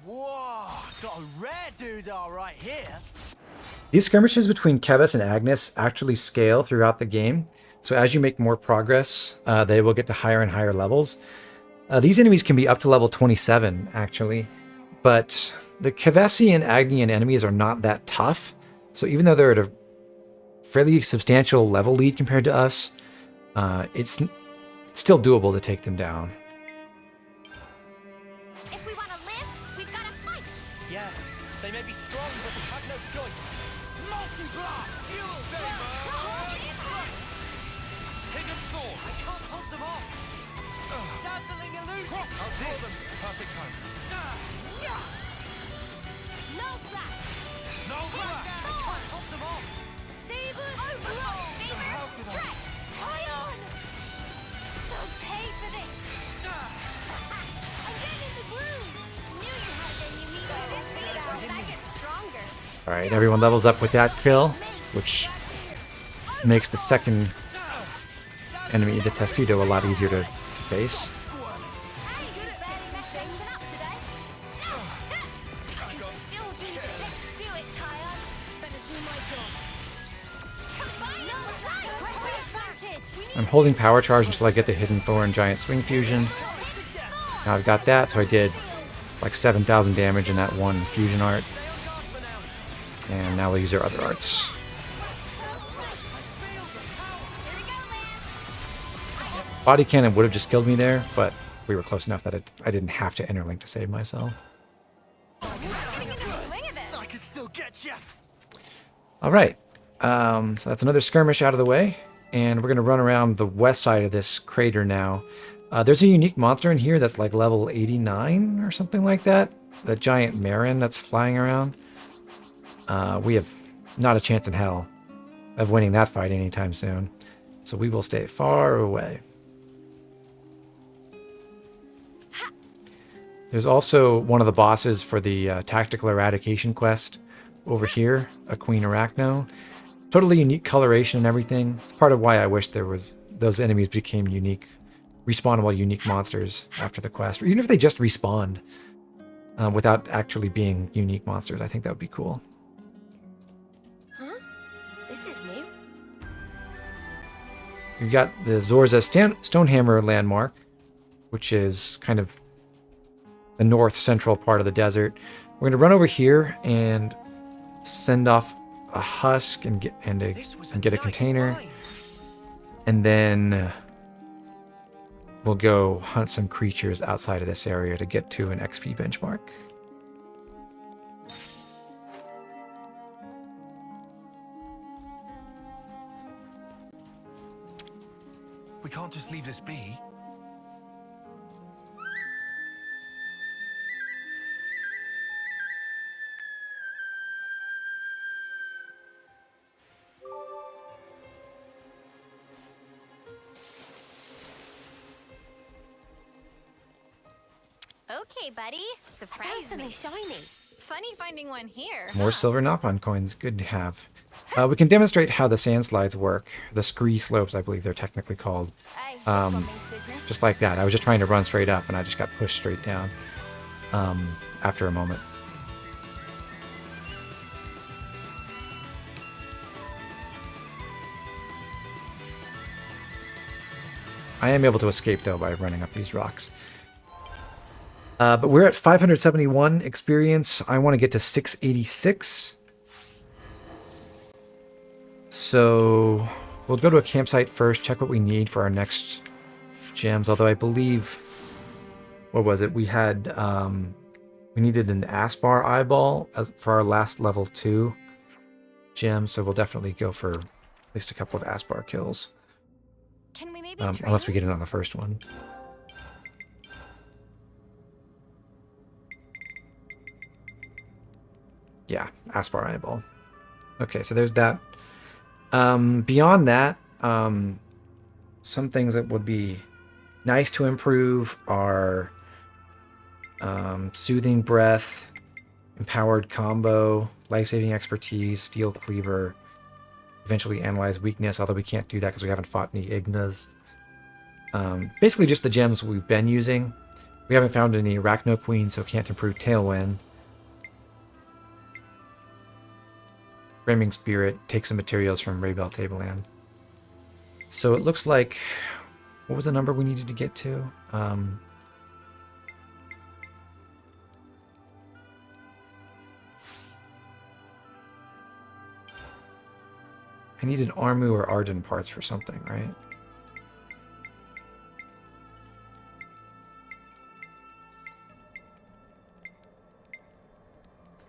[SPEAKER 5] Whoa, got a rare doodah right here.
[SPEAKER 2] These skirmishes between Kevis and Agnes actually scale throughout the game. So as you make more progress, they will get to higher and higher levels. These enemies can be up to level 27, actually. But the Kevesi and Agnian enemies are not that tough. So even though they're at a fairly substantial level lead compared to us, it's still doable to take them down.
[SPEAKER 1] If we want to live, we've got to fight.
[SPEAKER 5] Yeah, they may be strong, but we have no choice. Multi-blast! Fuel saber! Hidden thought! I can't hold them off! Dazzling illusion! I'll draw them!
[SPEAKER 3] Perfect time.
[SPEAKER 1] No flash.
[SPEAKER 3] No flash!
[SPEAKER 5] I can't hold them off!
[SPEAKER 1] Saber override. Saber strike. Tie on. They'll pay for this. I'm getting in the groove. Knew you had it in you, Miko. Did I get stronger?
[SPEAKER 2] All right, everyone levels up with that kill, which makes the second enemy, the Testudo, a lot easier to face.
[SPEAKER 1] Hey, you barely messed things up today. I can still do this. Let's do it, Tyon. Better do my job. Combine no flight. Press advantage. We need
[SPEAKER 2] I'm holding power charge until I get the Hidden Thorn Giant Swing Fusion. Now I've got that, so I did like 7,000 damage in that one fusion art. And now we'll use our other arts.
[SPEAKER 1] Here we go, Lance.
[SPEAKER 2] Body Cannon would have just killed me there, but we were close enough that I didn't have to interlink to save myself.
[SPEAKER 1] Swing of it.
[SPEAKER 5] I can still get you!
[SPEAKER 2] All right, so that's another skirmish out of the way, and we're going to run around the west side of this crater now. There's a unique monster in here that's like level 89 or something like that. That giant Marin that's flying around. We have not a chance in hell of winning that fight anytime soon, so we will stay far away. There's also one of the bosses for the Tactical Eradication quest over here, a Queen Arachno. Totally unique coloration and everything. It's part of why I wish there was those enemies became unique, respawnable unique monsters after the quest, or even if they just respawned without actually being unique monsters. I think that would be cool.
[SPEAKER 1] Huh? This is new.
[SPEAKER 2] We've got the Zorza Stonehammer landmark, which is kind of the north central part of the desert. We're going to run over here and send off a husk and get a container, and then we'll go hunt some creatures outside of this area to get to an XP benchmark.
[SPEAKER 3] We can't just leave this be.
[SPEAKER 1] Okay, buddy. Surprise something shiny. Funny finding one here.
[SPEAKER 2] More silver Nopon coins. Good to have. We can demonstrate how the sand slides work. The scree slopes, I believe they're technically called. Just like that. I was just trying to run straight up and I just got pushed straight down after a moment. I am able to escape though by running up these rocks. But we're at 571 experience. I want to get to 686. So we'll go to a campsite first, check what we need for our next gems. Although I believe, what was it? We had, we needed an Aspar eyeball for our last level 2 gem. So we'll definitely go for at least a couple of Aspar kills.
[SPEAKER 1] Can we maybe
[SPEAKER 2] Unless we get it on the first one. Yeah, Aspar eyeball. Okay, so there's that. Beyond that, some things that would be nice to improve are soothing breath, empowered combo, life-saving expertise, steel cleaver, eventually analyze weakness, although we can't do that because we haven't fought any Ignas. Basically just the gems we've been using. We haven't found any Arachno Queen, so can't improve Tailwind. Framing Spirit, take some materials from Rell Tableland. So it looks like, what was the number we needed to get to? I needed Armu or Arden parts for something, right?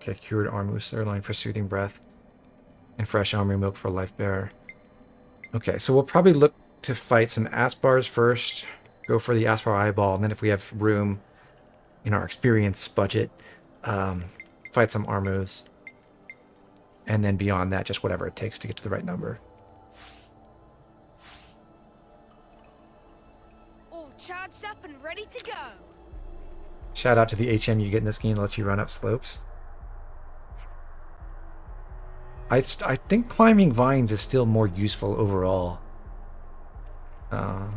[SPEAKER 2] Okay, cured Armu sirloin for soothing breath. And fresh Armu milk for life bearer. Okay, so we'll probably look to fight some Aspars first. Go for the Aspar eyeball, and then if we have room in our experience budget, fight some Armus. And then beyond that, just whatever it takes to get to the right number.
[SPEAKER 1] All charged up and ready to go.
[SPEAKER 2] Shout out to the HM you get in this game that lets you run up slopes. I think climbing vines is still more useful overall. But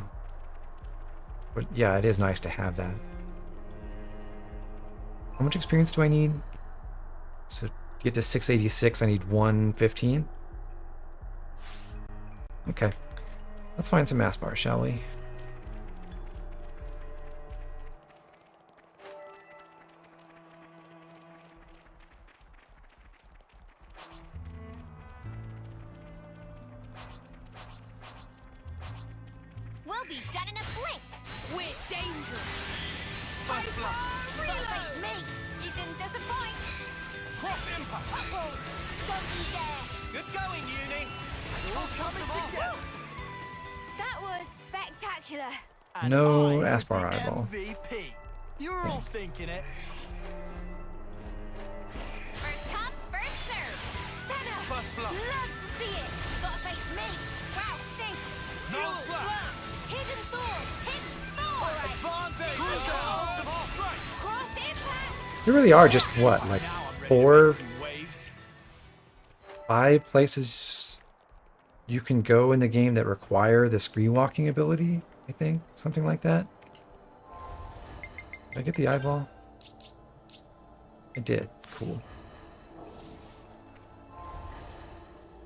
[SPEAKER 2] yeah, it is nice to have that. How much experience do I need? So to get to 686, I need 115. Okay. Let's find some Aspar, shall we?
[SPEAKER 1] We'll be done in a blink. We're dangerous.
[SPEAKER 5] First blood.
[SPEAKER 1] Reload me. You didn't disappoint.
[SPEAKER 5] Cross impact.
[SPEAKER 1] Don't you dare.
[SPEAKER 5] Good going, Uni. We're all coming together.
[SPEAKER 1] That was spectacular.
[SPEAKER 5] And
[SPEAKER 2] No
[SPEAKER 5] I was
[SPEAKER 2] Aspar
[SPEAKER 5] the
[SPEAKER 2] eyeball.
[SPEAKER 5] MVP. You were all thinking it.
[SPEAKER 1] First come, first serve. Senna.
[SPEAKER 5] First blood.
[SPEAKER 1] Love to see it. Gotta face me. Wow, this.
[SPEAKER 5] No flat.
[SPEAKER 1] Hidden Thor. Hidden Thor.
[SPEAKER 5] Advantage.
[SPEAKER 1] Cross impact.
[SPEAKER 2] There really are just, what, like
[SPEAKER 5] Now I'm ready to
[SPEAKER 2] 4,
[SPEAKER 5] make some waves.
[SPEAKER 2] 5 places you can go in the game that require the scree walking ability, I think. Something like that. Did I get the eyeball? I did. Cool.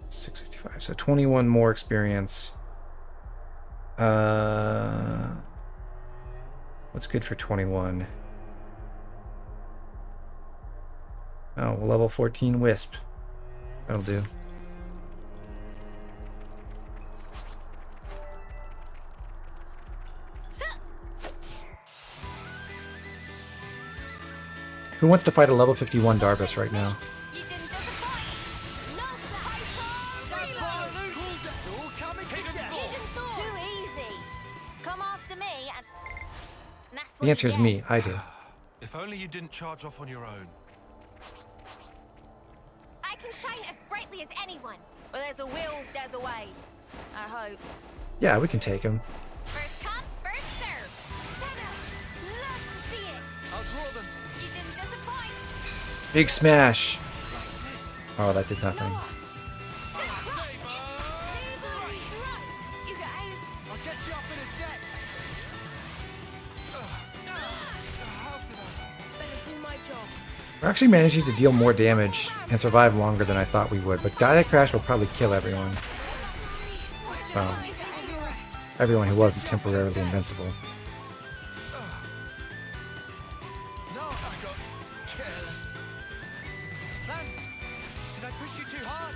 [SPEAKER 2] 665. So 21 more experience. What What's good for 21? Oh, level 14 Wisp. That'll do. Who wants to fight a level 51 Darbus right now?
[SPEAKER 1] You didn't disappoint. No Too easy. Come after me and that's what
[SPEAKER 2] The answer
[SPEAKER 1] you
[SPEAKER 2] is
[SPEAKER 1] get.
[SPEAKER 2] me. I do.
[SPEAKER 3] If only you didn't charge off on your own.
[SPEAKER 1] I can shine as brightly as anyone. Well, there's a will, there's a way. I hope.
[SPEAKER 2] Yeah, we can take him.
[SPEAKER 1] First come, first serve. Senna, love to see it.
[SPEAKER 5] I'll draw them.
[SPEAKER 1] You didn't disappoint.
[SPEAKER 2] Big smash. Oh, that did nothing.
[SPEAKER 1] You guys.
[SPEAKER 5] I'll get you up in a sec. How can I?
[SPEAKER 1] Better do my job.
[SPEAKER 2] We're actually managing to deal more damage and survive longer than I thought we would, but Gaia Crash will probably kill everyone. Well, everyone who wasn't temporarily invincible.
[SPEAKER 5] No, I got careless. Lance, did I push you too hard?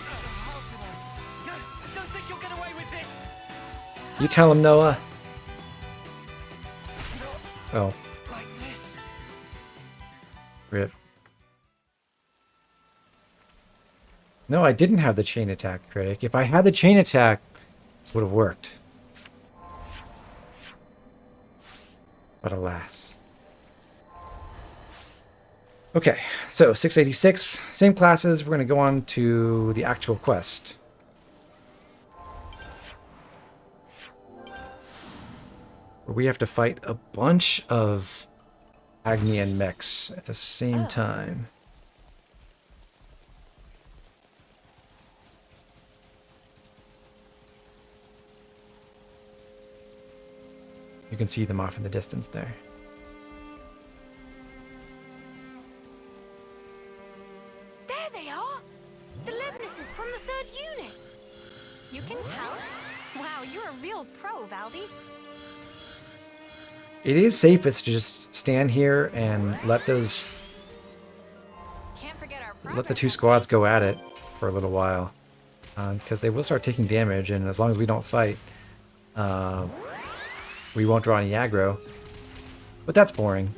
[SPEAKER 5] How can I? No, don't think you'll get away with this.
[SPEAKER 2] You tell him, Noah. Oh,
[SPEAKER 5] Like this.
[SPEAKER 2] rip. No, I didn't have the chain attack, Critic. If I had the chain attack, it would have worked. But alas. Okay, so 686, same classes. We're going to go on to the actual quest. Where we have to fight a bunch of Agni and mechs at the same time. You can see them off in the distance there.
[SPEAKER 1] There they are. The Levinuses from the 3rd unit. You can tell? Wow, you're a real pro, Valdi.
[SPEAKER 2] It is safest to just stand here and let those
[SPEAKER 1] Can't forget our
[SPEAKER 2] let the
[SPEAKER 1] progress
[SPEAKER 2] two
[SPEAKER 1] update.
[SPEAKER 2] squads go at it for a little while, because they will start taking damage, and as long as we don't fight, we won't draw any aggro. But that's boring.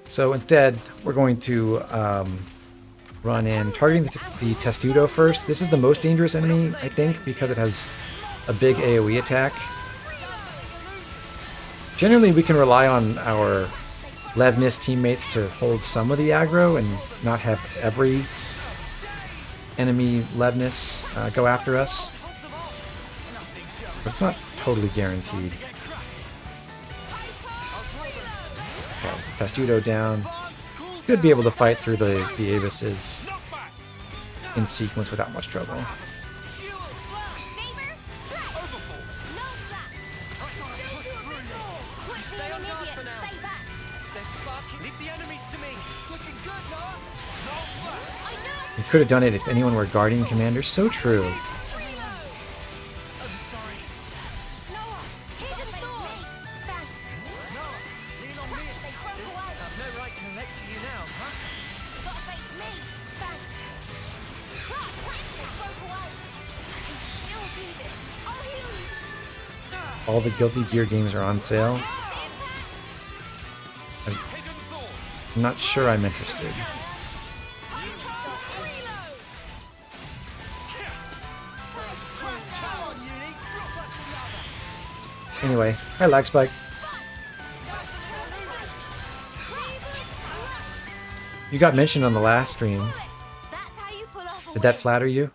[SPEAKER 2] So instead, we're going to run in, targeting the Testudo first. This is the most dangerous enemy, I think, because it has a big AoE attack. Generally, we can rely on our Levnis teammates to hold some of the aggro and not have every enemy Levnis go after us. But it's not totally guaranteed. Okay, Testudo down. Should be able to fight through the Avises in sequence without much trouble.
[SPEAKER 1] Saber, strike. No slap. Quit being an idiot and stay back.
[SPEAKER 5] They're sparking. Leave the enemies to me. Looking good, Noah. No flat.
[SPEAKER 1] I know.
[SPEAKER 2] We could have done it if anyone were Guardian Commander. So true.
[SPEAKER 5] I'm sorry.
[SPEAKER 1] Noah, hidden door. Thanks.
[SPEAKER 5] Noah, lean on me.
[SPEAKER 1] They broke away.
[SPEAKER 5] I've no right to lecture you now, huh?
[SPEAKER 1] Gotta face me. Thanks. Crap, they broke away. I can still do this. I'll heal you.
[SPEAKER 2] All the Guilty Gear games are on sale. I'm not sure I'm interested. Anyway, hi Lag Spike. You got mentioned on the last stream.
[SPEAKER 1] That's how you pull off a
[SPEAKER 2] Did that
[SPEAKER 1] win.
[SPEAKER 2] flatter you?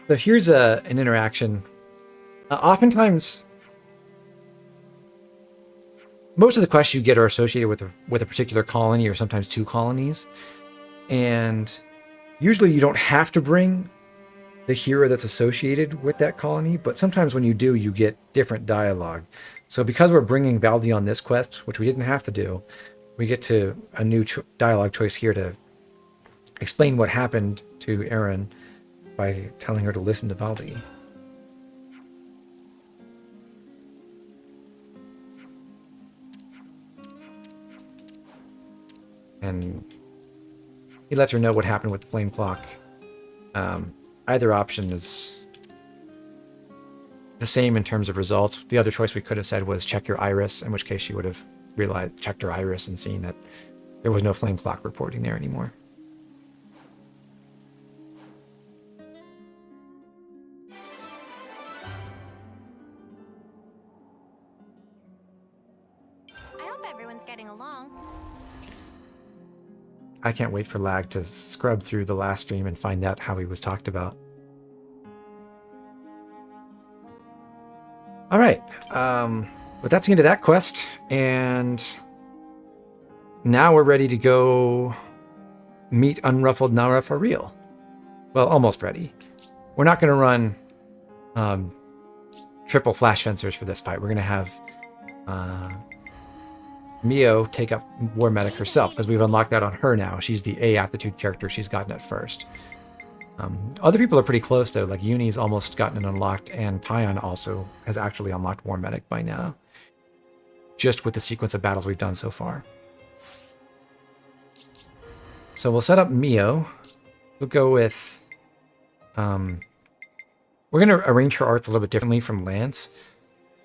[SPEAKER 2] So here's an interaction. Oftentimes, most of the quests you get are associated with a particular colony or sometimes two colonies. And usually you don't have to bring the hero that's associated with that colony, but sometimes when you do, you get different dialogue. So because we're bringing Valdi on this quest, which we didn't have to do, we get to a new dialogue choice here to explain what happened to Aaron. by telling her to listen to Valdi. And he lets her know what happened with the flame clock. Either option is the same in terms of results. The other choice we could have said was check your iris, in which case she would have checked her iris and seen that there was no flame clock reporting there anymore.
[SPEAKER 1] I hope everyone's getting along.
[SPEAKER 2] I can't wait for Lag to scrub through the last stream and find out how he was talked about. All right, but that's the end of that quest, and now we're ready to go meet Unruffled Nara for real. Well, almost ready. We're not going to run triple flash fencers for this fight. We're going to have Mio take up War Medic herself, because we've unlocked that on her now. She's the A aptitude character. She's gotten it first. Other people are pretty close, though. Like, Uni's almost gotten it unlocked, and Tyon also has actually unlocked War Medic by now, just with the sequence of battles we've done so far. So we'll set up Mio. We'll go with... we're going to arrange her arts a little bit differently from Lance.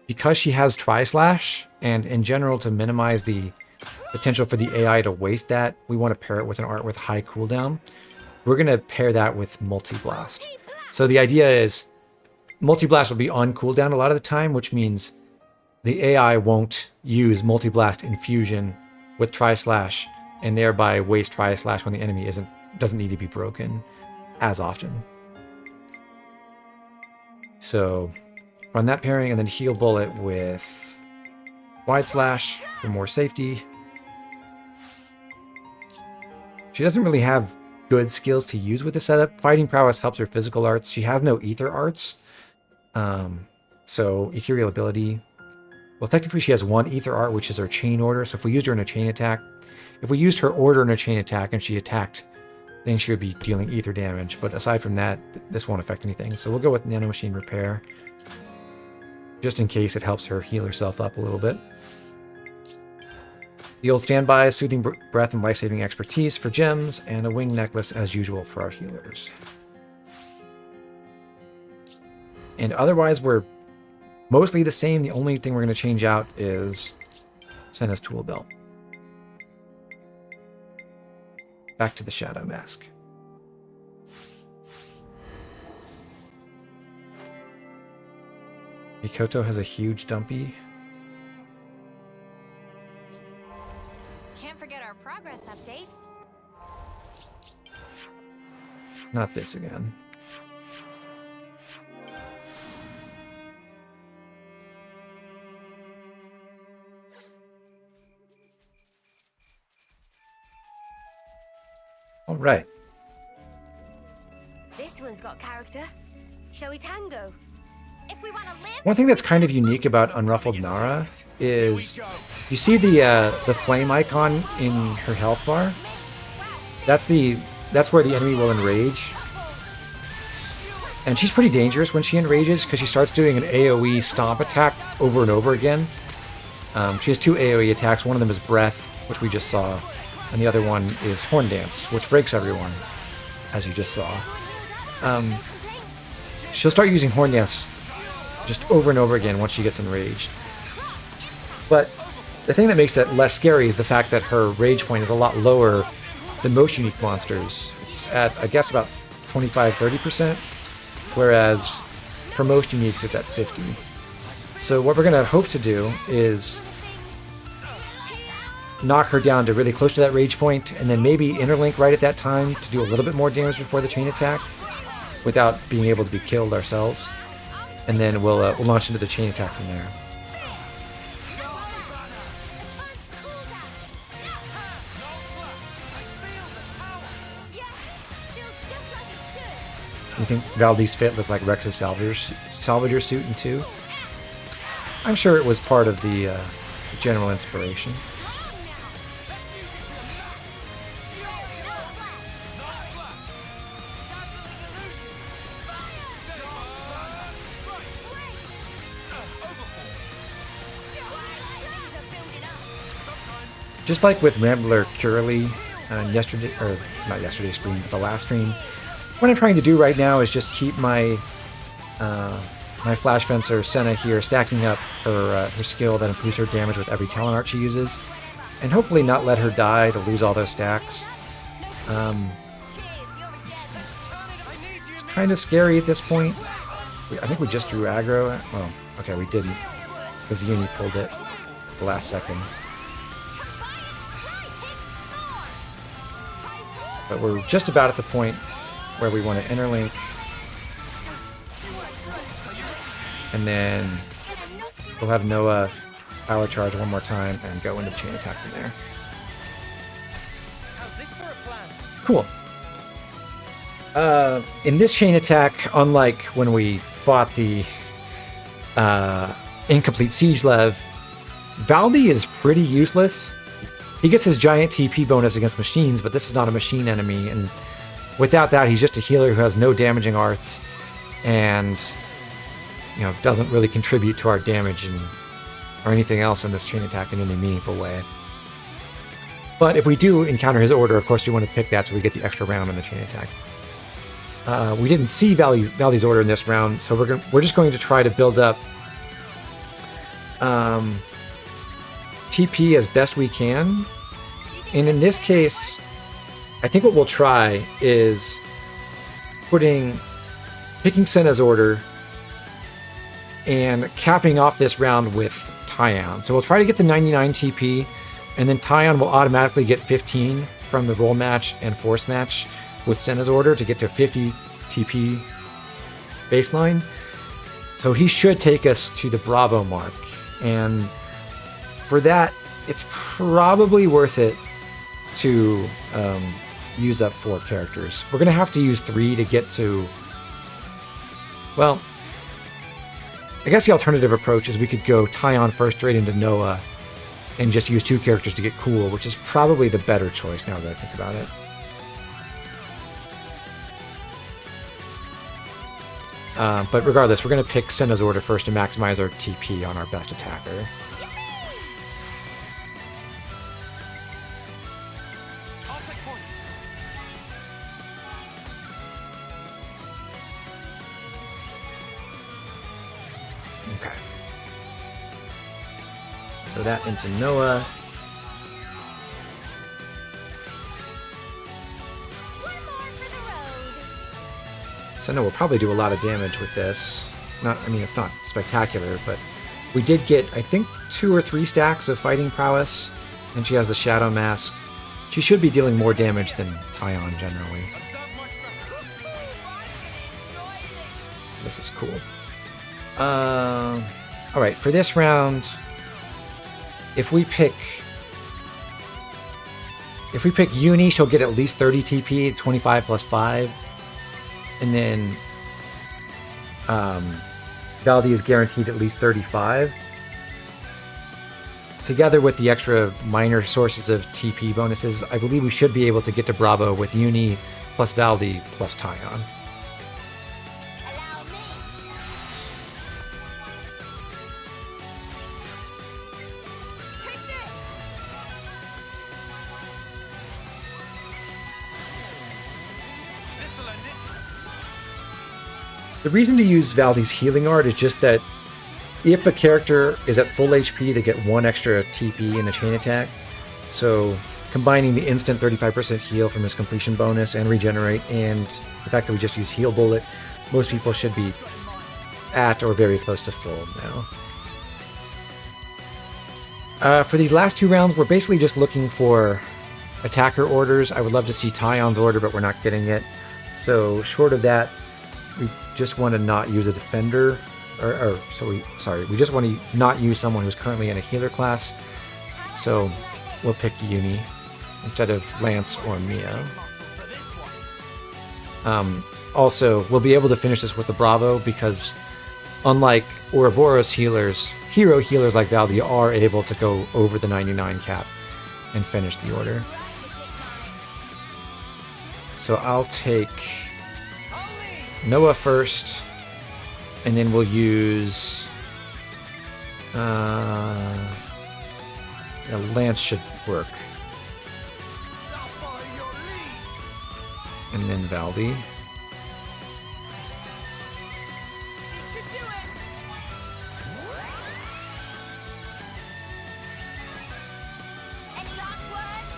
[SPEAKER 2] Because she has Tri-Slash, and in general to minimize the potential for the AI to waste that, we want to pair it with an art with high cooldown. We're going to pair that with Multi-Blast. So the idea is Multi-Blast will be on cooldown a lot of the time, which means the AI won't use Multi-Blast infusion with Tri-Slash and thereby waste Tri-Slash when the enemy doesn't need to be broken as often. So run that pairing and then heal Bullet with Wide Slash for more safety. She doesn't really have good skills to use with the setup. Fighting prowess helps her physical arts. She has no ether arts. So ethereal ability. Well, technically she has one ether art, which is her chain order. So if we used her in a chain attack, if we used her order in a chain attack and she attacked, then she would be dealing ether damage. But aside from that, this won't affect anything. So we'll go with Nanomachine Repair, just in case it helps her heal herself up a little bit. The old standby, Soothing Breath and Life-Saving Expertise for gems, and a Wing Necklace as usual for our healers. And otherwise, we're mostly the same. The only thing we're going to change out is Senna's Tool Belt. Back to the Shadow Mask. Mikoto has a huge dumpy.
[SPEAKER 1] Can't forget our progress update.
[SPEAKER 2] Not this again. All right.
[SPEAKER 1] This one's got character. Shall we tango? If we want to live.
[SPEAKER 2] One thing that's kind of unique about Unruffled Nara is you see the flame icon in her health bar. That's where the enemy will enrage. And she's pretty dangerous when she enrages because she starts doing an AoE stomp attack over and over again. She has two AoE attacks. One of them is Breath, which we just saw, and the other one is Horn Dance, which breaks everyone, as you just saw. She'll start using Horn Dance just over and over again once she gets enraged. But the thing that makes that less scary is the fact that her rage point is a lot lower than most unique monsters. It's at, I guess, about 25-30%, whereas for most uniques it's at 50. So what we're going to hope to do is knock her down to really close to that rage point, and then maybe interlink right at that time to do a little bit more damage before the chain attack without being able to be killed ourselves. And then we'll launch into the chain attack from there. You think Valdi's fit looks like Rex's salvager suit in 2? I'm sure it was part of the general inspiration. just like with Rambler Curly yesterday, or not yesterday's stream, but the last stream, what I'm trying to do right now is just keep my my Flash Fencer Senna here stacking up her skill that improves her damage with every talent art she uses, and hopefully not let her die to lose all those stacks. It's kind of scary at this point. I think we just drew aggro. Oh, okay, we didn't, because Uni pulled it at the last second. But we're just about at the point where we want to interlink. And then we'll have Noah power charge one more time and go into the chain attack from there. Cool. In this chain attack, unlike when we fought the incomplete Siege Lev, Valdi is pretty useless. He gets his giant TP bonus against machines, but this is not a machine enemy, and without that, he's just a healer who has no damaging arts, and doesn't really contribute to our damage or anything else in this chain attack in any meaningful way. But if we do encounter his order, of course we want to pick that so we get the extra round in the chain attack. We didn't see Valdi's order in this round, so we're just going to try to build up TP as best we can. And in this case, I think what we'll try is picking Senna's order and capping off this round with Tyon. So we'll try to get the 99 TP, and then Tyon will automatically get 15 from the roll match and force match with Senna's order to get to 50 TP baseline. So he should take us to the Bravo mark, and for that, it's probably worth it to use up 4 characters. We're going to have to use 3 to get to... Well, I guess the alternative approach is we could go Tyon first straight into Noah and just use 2 characters to get cool, which is probably the better choice now that I think about it. But regardless, we're going to pick Senna's order first to maximize our TP on our best attacker. Okay. So that into Noah. Senna will probably do a lot of damage with this. It's not spectacular, but we did get, I think, 2 or 3 stacks of fighting prowess, and she has the Shadow Mask. She should be dealing more damage than Tyon generally. This is cool. Alright, for this round, if we pick Uni, she'll get at least 30 TP, 25 plus 5. And then Valdi is guaranteed at least 35. Together with the extra minor sources of TP bonuses, I believe we should be able to get to Bravo with Uni plus Valdi plus Tyon. The reason to use Valdi's healing art is just that if a character is at full HP, they get 1 extra TP in a chain attack. So combining the instant 35% heal from his completion bonus and regenerate, and the fact that we just use heal bullet, most people should be at or very close to full now. For these last 2 rounds, we're basically just looking for attacker orders. I would love to see Tyon's order, but we're not getting it. So short of that, we just want to not use a defender, we just want to not use someone who's currently in a healer class. So we'll pick Uni instead of Lance or Mia. Also, we'll be able to finish this with the Bravo because unlike Ouroboros healers, hero healers like Valdi are able to go over the 99 cap and finish the order. So I'll take Noah first, and then we'll Use... Lance should work.
[SPEAKER 5] I'll follow your lead.
[SPEAKER 2] And then Valdi.
[SPEAKER 1] This should do it. Any last words?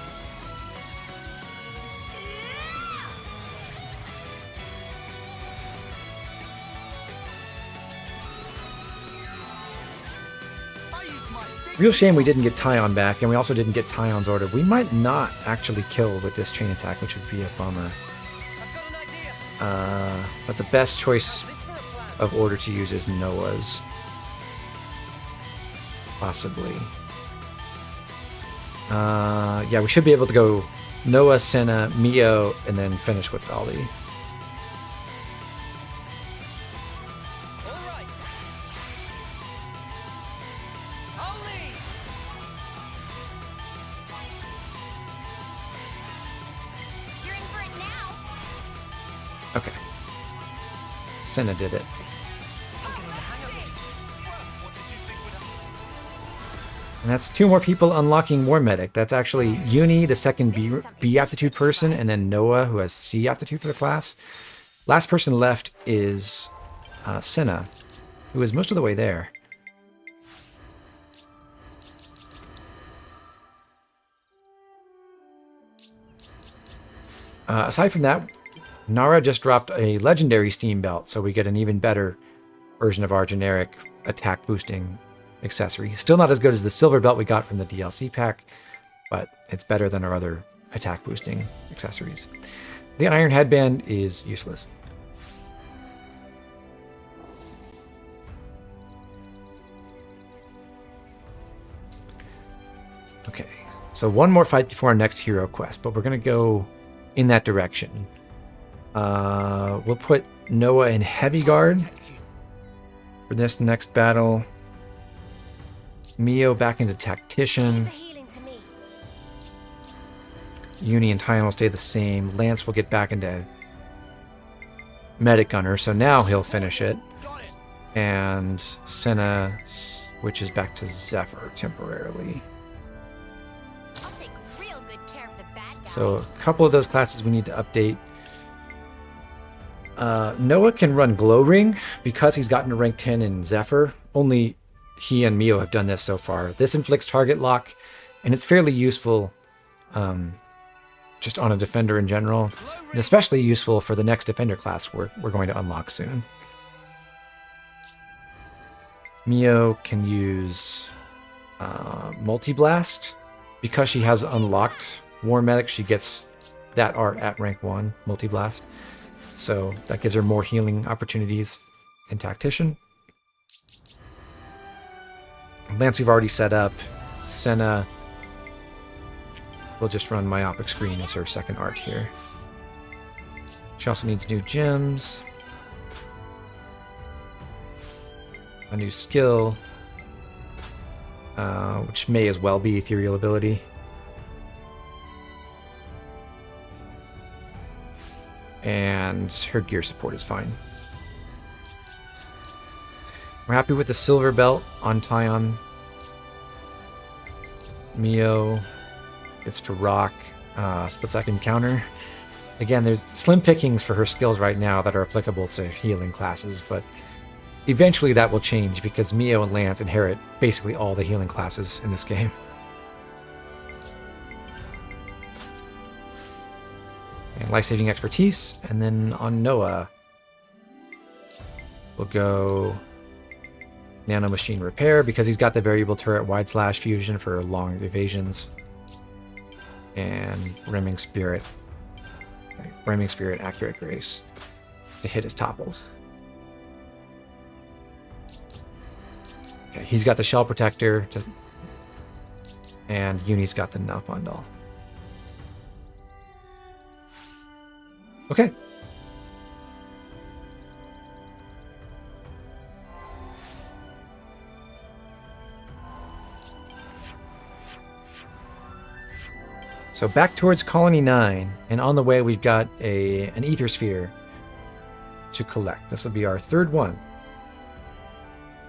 [SPEAKER 5] I use my
[SPEAKER 2] Real shame we didn't get Tyon back, and we also didn't get Tyon's order. We might not actually kill with this chain attack, which would be a bummer.
[SPEAKER 5] I've got an idea.
[SPEAKER 2] But the best choice
[SPEAKER 5] This for a plan.
[SPEAKER 2] of order to use is Noah's. Possibly. Yeah, we should be able to go Noah, Senna, Mio, and then finish with Valdi.
[SPEAKER 5] All right. I'll lead.
[SPEAKER 1] You're in for it now.
[SPEAKER 2] Okay. Senna did it.
[SPEAKER 5] I'm getting the hang of this. Well, what did you think would happen?
[SPEAKER 2] And that's 2 more people unlocking War Medic. That's actually Uni, the second B aptitude person, and then Noah, who has C aptitude for the class. Last person left is Senna, who is most of the way there. Aside from that, Nara just dropped a legendary Steam Belt, so we get an even better version of our generic attack boosting accessory. Still not as good as the silver belt we got from the DLC pack, but it's better than our other attack boosting accessories. The iron headband is useless. Okay, so one more fight before our next hero quest, but we're going to go in that direction. We'll put Noah in heavy guard for this next battle. Mio back into tactician.
[SPEAKER 1] The healing to me.
[SPEAKER 2] Uni and Tyon will stay the same. Lance will get back into medic gunner, so now he'll finish it.
[SPEAKER 5] Got it.
[SPEAKER 2] And Senna switches back to Zephyr temporarily.
[SPEAKER 1] I'll take real good care of the bad guys.
[SPEAKER 2] So a couple of those classes we need to update. Noah can run Glow Ring because he's gotten to rank 10 in Zephyr. Only he and Mio have done this so far. This inflicts target lock, and it's fairly useful just on a defender in general, and especially useful for the next defender class we're going to unlock soon. Mio can use Multi-Blast. Because she has unlocked War Medic, she gets that art at rank 1, Multi-Blast. So that gives her more healing opportunities in Tactician. Lance we've already set up. Senna will just run Myopic Screen as her second art here. She also needs new gems. A new skill. Which may as well be Ethereal Ability. And her gear support is fine. We're happy with the silver belt on Tyon. Mio gets to rock split-second counter. Again, there's slim pickings for her skills right now that are applicable to healing classes, but eventually that will change because Mio and Lance inherit basically all the healing classes in this game. And life-saving expertise, and then on Noah, we'll go Nano Machine Repair because he's got the variable turret wide slash fusion for long evasions, and Rimming Spirit Accurate Grace to hit his topples. Okay, he's got the Shell Protector, and Uni's got the Nut Bundle. Okay. So back towards Colony 9, and on the way we've got an Ether Sphere to collect. This will be our third one.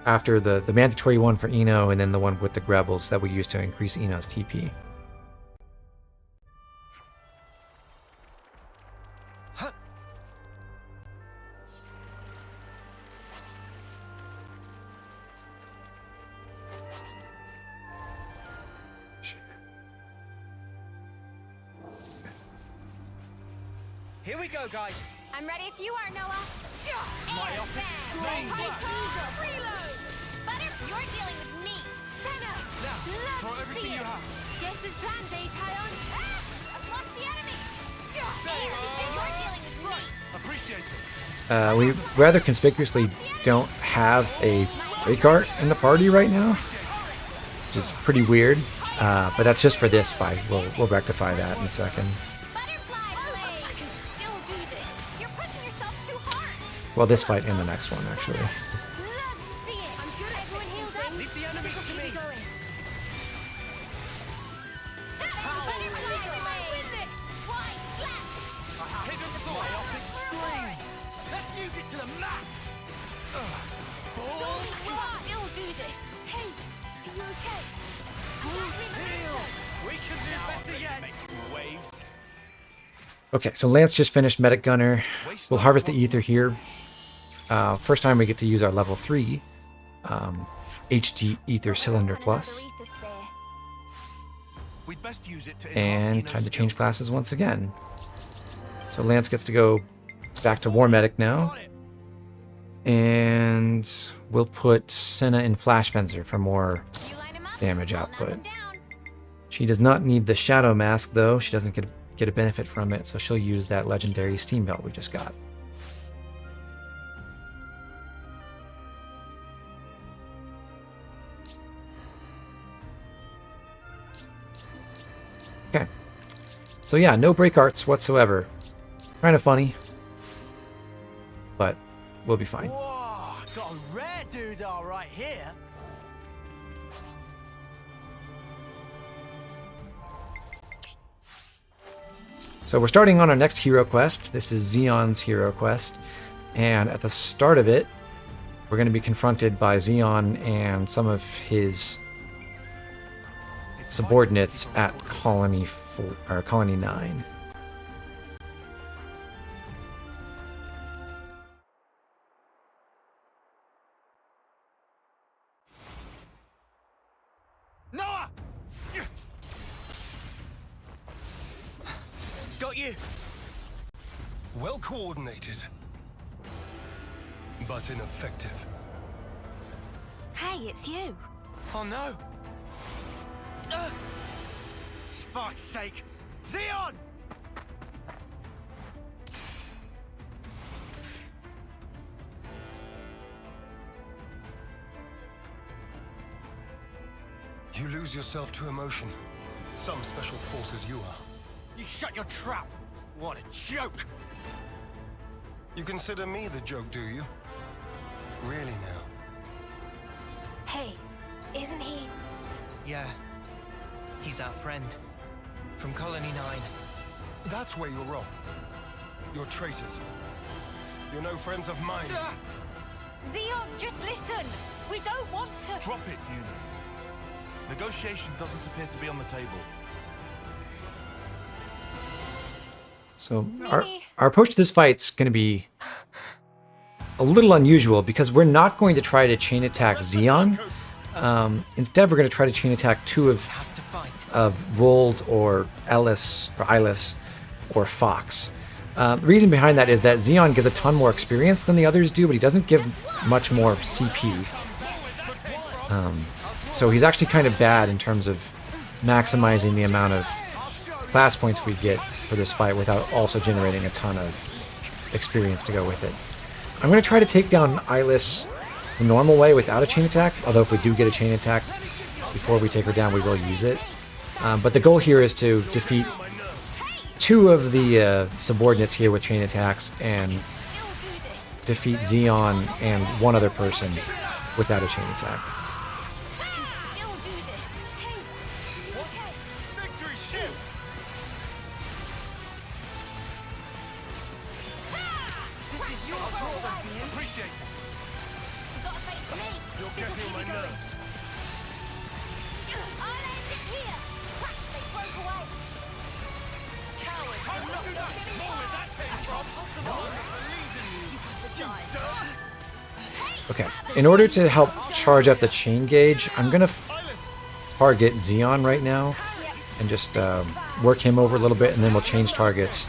[SPEAKER 2] After the mandatory one for Eno, and then the one with the Grebels that we used to increase Eno's TP.
[SPEAKER 5] Here we go, guys.
[SPEAKER 1] I'm ready if you are, Noah.
[SPEAKER 5] Myopic
[SPEAKER 1] Hey,
[SPEAKER 5] scream.
[SPEAKER 1] Reload! Butter, you're dealing with me. Senna!
[SPEAKER 3] Now,
[SPEAKER 1] Love
[SPEAKER 3] throw
[SPEAKER 1] to
[SPEAKER 3] everything
[SPEAKER 1] see
[SPEAKER 3] you
[SPEAKER 1] it.
[SPEAKER 3] have.
[SPEAKER 1] Just as planned, Zeon. I've lost the enemy. You're dealing with me.
[SPEAKER 3] Appreciate it.
[SPEAKER 2] We rather conspicuously don't have a break art in the party right now, which is pretty weird. But that's just for this fight. We'll rectify that in a second.
[SPEAKER 1] Butterfly blade. I can still do this. You're pushing yourself too hard.
[SPEAKER 2] Well, this fight and the next one, actually.
[SPEAKER 1] Love to see it. I'm good. Everyone healed up.
[SPEAKER 5] Leave the enemy to me.
[SPEAKER 1] Butterfly blade. Wide slap.
[SPEAKER 5] Hidden sword. Myopic scream. Let's use it to the max.
[SPEAKER 1] I can still do this. Hey, are you okay?
[SPEAKER 5] We can do better yet. Make some waves.
[SPEAKER 2] Okay, so Lance just finished Medic Gunner. We'll harvest the ether here. First time we get to use our level 3 HD Ether Cylinder Plus.
[SPEAKER 3] We'd best use it to
[SPEAKER 2] And
[SPEAKER 3] enhance
[SPEAKER 2] time to
[SPEAKER 3] Eno's
[SPEAKER 2] change
[SPEAKER 3] skills.
[SPEAKER 2] classes once again. So Lance gets to go back to War Medic now. And we'll put Senna in Flash Fencer for more
[SPEAKER 1] You line 'em up,
[SPEAKER 2] damage
[SPEAKER 1] I'll knock 'em
[SPEAKER 2] output.
[SPEAKER 1] down.
[SPEAKER 2] She does not need the Shadow Mask, though. She doesn't get a benefit from it, so she'll use that legendary Steam Belt we just got. Okay. So yeah, no break arts whatsoever. Kind of funny, but we'll be fine.
[SPEAKER 5] Whoa, got a rare doodah right here.
[SPEAKER 2] So we're starting on our next hero quest. This is Zeon's hero quest. And at the start of it, we're going to be confronted by Zeon and some of his subordinates at Colony 4, or Colony 9.
[SPEAKER 5] Noah! Got you.
[SPEAKER 9] Well coordinated, but ineffective.
[SPEAKER 1] Hey, it's you.
[SPEAKER 5] Oh no. Fuck's sake. Zeon!
[SPEAKER 9] You lose yourself to emotion. Some special forces you are.
[SPEAKER 5] You shut your trap. What a joke.
[SPEAKER 9] You consider me the joke, do you? Really now?
[SPEAKER 1] Hey, isn't he?
[SPEAKER 4] Yeah. He's our friend. From Colony 9.
[SPEAKER 9] That's where you're wrong. You're traitors. You're no friends of mine.
[SPEAKER 1] Zeon, just listen. We don't want to.
[SPEAKER 3] Drop it, Una. Negotiation doesn't appear to be on the table.
[SPEAKER 2] So
[SPEAKER 1] Mimi.
[SPEAKER 2] our approach to this fight's going to be a little unusual because we're not going to try to chain attack Zeon. Instead, we're going to try to chain attack two
[SPEAKER 4] Have to fight.
[SPEAKER 2] of Rold or Ellis or Ilis or Fox. The reason behind that is that Zeon gives a ton more experience than the others do, but he doesn't give much more CP. So he's actually kind of bad in terms of maximizing the amount of class points we get for this fight without also generating a ton of experience to go with it. I'm going to try to take down Ilis the normal way without a chain attack, although if we do get a chain attack before we take her down, we will use it. But the goal here is to defeat two of the subordinates here with chain attacks and defeat Zeon and one other person without a chain attack.
[SPEAKER 1] Still do this. Hey, you okay?
[SPEAKER 5] Victory shoot!
[SPEAKER 1] This is your world.
[SPEAKER 3] Appreciate it.
[SPEAKER 1] You gotta face me.
[SPEAKER 3] You're
[SPEAKER 1] This will
[SPEAKER 3] getting
[SPEAKER 1] keep
[SPEAKER 3] on my
[SPEAKER 1] you going.
[SPEAKER 3] nerves.
[SPEAKER 1] I'll end it here. Crack, they broke away. Cowards.
[SPEAKER 5] I'm not that more where that came from.
[SPEAKER 2] Okay, in order to help charge up the chain gauge, I'm going to target Zeon right now and just work him over a little bit, and then we'll change targets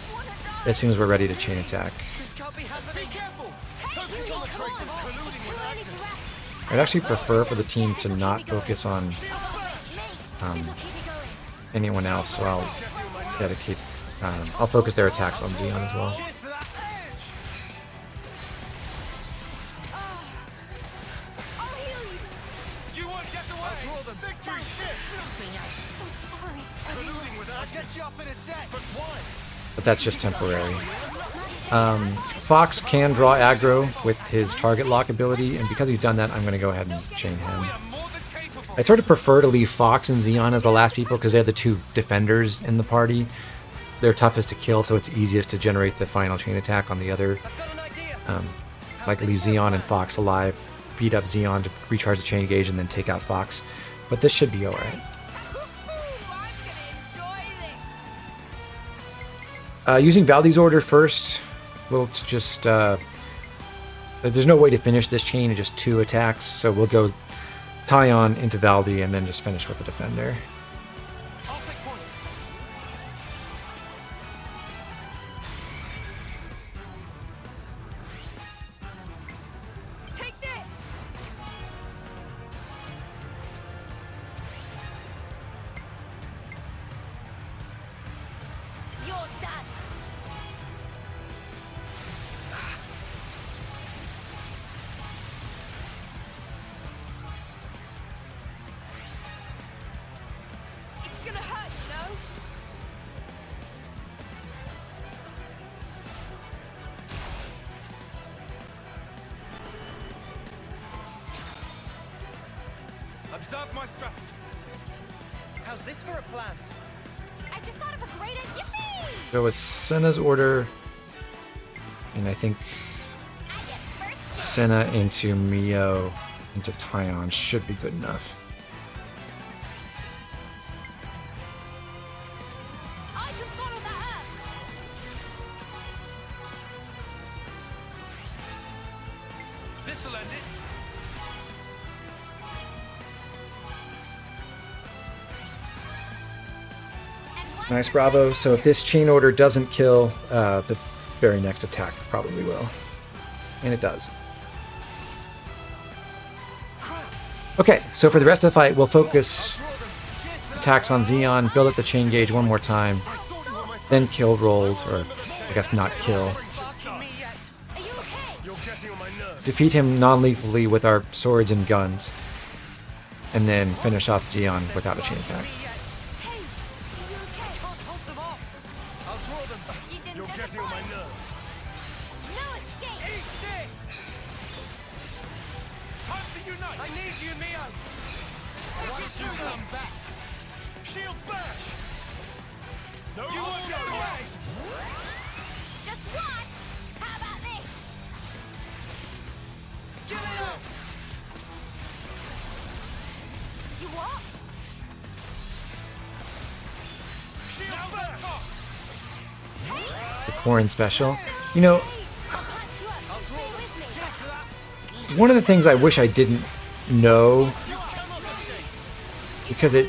[SPEAKER 2] as soon as we're ready to chain attack.
[SPEAKER 5] This can't be happening. Be careful!
[SPEAKER 9] Focus on the traitors colluding with Agnes.
[SPEAKER 2] I'd actually prefer for the team to not focus on anyone else, so I'll dedicate. I'll focus their attacks on Zeon as well.
[SPEAKER 9] Cheers for that edge!
[SPEAKER 1] I'll heal you.
[SPEAKER 9] You won't get away! Draw them. Victory ship!
[SPEAKER 1] I'm sorry.
[SPEAKER 9] Colluding with Agnes. I'll get you up in a sec. But why?
[SPEAKER 2] But that's just temporary. Fox can draw aggro with his target lock ability, and because he's done that, I'm going to go ahead and chain him.
[SPEAKER 9] We are more than capable.
[SPEAKER 2] I sort of prefer to leave Fox and Zeon as the last people because they're the two defenders in the party. They're toughest to kill, so it's easiest to generate the final chain attack on the other. Like leave Zeon and Fox alive, beat up Zeon to recharge the chain gauge, and then take out Fox. But this should be alright. Using Valdi's order first, we'll just... there's no way to finish this chain in just 2 attacks, so we'll go Tyon into Valdi and then just finish with the defender.
[SPEAKER 5] I'll take point.
[SPEAKER 1] Take this. You're done. It's gonna hurt, you know?
[SPEAKER 5] Observe my strategy. How's this for a plan?
[SPEAKER 1] I just thought of a great idea. Yippee!
[SPEAKER 2] Go with Senna's order, and I think
[SPEAKER 1] I get first.
[SPEAKER 2] Senna into Mio into Tyon should be good enough.
[SPEAKER 1] I can follow that up.
[SPEAKER 5] This'll end it.
[SPEAKER 1] And one
[SPEAKER 2] Nice, bravo. So if this chain order doesn't kill, the very next attack probably will. And it does. Okay, so for the rest of the fight, we'll focus attacks on Zeon, build up the chain gauge one more time, then kill rolled, or I guess not kill.
[SPEAKER 5] Barking me yet.
[SPEAKER 1] Are you okay?
[SPEAKER 9] You're getting on my nerves.
[SPEAKER 2] Defeat him non-lethally with our swords and guns, and then finish off Zeon without a chain attack.
[SPEAKER 1] Hey, are you okay?
[SPEAKER 5] Can't hold them off. I'll draw them.
[SPEAKER 1] You didn't
[SPEAKER 9] You're getting on my
[SPEAKER 1] disappoint.
[SPEAKER 9] nerves.
[SPEAKER 1] No escape.
[SPEAKER 5] Eat this! Time to unite! I need you, Mio! Why don't you come back?
[SPEAKER 9] Shield bash! No,
[SPEAKER 5] You won't get away!
[SPEAKER 1] Just one. How about this?
[SPEAKER 5] Get it up!
[SPEAKER 1] You what?
[SPEAKER 5] Shield back!
[SPEAKER 2] The Corrin special. You know,
[SPEAKER 1] I'll punch you up. Stay with me.
[SPEAKER 2] one of the things I wish I didn't know, because it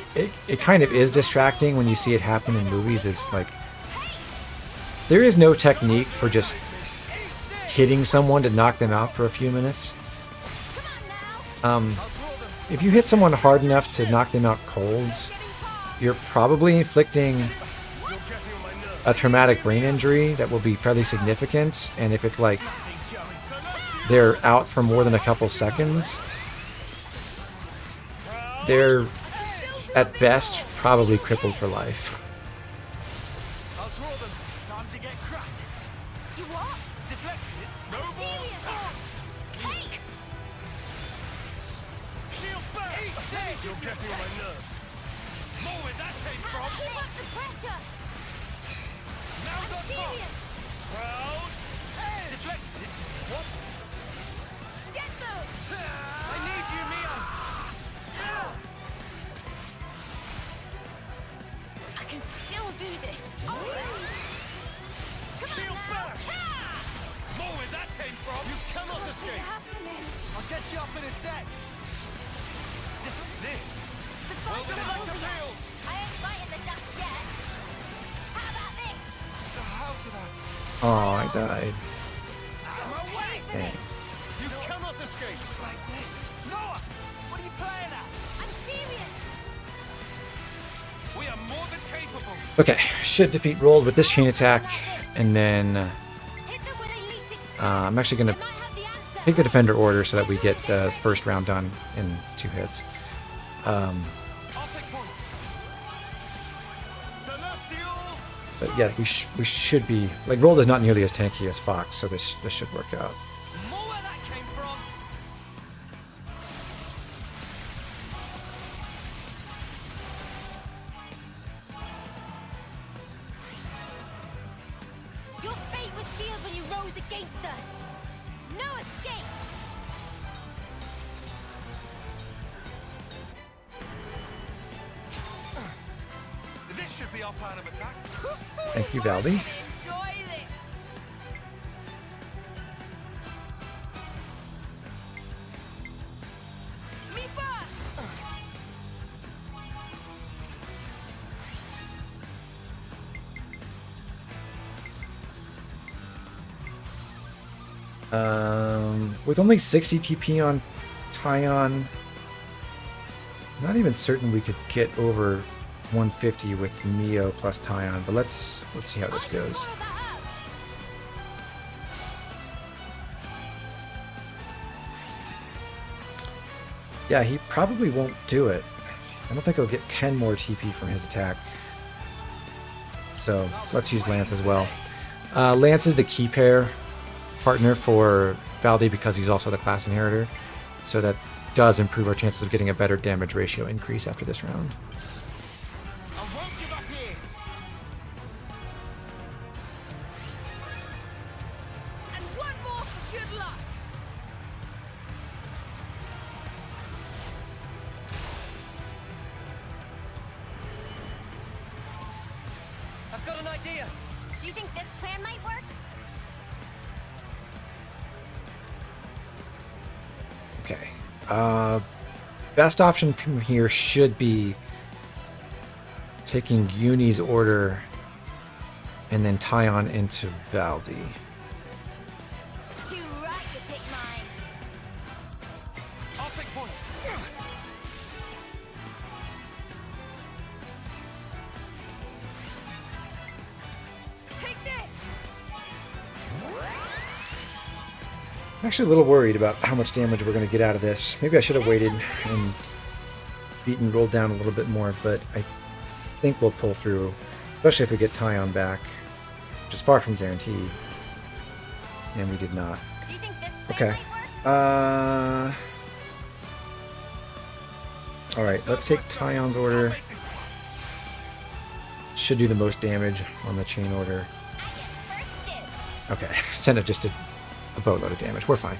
[SPEAKER 2] kind of is distracting when you see it happen in movies, is like there is no technique for just hitting someone to knock them out for a few minutes. If you hit someone hard enough to knock them out cold, you're probably inflicting a traumatic brain injury that will be fairly significant, and if it's like they're out for more than a couple seconds, they're at best probably crippled for life.
[SPEAKER 5] I'll draw them. Time to get cracked.
[SPEAKER 1] You what?
[SPEAKER 5] Deflected.
[SPEAKER 1] No serious. Hey,
[SPEAKER 5] Shield back! Eat this!
[SPEAKER 9] You're getting on my nerves.
[SPEAKER 5] More where that came from!
[SPEAKER 1] keep up the pressure.
[SPEAKER 5] Now
[SPEAKER 1] I'm
[SPEAKER 5] got top!
[SPEAKER 1] serious.
[SPEAKER 5] Proud! Deflected. What?
[SPEAKER 1] Get them.
[SPEAKER 5] I need you, Mio!
[SPEAKER 1] I can still do this. Come on
[SPEAKER 5] Shield
[SPEAKER 1] now.
[SPEAKER 5] back! More where that came from! You cannot
[SPEAKER 1] What's
[SPEAKER 5] escape!
[SPEAKER 1] happening?
[SPEAKER 5] I'll get you up in a sec! This!
[SPEAKER 1] The fight's
[SPEAKER 5] Welcome
[SPEAKER 1] not
[SPEAKER 5] back to
[SPEAKER 1] over yet.
[SPEAKER 5] field!
[SPEAKER 1] I ain't fighting the dust yet. How about this?
[SPEAKER 5] How could I?
[SPEAKER 2] Oh, I died. Dang.
[SPEAKER 5] You cannot escape like this. Noah, what are you playing at?
[SPEAKER 1] I'm serious.
[SPEAKER 3] We are more than capable.
[SPEAKER 2] Okay, should defeat Rolled with this chain attack, and then
[SPEAKER 1] Hit them where they least expect.
[SPEAKER 2] I'm actually gonna
[SPEAKER 1] They might have the answer.
[SPEAKER 2] take the defender order so that we get the first round done in 2 hits.
[SPEAKER 5] I'll take point. Celestial.
[SPEAKER 2] But yeah, we should be like Rolled is not nearly as tanky as Fox, so this should work out.
[SPEAKER 5] More where that came from.
[SPEAKER 1] Your fate was sealed when you rose against us. No escape.
[SPEAKER 3] This should be our plan of attack.
[SPEAKER 2] Thank you, Valdi.
[SPEAKER 1] Enjoy this. Me first.
[SPEAKER 2] With only 60 TP on Tyon, not even certain we could get over 150 with Mio plus Tyon, but let's see how this goes.
[SPEAKER 1] Follow that up.
[SPEAKER 2] Yeah, he probably won't do it. I don't think he'll get 10 more TP from his attack. So let's use Lance as well. Lance is the key pair partner for Valdi because he's also the class inheritor. So that does improve our chances of getting a better damage ratio increase after this round.
[SPEAKER 5] I won't give up here.
[SPEAKER 1] And one more for good luck.
[SPEAKER 5] I've got an idea.
[SPEAKER 1] Do you think this plan might work?
[SPEAKER 2] Okay. Best option from here should be taking Uni's order and then Tyon into Valdi.
[SPEAKER 1] Too right to pick mine.
[SPEAKER 5] I'll take point.
[SPEAKER 1] Take this.
[SPEAKER 2] I'm actually a little worried about how much damage we're going to get out of this. Maybe I should have waited and beaten Rolled down a little bit more, but I think we'll pull through, especially if we get Tyon back, which is far from guaranteed. And we did not.
[SPEAKER 1] Do you think this plan
[SPEAKER 2] Okay.
[SPEAKER 1] might work?
[SPEAKER 2] Alright, let's take Tyon's order. Should do the most damage on the chain order.
[SPEAKER 1] I get first dibs.
[SPEAKER 2] Okay, Senna just did a boatload of damage. We're fine.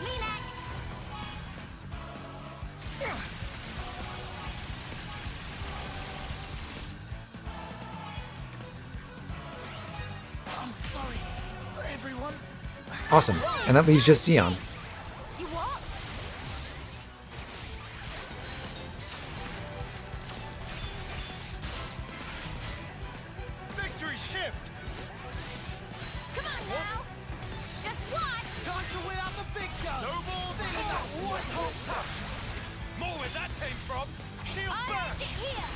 [SPEAKER 1] Me next.
[SPEAKER 5] I'm sorry, everyone.
[SPEAKER 2] Awesome. And that leaves just Zeon.
[SPEAKER 1] You what?
[SPEAKER 5] Victory shift.
[SPEAKER 1] Come on now. Just watch.
[SPEAKER 5] Time to win out the big gun. Noble, feel that white hot push. More where that came from. Shield
[SPEAKER 1] I like it
[SPEAKER 5] burst.
[SPEAKER 1] here.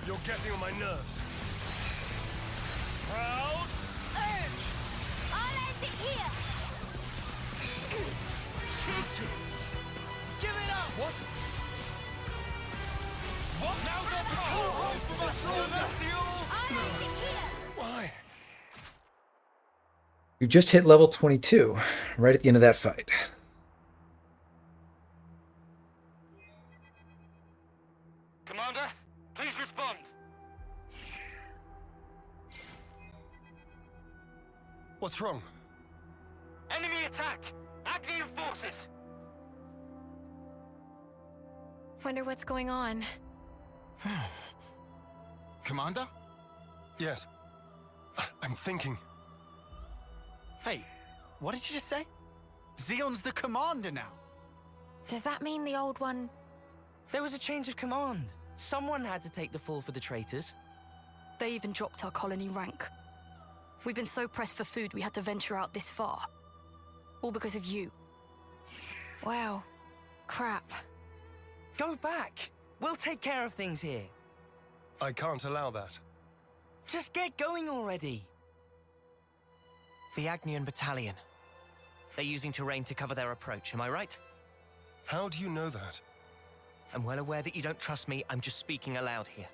[SPEAKER 9] You're getting on my nerves.
[SPEAKER 5] Proud. Edge.
[SPEAKER 1] I like it here.
[SPEAKER 5] Give it up. What? What? Now they're power. Celestial.
[SPEAKER 1] I like it here.
[SPEAKER 9] Why?
[SPEAKER 2] You just hit level 22, right at the end of that fight.
[SPEAKER 5] Commander, please respond.
[SPEAKER 9] What's wrong?
[SPEAKER 5] Enemy attack. Agnian forces.
[SPEAKER 1] Wonder what's going on.
[SPEAKER 5] Commander?
[SPEAKER 9] Yes. I'm thinking.
[SPEAKER 5] Hey, what did you just say? Zeon's the commander now.
[SPEAKER 1] Does that mean the old one?
[SPEAKER 5] There was a change of command. Someone had to take the fall for the traitors.
[SPEAKER 10] They even dropped our colony rank. We've been so pressed for food we had to venture out this far. All because of you.
[SPEAKER 1] Wow. Crap.
[SPEAKER 5] Go back. We'll take care of things here.
[SPEAKER 9] I can't allow that.
[SPEAKER 5] Just get going already. The Agnian Battalion. They're using terrain to cover their approach, am I right?
[SPEAKER 9] How do you know that?
[SPEAKER 5] I'm well aware that you don't trust me, I'm just speaking aloud here.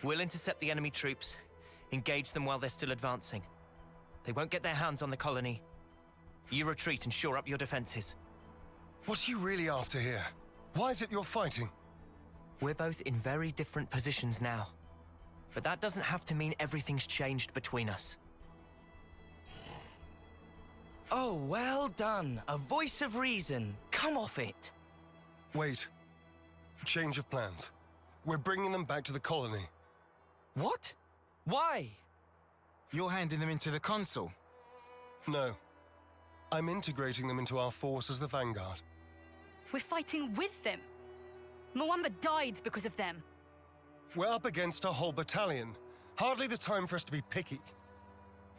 [SPEAKER 5] We'll intercept the enemy troops, engage them while they're still advancing. They won't get their hands on the colony. You retreat and shore up your defenses.
[SPEAKER 9] What are you really after here? Why is it you're fighting?
[SPEAKER 5] We're both in very different positions now. But that doesn't have to mean everything's changed between us. Oh, well done. A voice of reason. Come off it.
[SPEAKER 9] Wait. Change of plans. We're bringing them back to the colony.
[SPEAKER 5] What? Why?
[SPEAKER 11] You're handing them into the Consul?
[SPEAKER 9] No. I'm integrating them into our force as the Vanguard.
[SPEAKER 10] We're fighting with them. Moamba died because of them.
[SPEAKER 9] We're up against a whole battalion. Hardly the time for us to be picky.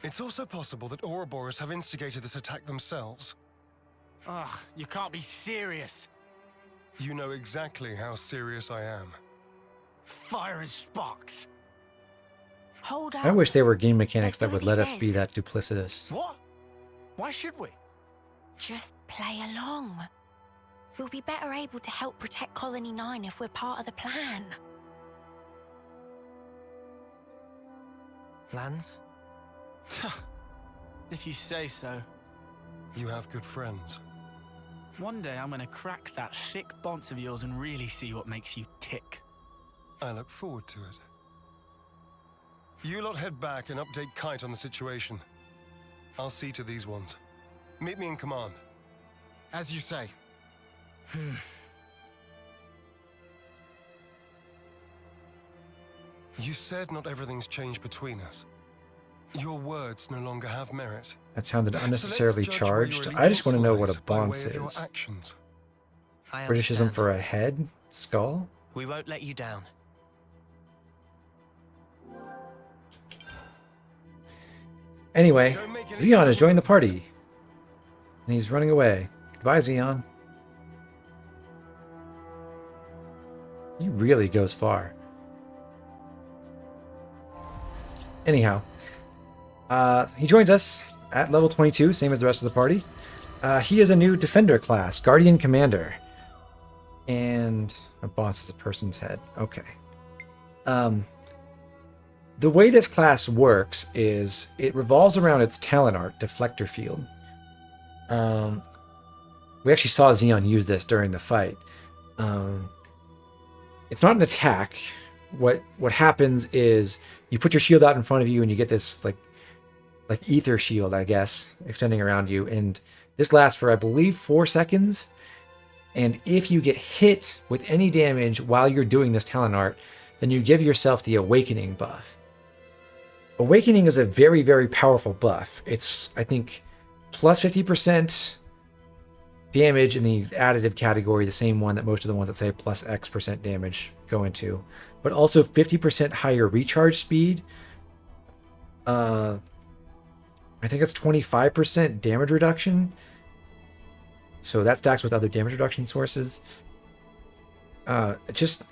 [SPEAKER 9] It's also possible that Ouroboros have instigated this attack themselves.
[SPEAKER 11] Ugh, you can't be serious.
[SPEAKER 9] You know exactly how serious I am.
[SPEAKER 11] Fire and sparks.
[SPEAKER 1] Hold up.
[SPEAKER 2] I wish there were game mechanics
[SPEAKER 1] Let's
[SPEAKER 2] that
[SPEAKER 1] do
[SPEAKER 2] would
[SPEAKER 1] as
[SPEAKER 2] let
[SPEAKER 1] he
[SPEAKER 2] us be
[SPEAKER 1] says.
[SPEAKER 2] that duplicitous.
[SPEAKER 11] What? Why should we?
[SPEAKER 1] Just play along. We'll be better able to help protect Colony 9 if we're part of the plan.
[SPEAKER 5] Lands?
[SPEAKER 11] If you say so.
[SPEAKER 9] You have good friends.
[SPEAKER 11] One day I'm gonna crack that thick bonce of yours and really see what makes you tick.
[SPEAKER 9] I look forward to it. You lot head back and update Kite on the situation. I'll see to these ones. Meet me in command.
[SPEAKER 11] As you say.
[SPEAKER 9] You said not everything's changed between us. Your words no longer have merit.
[SPEAKER 2] That sounded
[SPEAKER 9] So let's
[SPEAKER 2] unnecessarily
[SPEAKER 9] judge where
[SPEAKER 2] charged.
[SPEAKER 9] your
[SPEAKER 2] I just want to know
[SPEAKER 9] allegiance
[SPEAKER 2] what a
[SPEAKER 9] lies by way
[SPEAKER 2] bonce
[SPEAKER 9] of your
[SPEAKER 2] is.
[SPEAKER 9] actions.
[SPEAKER 5] I
[SPEAKER 2] Britishism
[SPEAKER 5] understand.
[SPEAKER 2] for a head? Skull?
[SPEAKER 5] We won't let you down.
[SPEAKER 2] Anyway,
[SPEAKER 9] Don't make any
[SPEAKER 2] Zeon has
[SPEAKER 9] trouble.
[SPEAKER 2] joined the party. And he's running away. Goodbye, Zeon. He really goes far. Anyhow, he joins us at level 22, same as the rest of the party. He is a new defender class, Guardian Commander. And a boss is a person's head. Okay. The way this class works is it revolves around its talent art, Deflector Field. We actually saw Zeon use this during the fight. It's not an attack. What happens is you put your shield out in front of you and you get this like ether shield, I guess, extending around you, and this lasts for, I believe, 4 seconds. And if you get hit with any damage while you're doing this talent art, then you give yourself the Awakening buff. Awakening is a very, very powerful buff. It's, I think, plus 50% damage in the additive category, the same one that most of the ones that say plus X% damage go into, but also 50% higher recharge speed. I think it's 25% damage reduction. So that stacks with other damage reduction sources. Just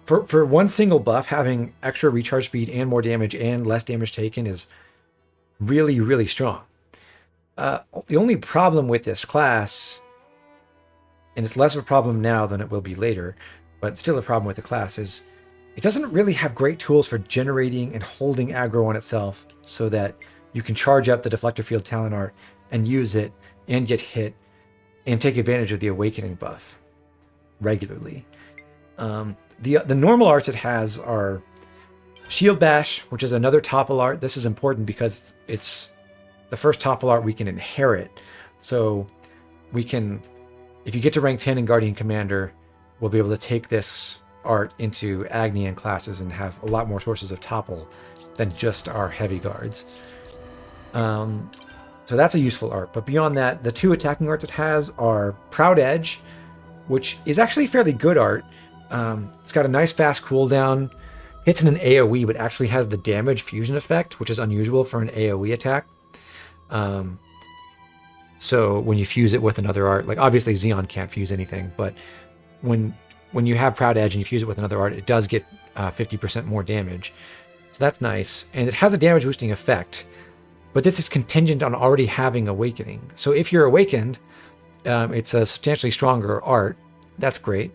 [SPEAKER 2] for one single buff, having extra recharge speed and more damage and less damage taken is really, really strong. The only problem with this class, and it's less of a problem now than it will be later, but still a problem with the class, is it doesn't really have great tools for generating and holding aggro on itself so that you can charge up the Deflector Field talent art and use it and get hit and take advantage of the Awakening buff regularly. The normal arts it has are Shield Bash, which is another topple art. This is important because it's the first topple art we can inherit. So we can, if you get to rank 10 in Guardian Commander, we'll be able to take this art into Agnian classes and have a lot more sources of topple than just our heavy guards. So that's a useful art. But beyond that, the two attacking arts it has are Proud Edge, which is actually fairly good art. It's got a nice fast cooldown. Hits in an AoE, but actually has the damage fusion effect, which is unusual for an AoE attack. So when you fuse it with another art, like obviously Zeon can't fuse anything, but when you have Proud Edge and you fuse it with another art, it does get 50% more damage. So that's nice. And it has a damage boosting effect, but this is contingent on already having Awakening. So if you're awakened, it's a substantially stronger art. That's great.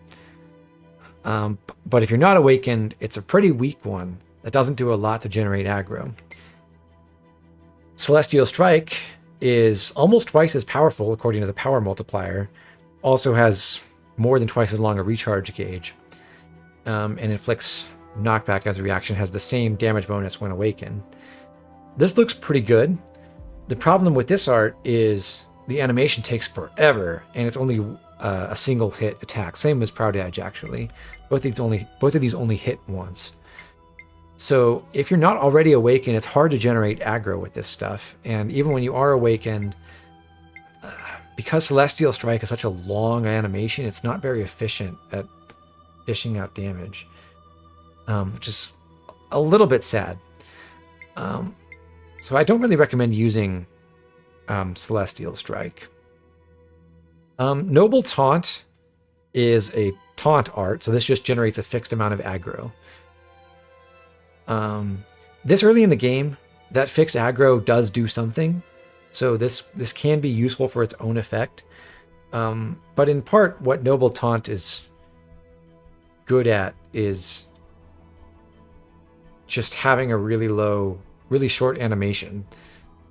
[SPEAKER 2] But if you're not awakened, it's a pretty weak one that doesn't do a lot to generate aggro. Celestial Strike is almost twice as powerful according to the power multiplier. Also has more than twice as long a recharge gauge. And inflicts knockback as a reaction, has the same damage bonus when awakened. This looks pretty good. The problem with this art is the animation takes forever, and it's only a single hit attack. Same as Proud Edge, actually. Both of these only hit once. So if you're not already awakened, it's hard to generate aggro with this stuff. And even when you are awakened, because Celestial Strike is such a long animation, it's not very efficient at dishing out damage, which is a little bit sad. So I don't really recommend using Celestial Strike. Noble Taunt is a taunt art, so this just generates a fixed amount of aggro. This early in the game, that fixed aggro does do something, so this can be useful for its own effect. But in part, what Noble Taunt is good at is just having a really short animation.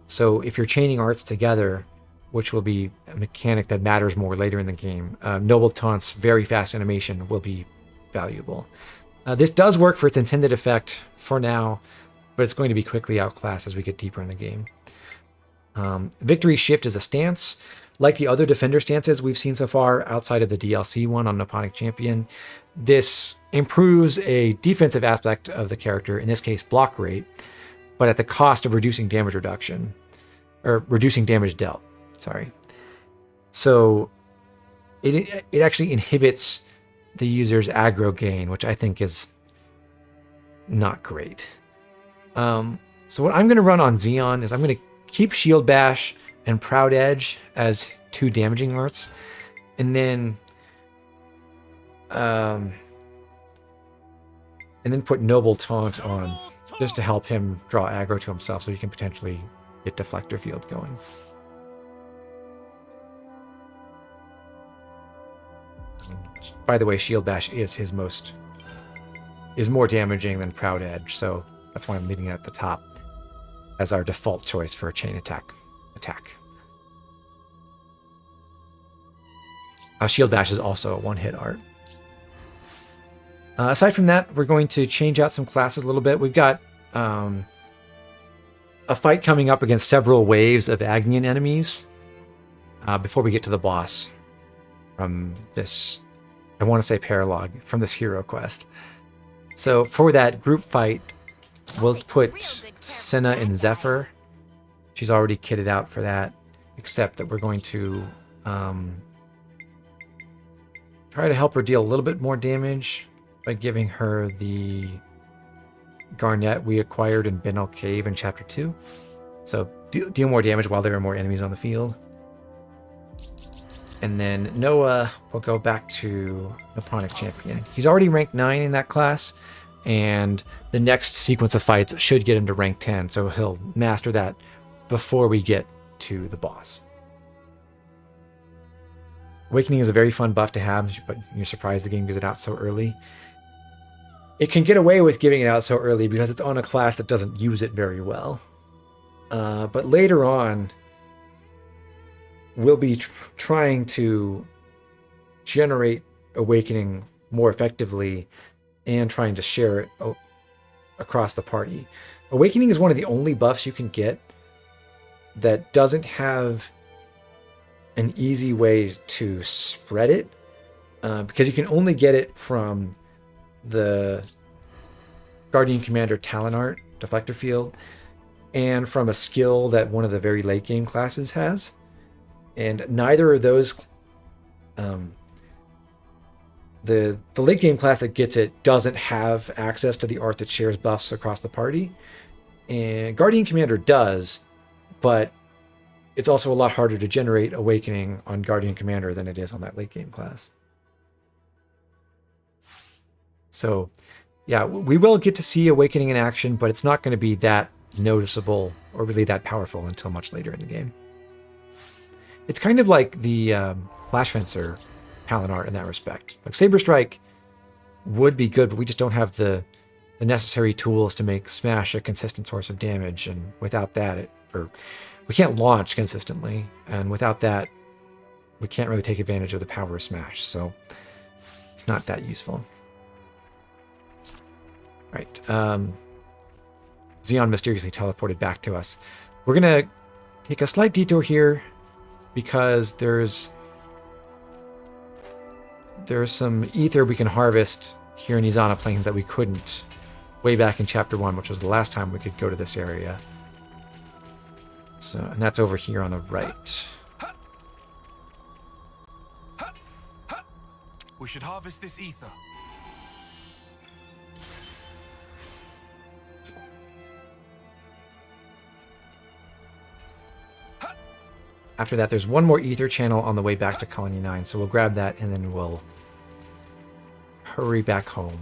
[SPEAKER 2] So if you're chaining arts together, which will be a mechanic that matters more later in the game, Noble Taunt's very fast animation will be valuable. This does work for its intended effect for now, but it's going to be quickly outclassed as we get deeper in the game. Victory Shift is a stance. Like the other defender stances we've seen so far outside of the DLC one on Nipponic Champion, this improves a defensive aspect of the character, in this case block rate, but at the cost of reducing damage reduction, or reducing damage dealt. Sorry. So it actually inhibits the user's aggro gain, which I think is not great. So what I'm going to run on Zeon is I'm going to keep Shield Bash and Proud Edge as 2 damaging arts, and then put Noble Taunt on just to help him draw aggro to himself, so he can potentially get Deflector Field going. By the way, Shield Bash is more damaging than Proud Edge, so that's why I'm leaving it at the top as our default choice for a chain attack. Shield Bash is also a 1-hit art. Aside from that, we're going to change out some classes a little bit. We've got a fight coming up against several waves of Agnian enemies before we get to the boss from this, I want to say paralogue, from this hero quest. So for that group fight, we'll put Senna and Zephyr. She's already kitted out for that, except that we're going to try to help her deal a little bit more damage by giving her the Garnet we acquired in Benel Cave in Chapter 2. So deal more damage while there are more enemies on the field. And then Noah will go back to Nipponic Champion. He's already ranked 9 in that class, and the next sequence of fights should get him to rank 10, so he'll master that before we get to the boss. Awakening is a very fun buff to have, but you're surprised the game gives it out so early. It can get away with giving it out so early because it's on a class that doesn't use it very well. But later on, we'll be trying to generate Awakening more effectively and trying to share it across the party. Awakening is one of the only buffs you can get that doesn't have an easy way to spread it, because you can only get it from the Guardian Commander Talon Art, Deflector Field, and from a skill that one of the very late game classes has. And neither of those the late game class that gets it doesn't have access to the art that shares buffs across the party. And Guardian Commander does, but it's also a lot harder to generate Awakening on Guardian Commander than it is on that late game class. So, yeah, we will get to see Awakening in action, but it's not going to be that noticeable or really that powerful until much later in the game. It's kind of like the Flash Fencer Talon art in that respect. Like Saber Strike would be good, but we just don't have the necessary tools to make Smash a consistent source of damage, and without that, we can't launch consistently, and without that, we can't really take advantage of the power of Smash, so it's not that useful. Right. Zeon mysteriously teleported back to us. We're going to take a slight detour here because there's some ether we can harvest here in Izana Plains that we couldn't way back in Chapter 1, which was the last time we could go to this area. So, and that's over here on the right.
[SPEAKER 3] We should harvest this ether.
[SPEAKER 2] After that, there's one more ether channel on the way back to Colony 9, so we'll grab that and then we'll hurry back home.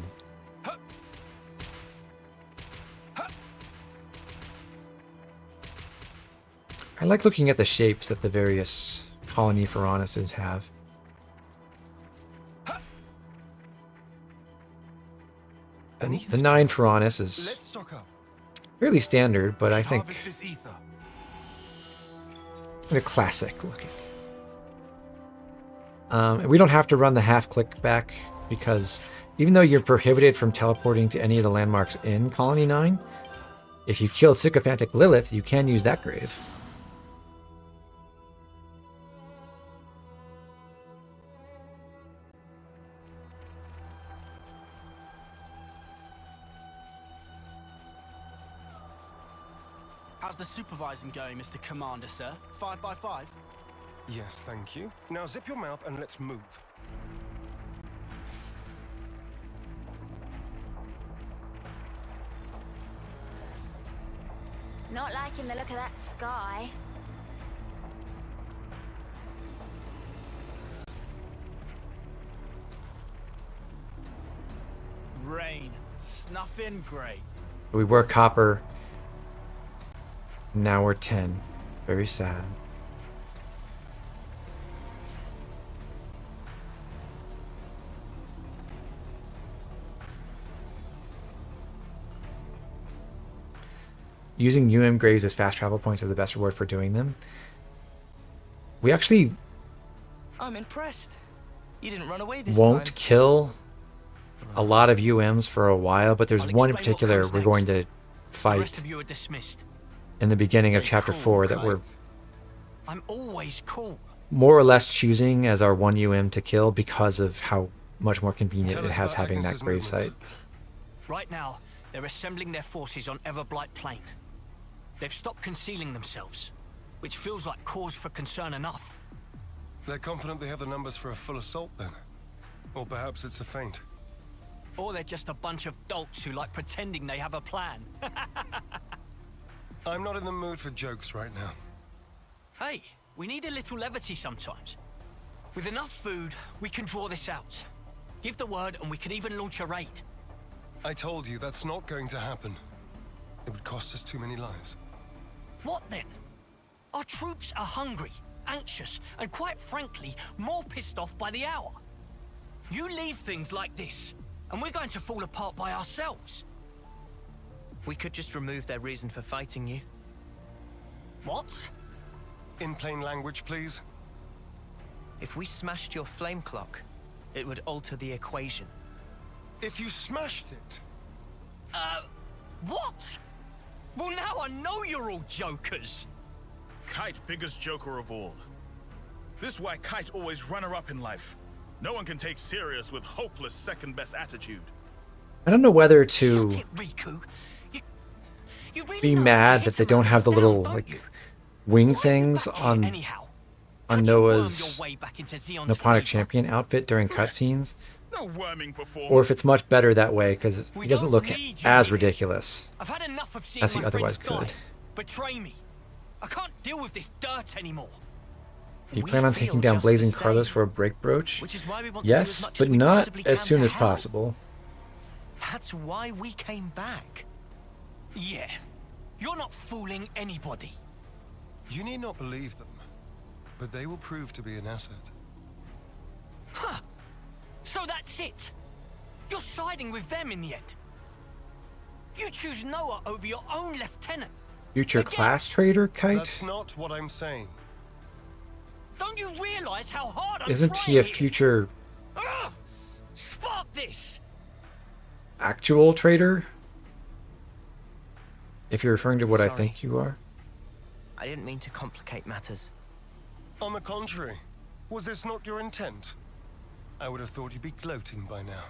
[SPEAKER 2] I like looking at the shapes that the various colony Pharaoneses have. And the 9 Pharaones is fairly standard, but I think they're classic looking. And we don't have to run the half-click back because even though you're prohibited from teleporting to any of the landmarks in Colony 9, if you kill Sycophantic Lilith, you can use that grave.
[SPEAKER 11] How's the supervising going, Mr. Commander, sir? 5 by 5?
[SPEAKER 9] Yes, thank you. Now zip your mouth and let's move.
[SPEAKER 1] Not liking the look of that sky.
[SPEAKER 11] Rain. Snuffing great.
[SPEAKER 2] We were copper. Now we're 10. Very sad. Using graves as fast travel points is the best reward for doing them. We actually
[SPEAKER 5] I'm impressed. You didn't run away this
[SPEAKER 2] won't
[SPEAKER 5] time.
[SPEAKER 2] kill a lot of for a while, but there's one in particular we're going to
[SPEAKER 5] The
[SPEAKER 2] fight
[SPEAKER 5] rest of you are dismissed.
[SPEAKER 2] in the beginning of
[SPEAKER 11] Stay
[SPEAKER 2] Chapter
[SPEAKER 11] cool,
[SPEAKER 2] 4 that
[SPEAKER 11] Kite.
[SPEAKER 2] we're
[SPEAKER 5] I'm always cool.
[SPEAKER 2] more or less choosing as our one to kill because of how much more convenient
[SPEAKER 9] Tell
[SPEAKER 2] it
[SPEAKER 9] us
[SPEAKER 2] has
[SPEAKER 9] about
[SPEAKER 2] having that
[SPEAKER 9] Agnes's
[SPEAKER 2] grave site.
[SPEAKER 9] movements.
[SPEAKER 5] Right now, they're assembling their forces on Everblight Plain. They've stopped concealing themselves, which feels like cause for concern enough.
[SPEAKER 9] They're confident they have the numbers for a full assault then. Or perhaps it's a feint.
[SPEAKER 5] Or they're just a bunch of dolts who like pretending they have a plan.
[SPEAKER 9] I'm not in the mood for jokes right now.
[SPEAKER 5] Hey, we need a little levity sometimes. With enough food, we can draw this out. Give the word and we can even launch a raid.
[SPEAKER 9] I told you that's not going to happen. It would cost us too many lives.
[SPEAKER 5] What then? Our troops are hungry, anxious, and quite frankly, more pissed off by the hour. You leave things like this, and we're going to fall apart by ourselves. We could just remove their reason for fighting you. What?
[SPEAKER 9] In plain language, please.
[SPEAKER 5] If we smashed your flame clock, it would alter the equation.
[SPEAKER 9] If you smashed it.
[SPEAKER 5] What? Well, now I know you're all jokers.
[SPEAKER 12] Kite, biggest joker of all. This why Kite always runner-up in life. No one can take serious with hopeless second-best attitude.
[SPEAKER 2] I don't know whether to
[SPEAKER 5] Shut it, Riku. You really
[SPEAKER 2] be
[SPEAKER 5] know how to
[SPEAKER 2] mad
[SPEAKER 5] hit
[SPEAKER 2] that they
[SPEAKER 5] them
[SPEAKER 2] don't have the
[SPEAKER 5] down,
[SPEAKER 2] little
[SPEAKER 5] don't you?
[SPEAKER 2] like wing
[SPEAKER 5] Why are you
[SPEAKER 2] things
[SPEAKER 5] back here
[SPEAKER 2] on
[SPEAKER 5] anyhow?
[SPEAKER 2] on
[SPEAKER 5] How'd you worm
[SPEAKER 2] Noah's
[SPEAKER 5] your way back into Zeon's
[SPEAKER 2] Noponic
[SPEAKER 5] favour?
[SPEAKER 2] Champion outfit during cutscenes,
[SPEAKER 12] No worming performance.
[SPEAKER 2] or if it's much better that way because
[SPEAKER 5] We
[SPEAKER 2] it doesn't
[SPEAKER 5] don't
[SPEAKER 2] look
[SPEAKER 5] need you
[SPEAKER 2] as
[SPEAKER 5] here.
[SPEAKER 2] ridiculous
[SPEAKER 5] I've had enough of seeing
[SPEAKER 2] as he
[SPEAKER 5] my
[SPEAKER 2] otherwise
[SPEAKER 5] friends die,
[SPEAKER 2] could.
[SPEAKER 5] betray me. I can't deal with this dirt anymore.
[SPEAKER 2] Do you
[SPEAKER 5] We
[SPEAKER 2] plan on
[SPEAKER 5] feel
[SPEAKER 2] taking down
[SPEAKER 5] just
[SPEAKER 2] Blazing
[SPEAKER 5] the same,
[SPEAKER 2] Carlos for a break brooch?
[SPEAKER 5] which is why we want to do as
[SPEAKER 2] Yes,
[SPEAKER 5] much as
[SPEAKER 2] but
[SPEAKER 5] we
[SPEAKER 2] not
[SPEAKER 5] possibly
[SPEAKER 2] as
[SPEAKER 5] can
[SPEAKER 2] soon
[SPEAKER 5] to
[SPEAKER 2] as
[SPEAKER 5] help.
[SPEAKER 2] possible.
[SPEAKER 5] That's why we came back. Yeah, you're not fooling anybody.
[SPEAKER 9] You need not believe them, but they will prove to be an asset.
[SPEAKER 5] Huh. So that's it. You're siding with them in the end. You choose Noah over your own lieutenant.
[SPEAKER 2] Future
[SPEAKER 5] Again.
[SPEAKER 2] class trader, Kite?
[SPEAKER 9] That's not what I'm saying.
[SPEAKER 5] Don't you realize how hard I'm
[SPEAKER 2] Isn't
[SPEAKER 5] trying
[SPEAKER 2] he a
[SPEAKER 5] here?
[SPEAKER 2] future
[SPEAKER 5] Ugh! Spark this!
[SPEAKER 2] actual trader? If you're referring to what I
[SPEAKER 5] Sorry.
[SPEAKER 2] think you are.
[SPEAKER 5] I didn't mean to complicate matters.
[SPEAKER 9] On the contrary, was this not your intent? I would have thought you'd be gloating by now.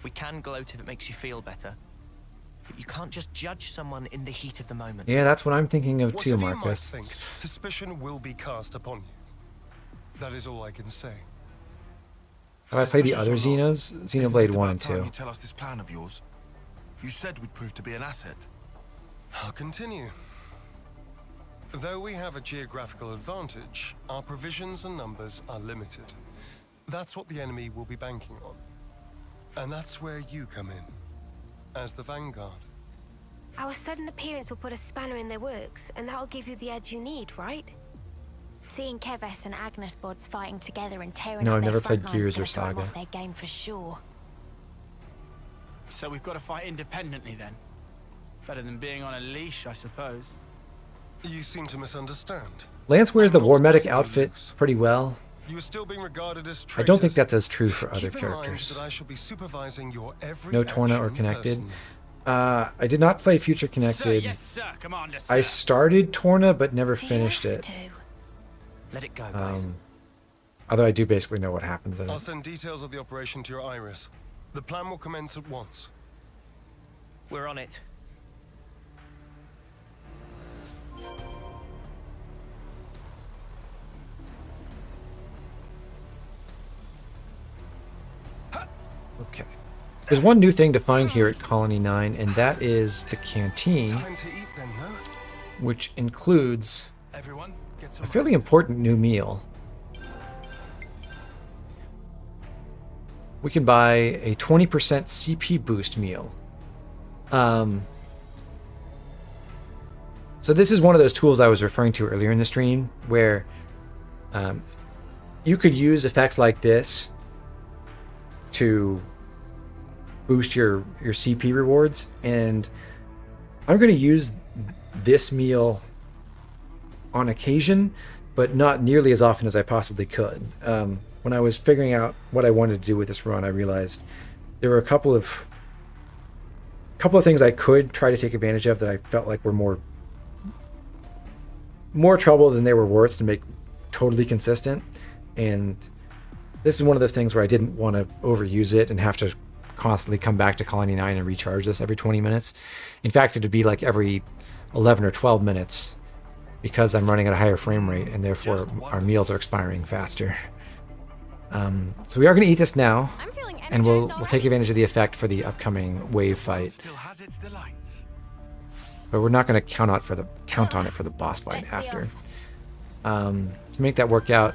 [SPEAKER 5] We can gloat if it makes you feel better. But you can't just judge someone in the heat of the moment.
[SPEAKER 2] Yeah, that's what I'm thinking of too,
[SPEAKER 9] Whatever you might
[SPEAKER 2] Marcus.
[SPEAKER 9] think, suspicion will be cast upon you. That is all I can say.
[SPEAKER 2] Have I played the other
[SPEAKER 3] Suspicious or
[SPEAKER 2] Xenos?
[SPEAKER 3] not,
[SPEAKER 2] Xenoblade
[SPEAKER 3] isn't it
[SPEAKER 2] 1
[SPEAKER 3] about
[SPEAKER 2] and
[SPEAKER 3] time
[SPEAKER 2] 2.
[SPEAKER 3] You tell us this plan of yours. You said we'd prove to be an asset.
[SPEAKER 9] I'll continue. Though we have a geographical advantage, our provisions and numbers are limited. That's what the enemy will be banking on. And that's where you come in, as the vanguard.
[SPEAKER 1] Our sudden appearance will put a spanner in their works, and that'll give you the edge you need, right? Seeing Keves and Agnes bods fighting together and tearing
[SPEAKER 2] No,
[SPEAKER 1] up
[SPEAKER 2] I've
[SPEAKER 1] their
[SPEAKER 2] never played
[SPEAKER 1] front
[SPEAKER 2] Gears
[SPEAKER 1] line's
[SPEAKER 2] or
[SPEAKER 1] gonna throw 'em
[SPEAKER 2] Saga.
[SPEAKER 1] off their game for sure.
[SPEAKER 11] So we've got to fight independently then. Better than being on a leash, I suppose.
[SPEAKER 9] You seem to misunderstand.
[SPEAKER 2] Lance wears the
[SPEAKER 9] I'm
[SPEAKER 2] War
[SPEAKER 9] not
[SPEAKER 2] Medic
[SPEAKER 9] taking
[SPEAKER 2] outfit
[SPEAKER 9] loose.
[SPEAKER 2] pretty well.
[SPEAKER 9] You are still being regarded as
[SPEAKER 2] I
[SPEAKER 9] traitors.
[SPEAKER 2] don't think that's as true for other
[SPEAKER 9] Keep in mind
[SPEAKER 2] characters.
[SPEAKER 9] that I shall be supervising your every
[SPEAKER 2] No Torna or
[SPEAKER 9] action
[SPEAKER 2] Connected.
[SPEAKER 9] personally.
[SPEAKER 2] I did not play Future
[SPEAKER 11] Sir,
[SPEAKER 2] Connected.
[SPEAKER 11] yes, sir. Commander,
[SPEAKER 2] I
[SPEAKER 11] sir.
[SPEAKER 2] started Torna but never
[SPEAKER 1] They
[SPEAKER 2] finished
[SPEAKER 1] have
[SPEAKER 2] it.
[SPEAKER 1] to.
[SPEAKER 5] Let it go, guys.
[SPEAKER 2] Although I do basically know what happens in
[SPEAKER 9] I'll
[SPEAKER 2] it.
[SPEAKER 9] send details of the operation to your iris. The plan will commence at once.
[SPEAKER 5] We're on it.
[SPEAKER 2] Okay. There's one new thing to find here at Colony 9, and that is the canteen,
[SPEAKER 9] Time to eat then, no?
[SPEAKER 2] which includes
[SPEAKER 3] Everyone, get some
[SPEAKER 2] a fairly
[SPEAKER 3] rest.
[SPEAKER 2] important new meal. We can buy a 20% CP boost meal. So this is one of those tools I was referring to earlier in the stream, where you could use effects like this to boost your CP rewards, and I'm going to use this meal on occasion, but not nearly as often as I possibly could. When I was figuring out what I wanted to do with this run, I realized there were a couple of things I could try to take advantage of that I felt like were more trouble than they were worth to make totally consistent. And this is one of those things where I didn't want to overuse it and have to constantly come back to Colony 9 and recharge this every 20 minutes. In fact, it would be like every 11 or 12 minutes because I'm running at a higher frame rate and therefore our meals are expiring faster. So we are going to eat this now,
[SPEAKER 1] I'm feeling
[SPEAKER 2] and we'll
[SPEAKER 1] energized
[SPEAKER 2] take
[SPEAKER 1] already.
[SPEAKER 2] advantage of the effect for the upcoming wave fight.
[SPEAKER 3] Still has its delights.
[SPEAKER 2] But we're not going to count on it for the boss fight
[SPEAKER 1] Let's be
[SPEAKER 2] after.
[SPEAKER 1] off.
[SPEAKER 2] To make that work out,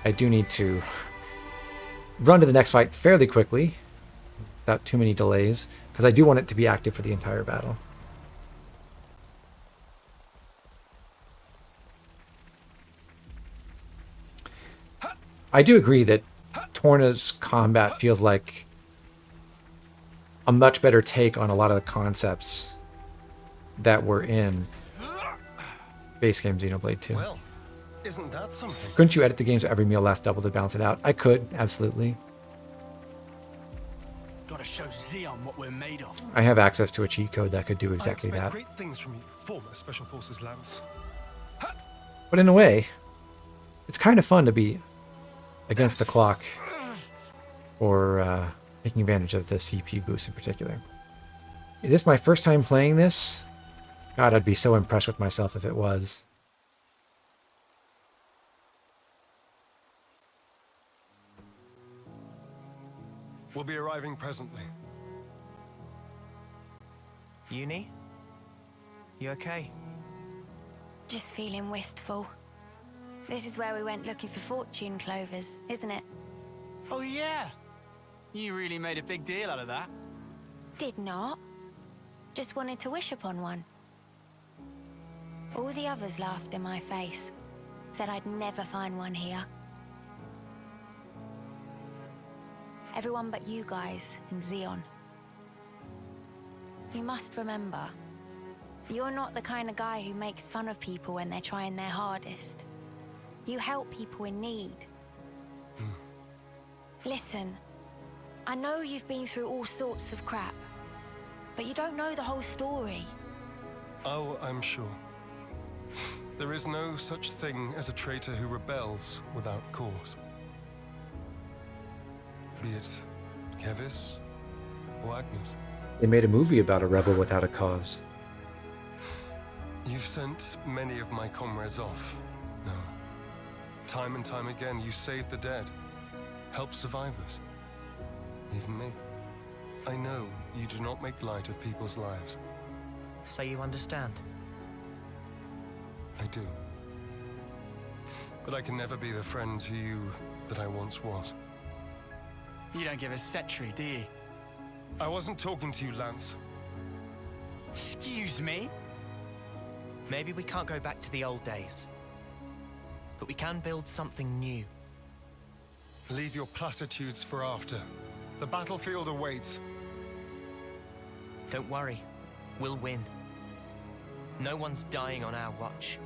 [SPEAKER 2] I do need to run to the next fight fairly quickly, without too many delays, because I do want it to be active for the entire battle. I do agree that Torna's combat feels like a much better take on a lot of the concepts that were in base game Xenoblade 2.
[SPEAKER 9] Well, isn't that something?
[SPEAKER 2] Couldn't you edit the game so every meal lasts double to balance it out? I could, absolutely.
[SPEAKER 11] Gotta show Zeon what we're made of.
[SPEAKER 2] I have access to a cheat code that could do exactly
[SPEAKER 9] I expect
[SPEAKER 2] that.
[SPEAKER 9] great things from you, former Special Forces Lance.
[SPEAKER 2] But in a way, it's kind of fun to be against the clock or taking advantage of the CP boost in particular. Is this my first time playing this? God, I'd be so impressed with myself if it was.
[SPEAKER 9] We'll be arriving presently.
[SPEAKER 5] Uni? You okay?
[SPEAKER 1] Just feeling wistful. This is where we went looking for fortune clovers, isn't it?
[SPEAKER 11] Oh, yeah. You really made a big deal out of that.
[SPEAKER 1] Did not. Just wanted to wish upon one. All the others laughed in my face. Said I'd never find one here. Everyone but you guys and Zeon. You must remember, you're not the kind of guy who makes fun of people when they're trying their hardest. You help people in need. Listen, I know you've been through all sorts of crap, but you don't know the whole story.
[SPEAKER 9] Oh, I'm sure. There is no such thing as a traitor who rebels without cause. Be it Kevis or Agnes.
[SPEAKER 2] They made a movie about a rebel without a cause.
[SPEAKER 9] You've sent many of my comrades off. No. Time and time again, you saved the dead, helped survivors. Even me. I know you do not make light of people's lives.
[SPEAKER 5] So you understand?
[SPEAKER 9] I do. But I can never be the friend to you that I once was.
[SPEAKER 11] You don't give a setry, do you?
[SPEAKER 9] I wasn't talking to you, Lance.
[SPEAKER 11] Excuse me?
[SPEAKER 5] Maybe we can't go back to the old days. But we can build something new.
[SPEAKER 9] Leave your platitudes for after. The battlefield awaits.
[SPEAKER 5] Don't worry. We'll win. No one's dying on our watch.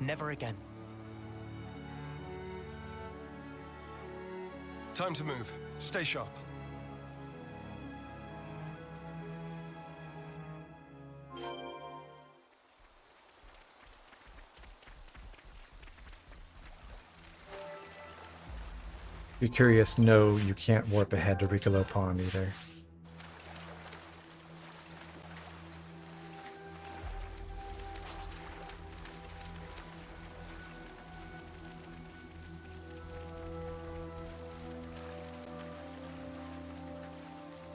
[SPEAKER 5] Never again.
[SPEAKER 9] Time to move. Stay sharp.
[SPEAKER 2] If you're curious, no, you can't warp ahead to Ricolo Pond either.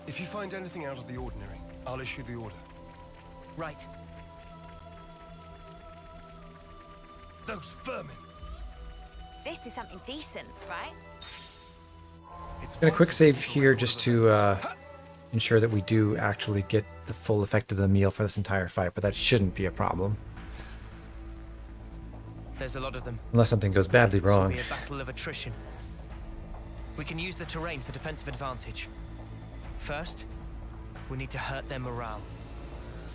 [SPEAKER 9] If you find anything out of the ordinary, I'll issue the order.
[SPEAKER 5] Right.
[SPEAKER 3] Those vermin!
[SPEAKER 1] This is something decent, right?
[SPEAKER 2] I'm gonna quick save here just to ensure that we do actually get the full effect of the meal for this entire fight, but that shouldn't be a problem.
[SPEAKER 5] There's a lot of them.
[SPEAKER 2] Unless something goes badly wrong.
[SPEAKER 5] This will be a battle of attrition. We can use the terrain for defensive advantage. First, we need to hurt their morale.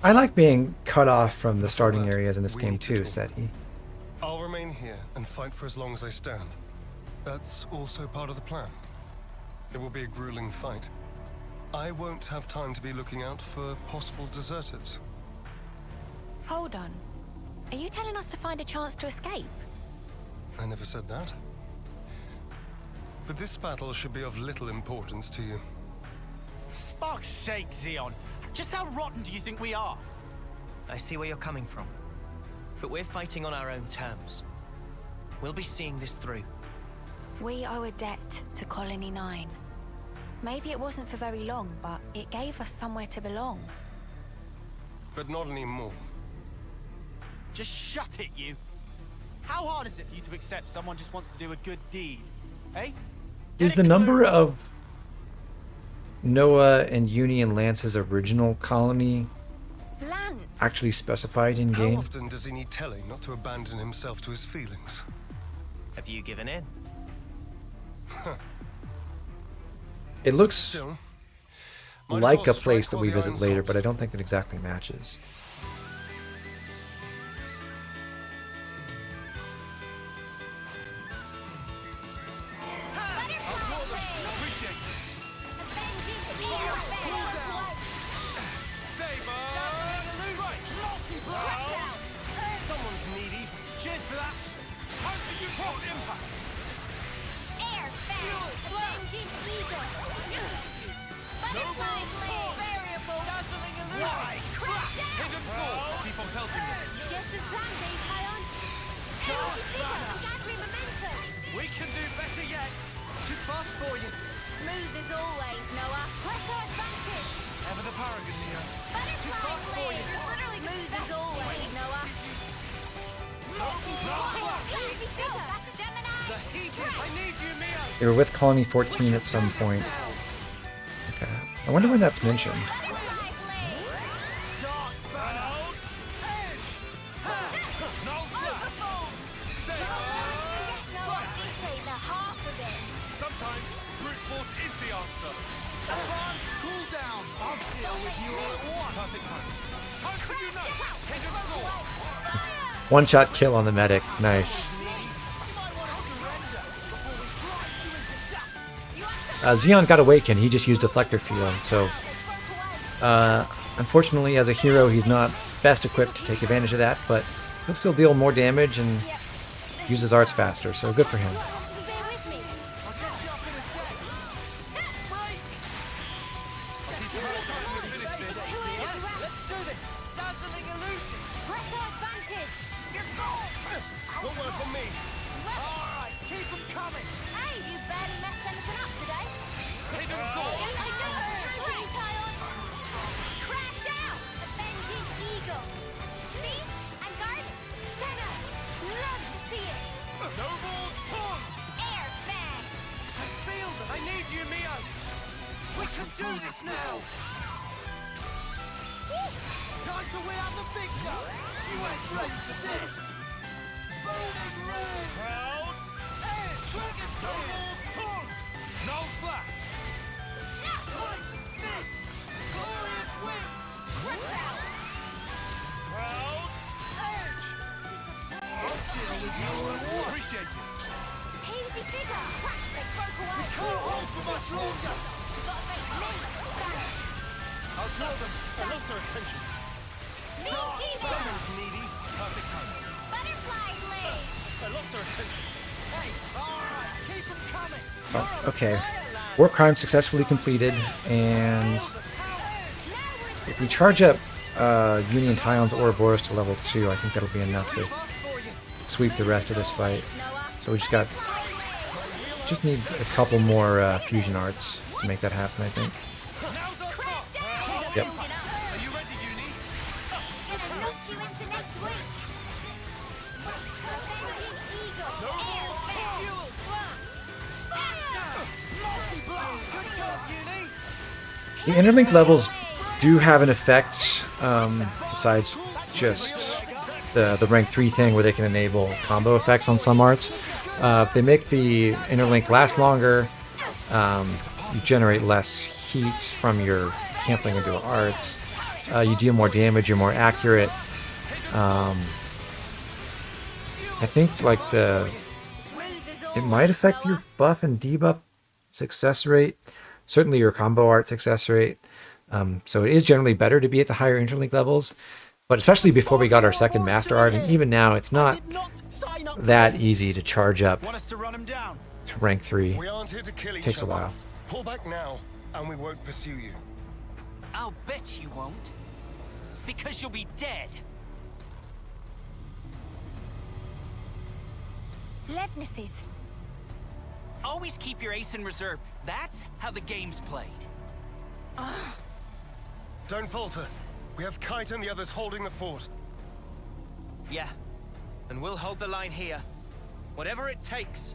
[SPEAKER 2] I like being cut off from the starting areas in this game too, said he.
[SPEAKER 9] I'll remain here and fight for as long as I stand. That's also part of the plan. It will be a grueling fight. I won't have time to be looking out for possible deserters.
[SPEAKER 1] Hold on. Are you telling us to find a chance to escape?
[SPEAKER 9] I never said that. But this battle should be of little importance to you.
[SPEAKER 11] Spark's sake, Zeon. Just how rotten do you think we are?
[SPEAKER 5] I see where you're coming from. But we're fighting on our own terms. We'll be seeing this through.
[SPEAKER 1] We owe a debt to Colony 9. Maybe it wasn't for very long, but it gave us somewhere to belong.
[SPEAKER 9] But not anymore.
[SPEAKER 11] Just shut it, you. How hard is it for you to accept someone just wants to do a good deed? Eh?
[SPEAKER 2] Is the number of Noah and Uni and Lance's original colony
[SPEAKER 1] Lance!
[SPEAKER 2] actually specified in game?
[SPEAKER 9] How often does he need telling not to abandon himself to his feelings?
[SPEAKER 5] Have you given in?
[SPEAKER 2] It looks
[SPEAKER 9] Still,
[SPEAKER 2] like
[SPEAKER 9] might
[SPEAKER 2] a
[SPEAKER 9] as well
[SPEAKER 2] place
[SPEAKER 9] strike
[SPEAKER 2] that
[SPEAKER 9] while
[SPEAKER 2] we
[SPEAKER 9] the
[SPEAKER 2] visit
[SPEAKER 9] iron's
[SPEAKER 2] later,
[SPEAKER 9] hot.
[SPEAKER 2] but I don't think it exactly matches.
[SPEAKER 9] Someone's needy.
[SPEAKER 11] Cheers for that.
[SPEAKER 3] How do you cross impact?
[SPEAKER 1] Air fast! Avenging eagle! Butterfly blade! Variable! Dazzling illusion! Crash down!
[SPEAKER 3] Hidden sword! Keep on pelting them.
[SPEAKER 1] Just as planned, Ion! Energy figure! Gathering momentum!
[SPEAKER 3] We can do better yet. Too fast for you.
[SPEAKER 1] Smooth as always, Noah. Press our advantage.
[SPEAKER 3] Ever the paragon, Neo.
[SPEAKER 1] Butterfly blade. You're literally smooth as always, Noah.
[SPEAKER 11] The heat is... I need you, Mio!
[SPEAKER 2] They were with Colony 14 at some point. Okay. I wonder when that's mentioned.
[SPEAKER 3] Sometimes brute force is the answer.
[SPEAKER 11] Cool down! I'll deal with you all at once!
[SPEAKER 3] Perfect time. Time to unite! Head and sword!
[SPEAKER 2] One-shot kill on the medic. Nice. Zeon got awakened. He just used Deflector Field, so unfortunately, as a hero, he's not best equipped to take advantage of that, but he'll still deal more damage and use his arts faster, so good for him. Oh, okay. War crime successfully completed, and if we charge up Union Tyon's Ouroboros to level 2, I think that'll be enough to sweep the rest of this fight. So we just need a couple more fusion arts to make that happen, I think. Yep. The interlink levels do have an effect, besides just the rank 3 thing where they can enable combo effects on some arts. They make the interlink last longer, you generate less heat from your canceling into arts, you deal more damage, you're more accurate. I think like it might affect your buff and debuff success rate. Certainly your combo art success rate. So it is generally better to be at the higher interlink levels, but especially before we got our second master art, and even now it's not that easy to charge up to rank 3.
[SPEAKER 9] We aren't here to kill each
[SPEAKER 2] It takes a
[SPEAKER 9] other.
[SPEAKER 2] while.
[SPEAKER 9] Pull back now, and we won't pursue you.
[SPEAKER 5] I'll bet you won't. Because you'll be dead.
[SPEAKER 1] Levnesses.
[SPEAKER 5] Always keep your ace in reserve. That's how the game's played.
[SPEAKER 9] Don't falter. We have Kite and the others holding the fort.
[SPEAKER 5] Yeah. And we'll hold the line here. Whatever it takes.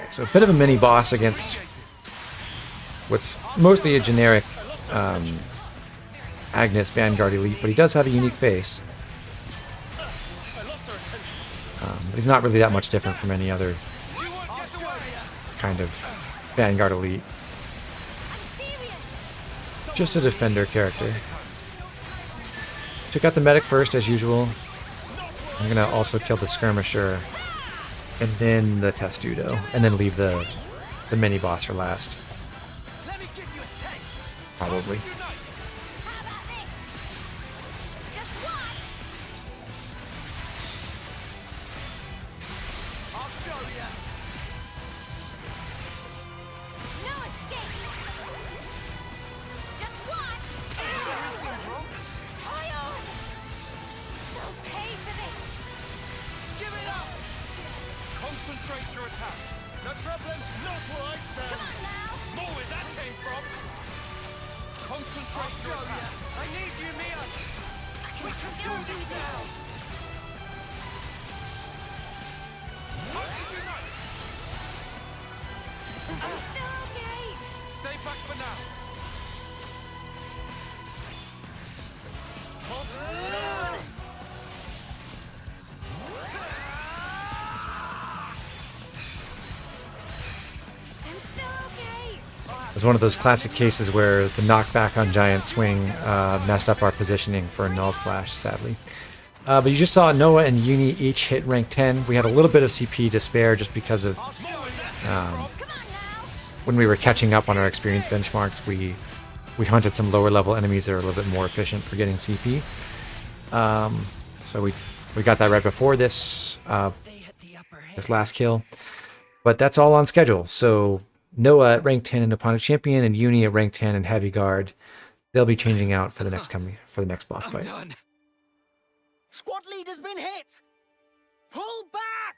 [SPEAKER 2] So a bit of a mini boss against what's mostly a generic Agnes Vanguard Elite, but he does have a unique face. But he's not really that much different from any other kind of Vanguard Elite. Just a defender character. Took out the medic first, as usual. I'm gonna also kill the skirmisher, and then the testudo, and then leave the mini boss for last. Probably.
[SPEAKER 11] I need you, Mia! We can do this now!
[SPEAKER 1] I'm still okay.
[SPEAKER 3] Stay back for now.
[SPEAKER 1] I'm still okay.
[SPEAKER 2] It was one of those classic cases where the knockback on Giant Swing messed up our positioning for a Null Slash, sadly. But you just saw Noah and Uni each hit rank 10. We had a little bit of CP to spare just because of when we were catching up on our experience benchmarks. We hunted some lower level enemies that are a little bit more efficient for getting CP. So we got that right before this this last kill. But that's all on schedule. So Noah at rank 10 in Opponent Champion and Uni at rank 10 in Heavy Guard. They'll be changing out for the next boss fight.
[SPEAKER 11] Done. Squad leader's been hit! Pull back!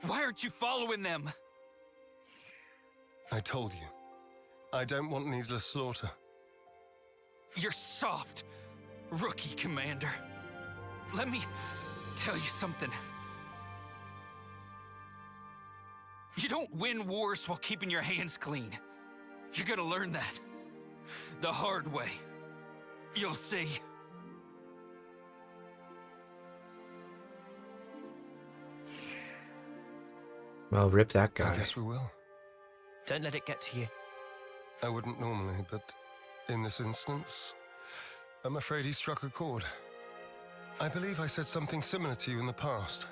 [SPEAKER 5] Why aren't you following them?
[SPEAKER 9] I told you. I don't want needless slaughter.
[SPEAKER 5] You're soft, rookie commander. Let me tell you something. You don't win wars while keeping your hands clean. You're gonna learn that the hard way. You'll see.
[SPEAKER 2] Well, rip that guy.
[SPEAKER 9] I guess we will.
[SPEAKER 5] Don't let it get to you.
[SPEAKER 9] I wouldn't normally, but in this instance, I'm afraid he struck a chord. I believe I said something similar to you in the past.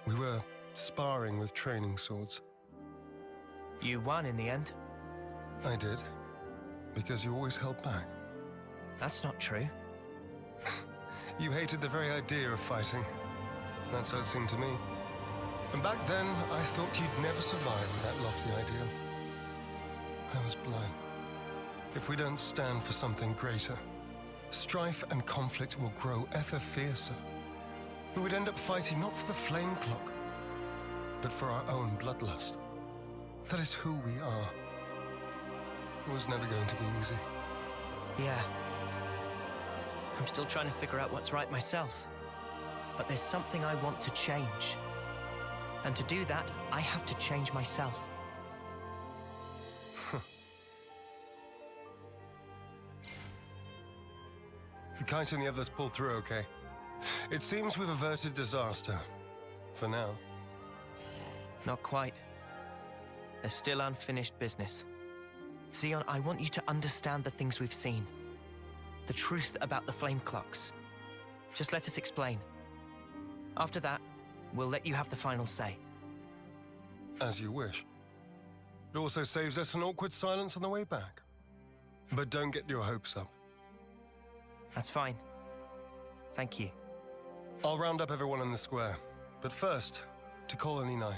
[SPEAKER 9] We were sparring with training swords.
[SPEAKER 5] You won in the end.
[SPEAKER 9] I did, because you always held back.
[SPEAKER 5] That's not true.
[SPEAKER 9] You hated the very idea of fighting. That's how it seemed to me. And back then, I thought you'd never survive with that lofty ideal. I was blind. If we don't stand for something greater, strife and conflict will grow ever fiercer. We would end up fighting not for the flame clock, but for our own bloodlust. That is who we are. It was never going to be easy.
[SPEAKER 5] Yeah. I'm still trying to figure out what's right myself. But there's something I want to change. And to do that, I have to change myself.
[SPEAKER 9] Kite and the others pull through okay. It seems we've averted disaster. For now.
[SPEAKER 5] Not quite. There's still unfinished business. Zeon, I want you to understand the things we've seen. The truth about the flame clocks. Just let us explain. After that, we'll let you have the final say.
[SPEAKER 9] As you wish. It also saves us an awkward silence on the way back. But don't get your hopes up.
[SPEAKER 5] That's fine. Thank you.
[SPEAKER 9] I'll round up everyone in the square. But first, to Colony 9.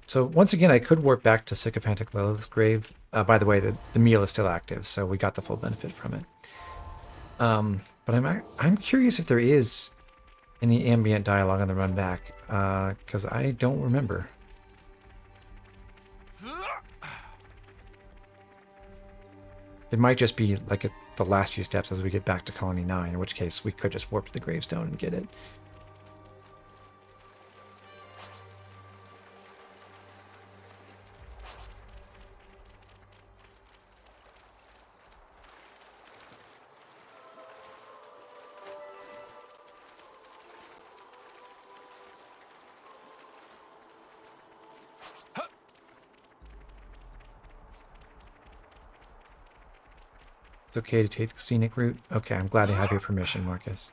[SPEAKER 2] So once again, I could warp back to Sycophantic Lilith's grave. By the way, the meal is still active, so we got the full benefit from it. But I'm curious if there is any ambient dialogue on the run back, because I don't remember. It might just be like at the last few steps as we get back to Colony 9, in which case we could just warp to the gravestone and get it. It's okay to take the scenic route? Okay, I'm glad I have your permission, Marcus.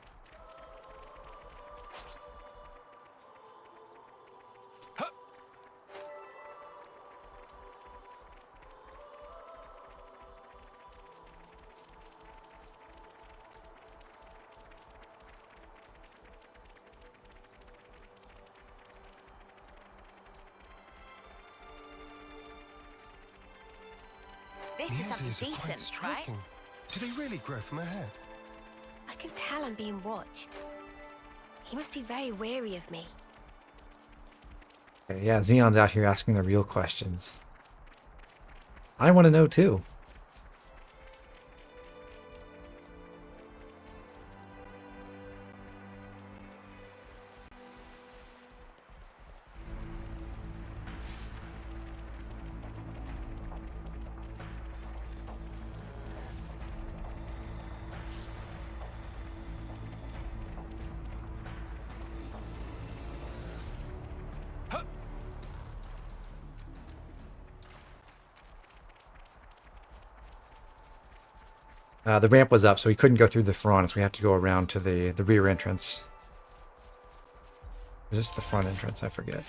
[SPEAKER 1] This
[SPEAKER 9] The
[SPEAKER 1] is something
[SPEAKER 9] ears are quite
[SPEAKER 1] decent, right?
[SPEAKER 9] striking. Do they really grow from her head?
[SPEAKER 1] I can tell I'm being watched. He must be very weary of me.
[SPEAKER 2] Okay, yeah, Zeon's out here asking the real questions. I want to know too. The ramp was up, so we couldn't go through the front, so we have to go around to the rear entrance. Is this the front entrance? I forget.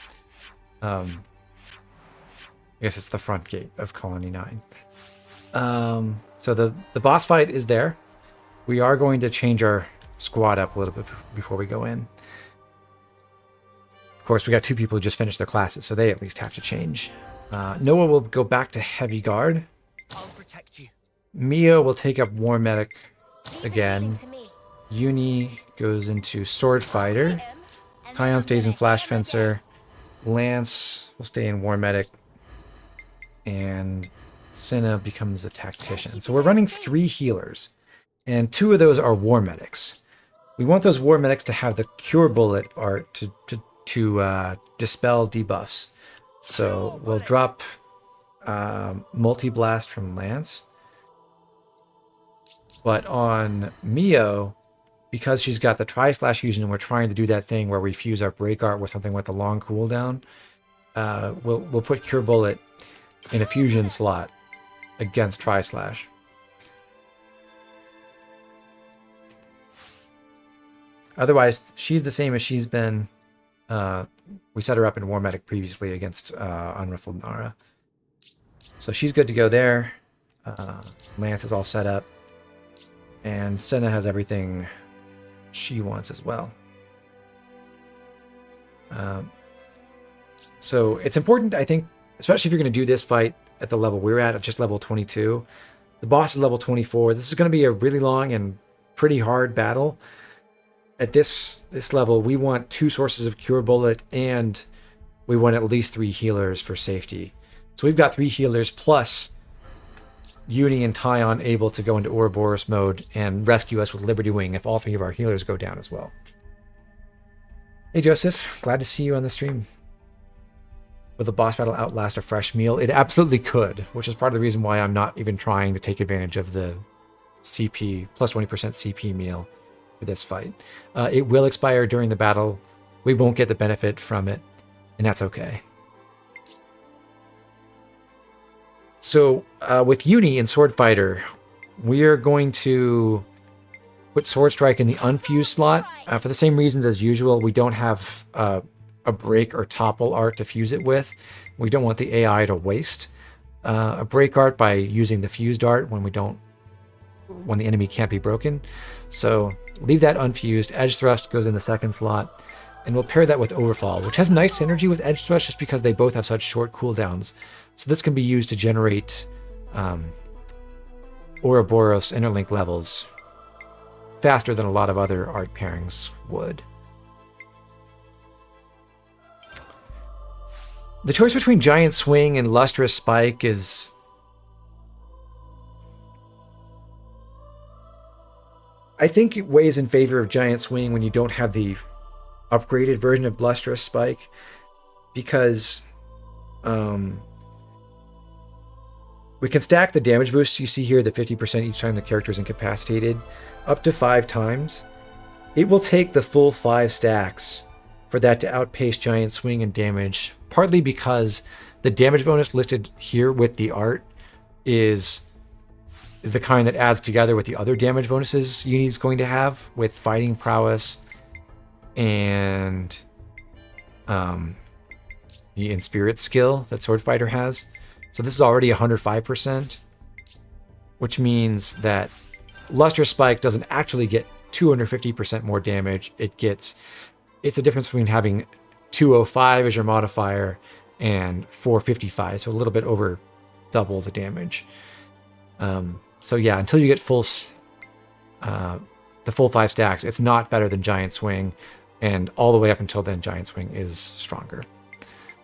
[SPEAKER 2] I guess it's the front gate of Colony 9. So the boss fight is there. We are going to change our squad up a little bit before we go in. Of course, we got 2 people who just finished their classes, so they at least have to change. Noah will go back to Heavy Guard.
[SPEAKER 5] I'll protect you.
[SPEAKER 2] Mio will take up War Medic again. Uni goes into Sword Fighter. Tyon stays in Flash Fencer. Lance will stay in War Medic. And Cinna becomes a Tactician. So we're running 3 healers. And 2 of those are War Medics. We want those War Medics to have the Cure Bullet art to dispel debuffs. So we'll drop Multi-Blast from Lance. But on Mio, because she's got the Tri-Slash fusion and we're trying to do that thing where we fuse our Break Art with something with a long cooldown, we'll put Cure Bullet in a fusion slot against Tri-Slash. Otherwise, she's the same as she's been. We set her up in War Medic previously against Unruffled Nara. So she's good to go there. Lance is all set up. And Senna has everything she wants as well. So it's important, I think, especially if you're going to do this fight at the level we're at just level 22. The boss is level 24. This is going to be a really long and pretty hard battle. At this level, we want 2 sources of Cure Bullet, and we want at least 3 healers for safety. So we've got 3 healers plus Uni and Tyon able to go into Ouroboros mode and rescue us with Liberty Wing if all 3 of our healers go down as well. Hey Joseph, glad to see you on the stream. Will the boss battle outlast a fresh meal? It absolutely could, which is part of the reason why I'm not even trying to take advantage of the CP, plus 20% CP meal for this fight. It will expire during the battle. We won't get the benefit from it, and that's okay. So with Uni and Sword Fighter, we're going to put Sword Strike in the unfused slot. For the same reasons as usual, we don't have a break or topple art to fuse it with. We don't want the AI to waste a break art by using the fused art when the enemy can't be broken. So leave that unfused. Edge Thrust goes in the second slot. And we'll pair that with Overfall, which has nice synergy with Edge Thrust just because they both have such short cooldowns. So this can be used to generate Ouroboros interlink levels faster than a lot of other art pairings would. The choice between Giant Swing and Lustrous Spike is... I think it weighs in favor of Giant Swing when you don't have the upgraded version of Lustrous Spike, because we can stack the damage boosts you see here, the 50% each time the character is incapacitated, up to 5 times. It will take the full 5 stacks for that to outpace Giant Swing in damage, partly because the damage bonus listed here with the art is the kind that adds together with the other damage bonuses Uni's going to have with Fighting Prowess and the Inspirit skill that Sword Fighter has. So this is already 105%, which means that Lustrous Spike doesn't actually get 250% more damage. It's a difference between having 205 as your modifier and 455, so a little bit over double the damage. So yeah, until you get the full 5 stacks, it's not better than Giant Swing. And all the way up until then, Giant Swing is stronger.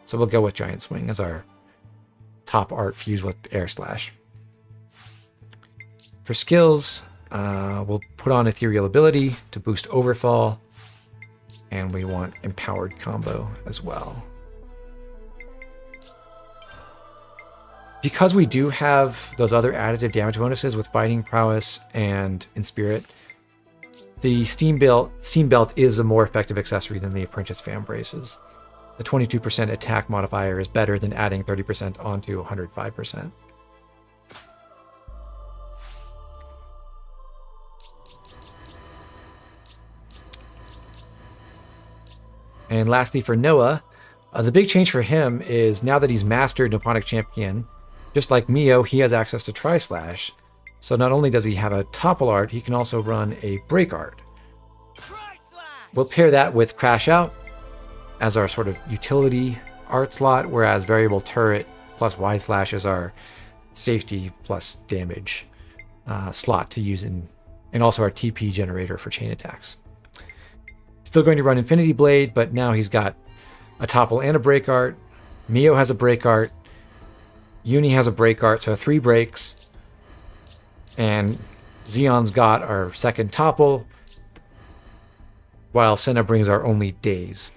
[SPEAKER 2] So we'll go with Giant Swing as our top art fused with Air Slash. For skills, we'll put on Ethereal Ability to boost Overfall. And we want Empowered Combo as well. Because we do have those other additive damage bonuses with Fighting Prowess and In Spirit, the Steam Belt is a more effective accessory than the Apprentice Fan Braces. The 22% attack modifier is better than adding 30% onto 105%. And lastly, for Noah, the big change for him is now that he's mastered Nipponic Champion, just like Mio, he has access to Tri-Slash. So not only does he have a topple art, he can also run a break art. We'll pair that with Crash Out as our sort of utility art slot, whereas Variable Turret plus Wide Slash is our safety plus damage slot to use and also our TP generator for chain attacks. Still going to run Infinity Blade, but now he's got a topple and a break art. Mio has a break art. Uni has a break art, so 3 breaks. And Zeon's got our second topple, while Senna brings our only days.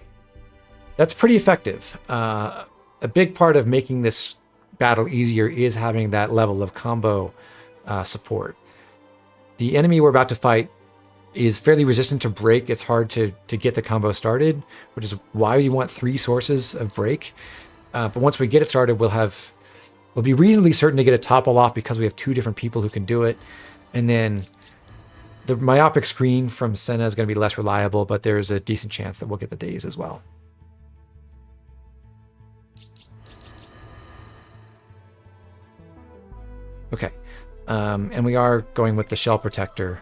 [SPEAKER 2] That's pretty effective. A big part of making this battle easier is having that level of combo support. The enemy we're about to fight is fairly resistant to break. It's hard to get the combo started, which is why you want 3 sources of break. But once we get it started, we'll be reasonably certain to get a topple off because we have 2 different people who can do it. And then the myopic screen from Senna is going to be less reliable, but there's a decent chance that we'll get the days as well. Okay, and we are going with the Shell Protector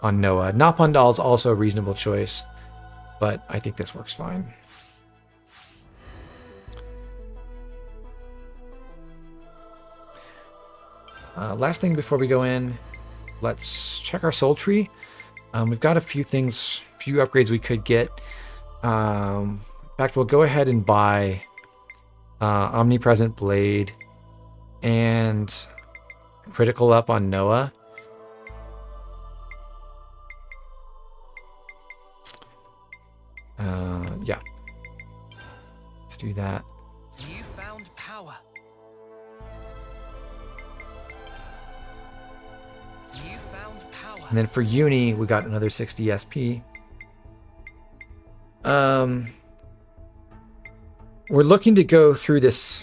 [SPEAKER 2] on Noah. Napandal is also a reasonable choice, but I think this works fine. Last thing before we go in, let's check our soul tree. We've got a few upgrades we could get. In fact, we'll go ahead and buy Omnipresent Blade and Critical Up on Noah. Yeah. Let's do that.
[SPEAKER 5] You found power. You found power.
[SPEAKER 2] And then for Uni, we got another 60 SP. We're looking to go through this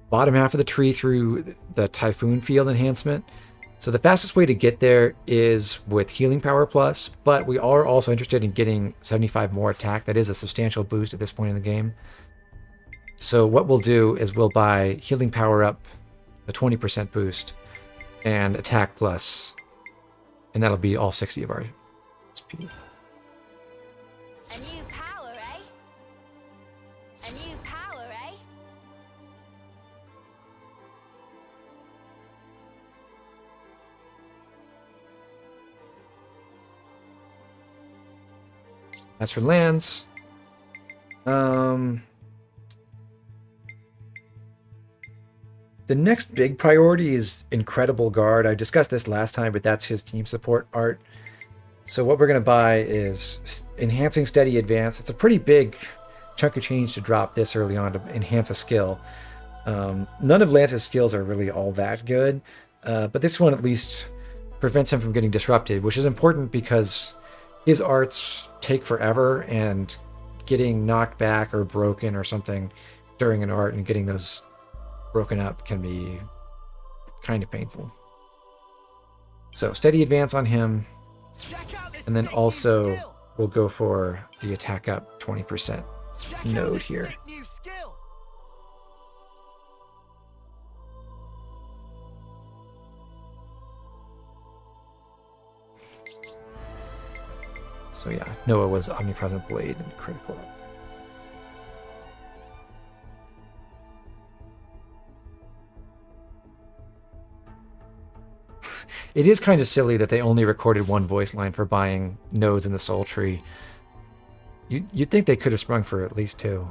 [SPEAKER 2] bottom half of the tree through the Typhoon Field enhancement. So the fastest way to get there is with Healing Power Plus, but we are also interested in getting 75 more attack. That is a substantial boost at this point in the game. So what we'll do is we'll buy Healing Power Up, a 20% boost, and Attack Plus, and that'll be all 60 of our SP.
[SPEAKER 1] A new power, eh? A new power, eh?
[SPEAKER 2] As for lands, the next big priority is Incredible Guard. I discussed this last time, but that's his team support art. So what we're going to buy is Enhancing Steady Advance. It's a pretty big chunk of change to drop this early on to enhance a skill. None of Lance's skills are really all that good, but this one at least prevents him from getting disrupted, which is important because his arts take forever, and getting knocked back or broken or something during an art and getting those broken up can be kind of painful. So steady advance on him, and then also we'll go for the attack up 20% node here. So yeah, Noah was Omnipresent Blade and Critical Up. It is kind of silly that they only recorded one voice line for buying nodes in the Soul Tree. You'd think they could have sprung for at least 2.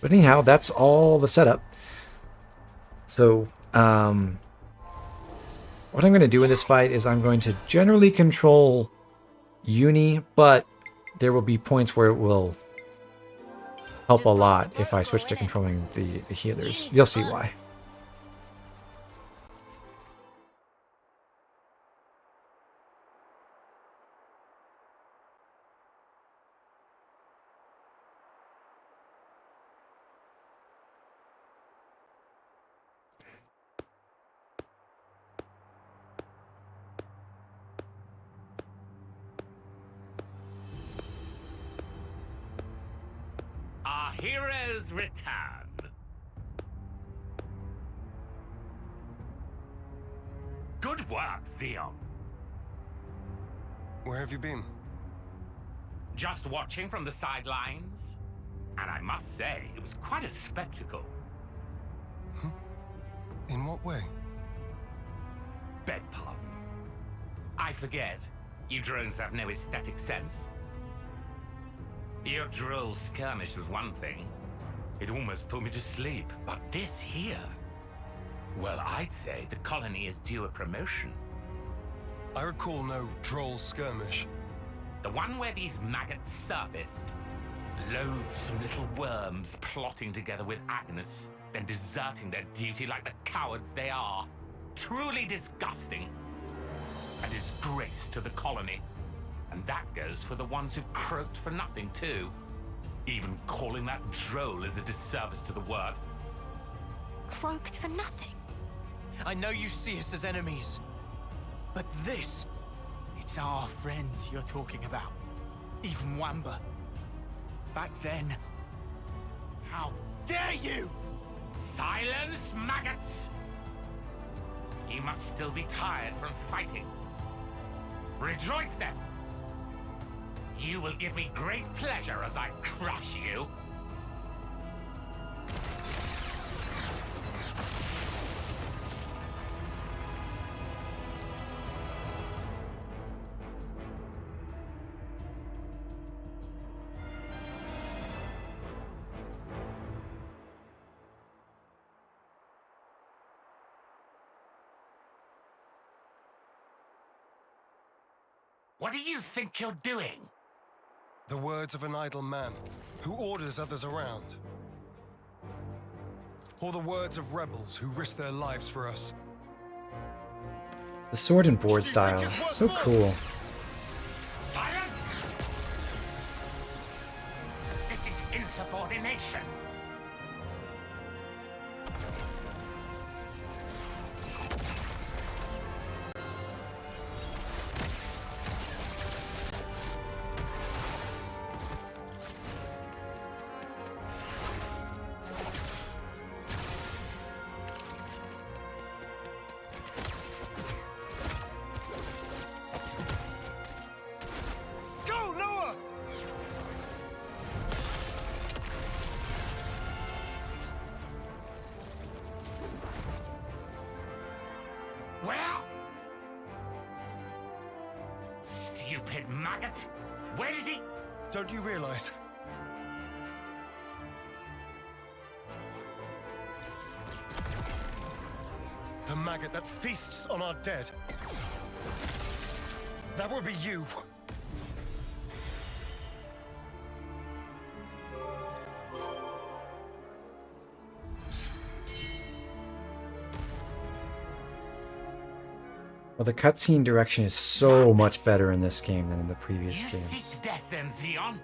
[SPEAKER 2] But anyhow, that's all the setup. So, what I'm going to do in this fight is I'm going to generally control Uni, but there will be points where it will help a lot if I switch to controlling the healers. You'll see why.
[SPEAKER 13] Our heroes return. Good work, Zeon.
[SPEAKER 9] Where have you been?
[SPEAKER 13] Just watching from the sidelines. And I must say, it was quite a spectacle.
[SPEAKER 9] In what way?
[SPEAKER 13] Beg pardon. I forget. You drones have no aesthetic sense. Your droll skirmish was one thing. It almost put me to sleep. But this here... Well, I'd say the colony is due a promotion.
[SPEAKER 9] I recall no droll skirmish.
[SPEAKER 13] The one where these maggots surfaced. Loathsome little worms plotting together with Agnes, then deserting their duty like the cowards they are. Truly disgusting. A disgrace to the colony. And that goes for the ones who croaked for nothing, too. Even calling that droll is a disservice to the word.
[SPEAKER 10] Croaked for nothing?
[SPEAKER 11] I know you see us as enemies, but this... It's our friends you're talking about. Even Wamba. Back then... How dare you!
[SPEAKER 13] Silence, maggots! You must still be tired from fighting. Rejoice then! You will give me great pleasure as I crush you. What do you think you're doing?
[SPEAKER 9] The words of an idle man who orders others around. Or the words of rebels who risk their lives for us.
[SPEAKER 2] The sword and board style, so cool.
[SPEAKER 13] Silence! This is insubordination. Well? Stupid maggot! Where did he...
[SPEAKER 9] Don't you realize? The maggot that feasts on our dead. That would be you.
[SPEAKER 2] Well, the cutscene direction is so much better in this game than in the previous
[SPEAKER 13] You
[SPEAKER 2] games.
[SPEAKER 13] seek death then, Zeon?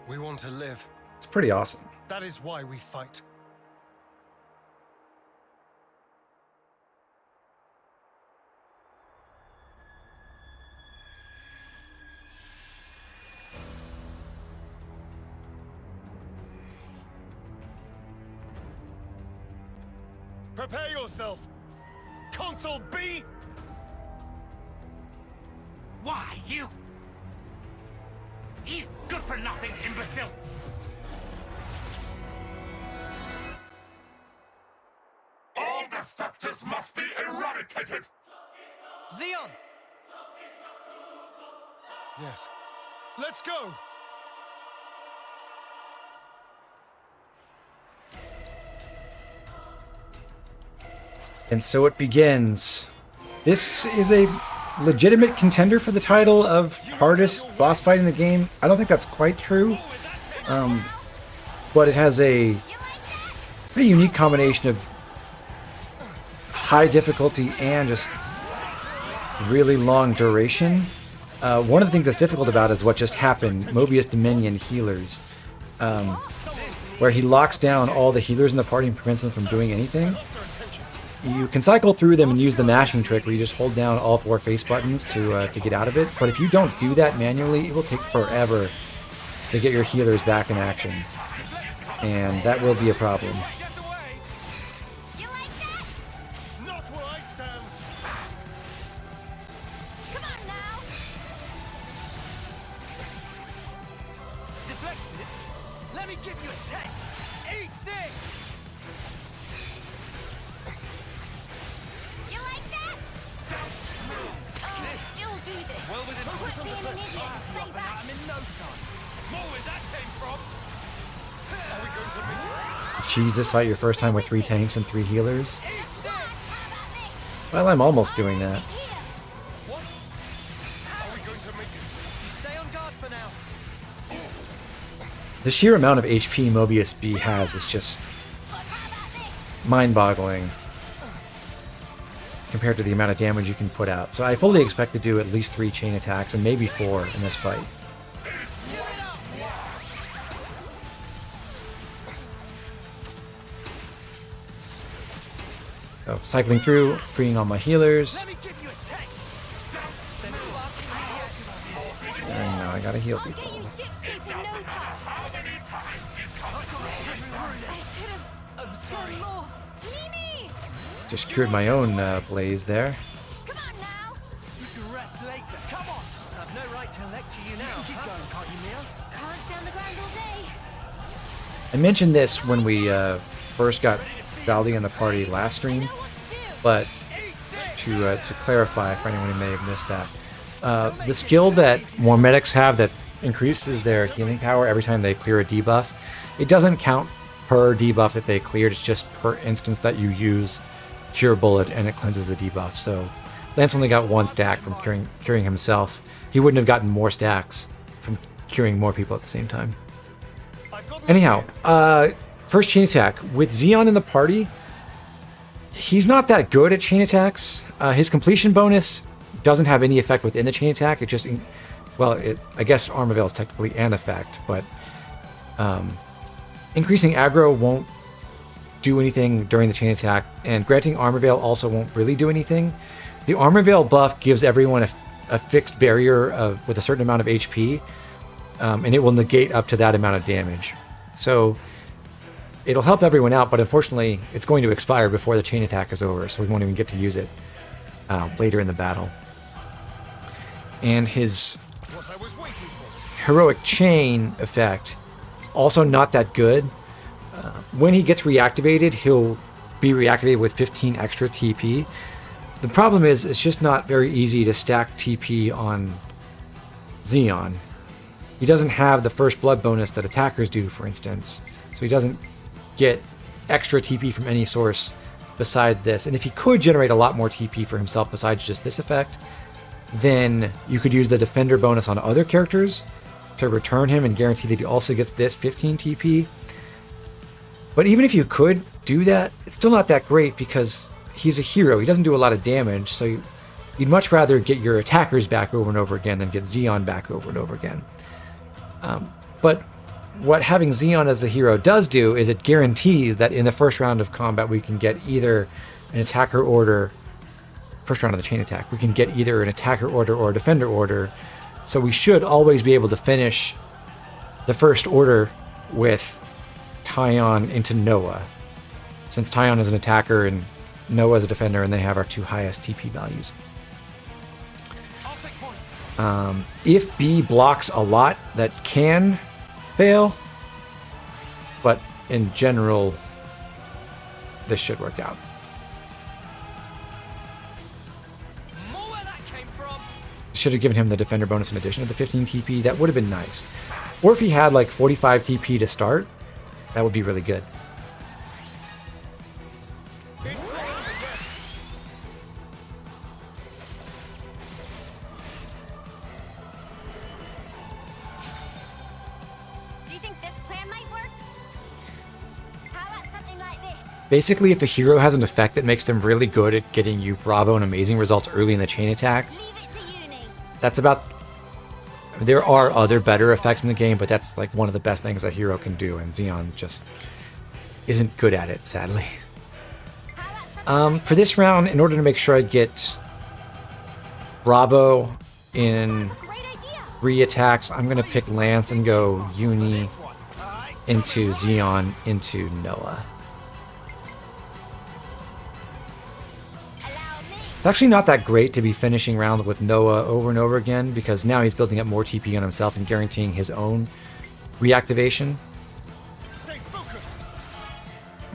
[SPEAKER 9] We want to live.
[SPEAKER 2] It's pretty awesome.
[SPEAKER 9] That is why we fight. Prepare yourself! Console B!
[SPEAKER 13] Why, you... You good-for-nothing imbecile!
[SPEAKER 12] All defectors must be eradicated!
[SPEAKER 5] Zeon!
[SPEAKER 9] Yes. Let's go!
[SPEAKER 2] And so it begins. This is a legitimate contender for the title of hardest boss fight in the game. I don't think that's quite true. But it has a pretty unique combination of high difficulty and just really long duration. One of the things that's difficult about it is what just happened, Moebius Dominion healers, where he locks down all the healers in the party and prevents them from doing anything. You can cycle through them and use the mashing trick where you just hold down all 4 face buttons to get out of it, but if you don't do that manually, it will take forever to get your healers back in action, and that will be a problem.
[SPEAKER 11] Let me give you a test. Eat this.
[SPEAKER 1] You like that? Still do this.
[SPEAKER 11] Well, within
[SPEAKER 1] Quit being an idiot and stay back.
[SPEAKER 11] I'm in no time. More where that came from. Are we going to make it?
[SPEAKER 2] Cheese this fight your first time with 3 tanks and 3 healers? Well, I'm almost doing that.
[SPEAKER 11] Stay on guard for now.
[SPEAKER 2] The sheer amount of HP Moebius B has is just mind-boggling compared to the amount of damage you can put out. So I fully expect to do at least 3 chain attacks and maybe 4 in this fight. So cycling through, freeing all my healers. And now I gotta heal people. Just cured my own blaze there.
[SPEAKER 11] Come on now. You can rest later. Come on. I've no right to lecture you now. Keep going, can't you, Mia?
[SPEAKER 1] Can't stand the ground all day.
[SPEAKER 2] I mentioned this when we first got Valdi in the party last stream, but to clarify for anyone who may have missed that, the skill that more medics have that increases their healing power every time they clear a debuff, it doesn't count per debuff that they cleared, it's just per instance that you use Cure Bullet and it cleanses the debuff. So Lance only got 1 stack from curing himself. He wouldn't have gotten more stacks from curing more people at the same time. Anyhow, first chain attack. With Zeon in the party, he's not that good at chain attacks. His completion bonus doesn't have any effect within the chain attack. It just, I guess Armor Veil is technically an effect, but increasing aggro won't do anything during the chain attack, and granting Armor Veil also won't really do anything. The Armor Veil buff gives everyone a fixed barrier with a certain amount of HP, and it will negate up to that amount of damage. So it'll help everyone out, but unfortunately it's going to expire before the chain attack is over, so we won't even get to use it later in the battle. And his heroic chain effect is also not that good. When he gets reactivated, he'll be reactivated with 15 extra TP. The problem is it's just not very easy to stack TP on Zeon. He doesn't have the first blood bonus that attackers do, for instance, so he doesn't get extra TP from any source besides this. And if he could generate a lot more TP for himself besides just this effect, then you could use the defender bonus on other characters to return him and guarantee that he also gets this 15 TP. But even if you could do that, it's still not that great because he's a hero. He doesn't do a lot of damage, so you'd much rather get your attackers back over and over again than get Zeon back over and over again. But what having Zeon as a hero does do is it guarantees that in the first round of combat we can get either an attacker order, first round of the chain attack, we can get either an attacker order or a defender order. So we should always be able to finish the first order with Tyon into Noah, since Tyon is an attacker and Noah is a defender, and they have our 2 highest TP values. If B blocks a lot, that can fail, but in general, this should work out.
[SPEAKER 11] More where that came from.
[SPEAKER 2] Should have given him the defender bonus in addition to the 15 TP. That would have been nice. Or if he had like 45 TP to start, that would be really good.
[SPEAKER 1] Do you think this plan might work? How about something like this?
[SPEAKER 2] Basically, if a hero has an effect that makes them really good at getting you Bravo and amazing results early in the chain attack, that's about... There are other better effects in the game, but that's like one of the best things a hero can do, and Zeon just isn't good at it, sadly. For this round, in order to make sure I get Bravo in 3 attacks, I'm going to pick Lance and go Uni into Zeon into Noah. It's actually not that great to be finishing rounds with Noah over and over again, because now he's building up more TP on himself and guaranteeing his own reactivation.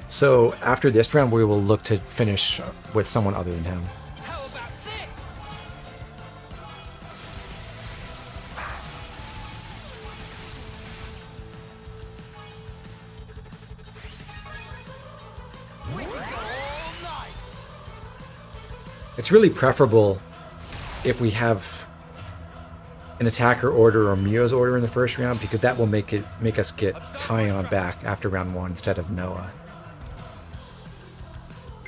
[SPEAKER 2] So after this round, we will look to finish with someone other than him. It's really preferable if we have an attacker order or Mio's order in the first round, because that will make us get Tyon back after round 1 instead of Noah.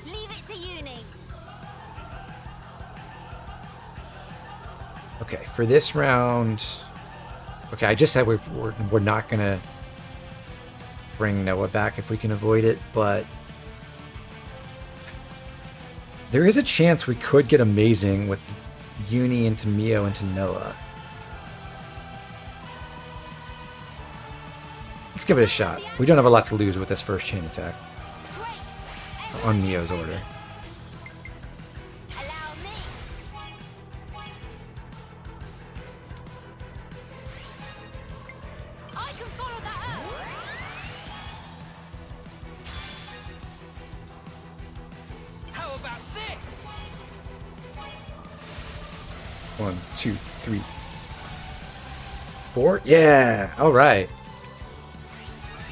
[SPEAKER 1] Leave it to Uni.
[SPEAKER 2] Okay, for this round, okay, I just said we're not gonna bring Noah back if we can avoid it, but there is a chance we could get amazing with Uni into Mio into Noah. Let's give it a shot. We don't have a lot to lose with this first chain attack on Mio's order.
[SPEAKER 1] I can follow that up.
[SPEAKER 2] 1, 2, 3, 4. Yeah, all right.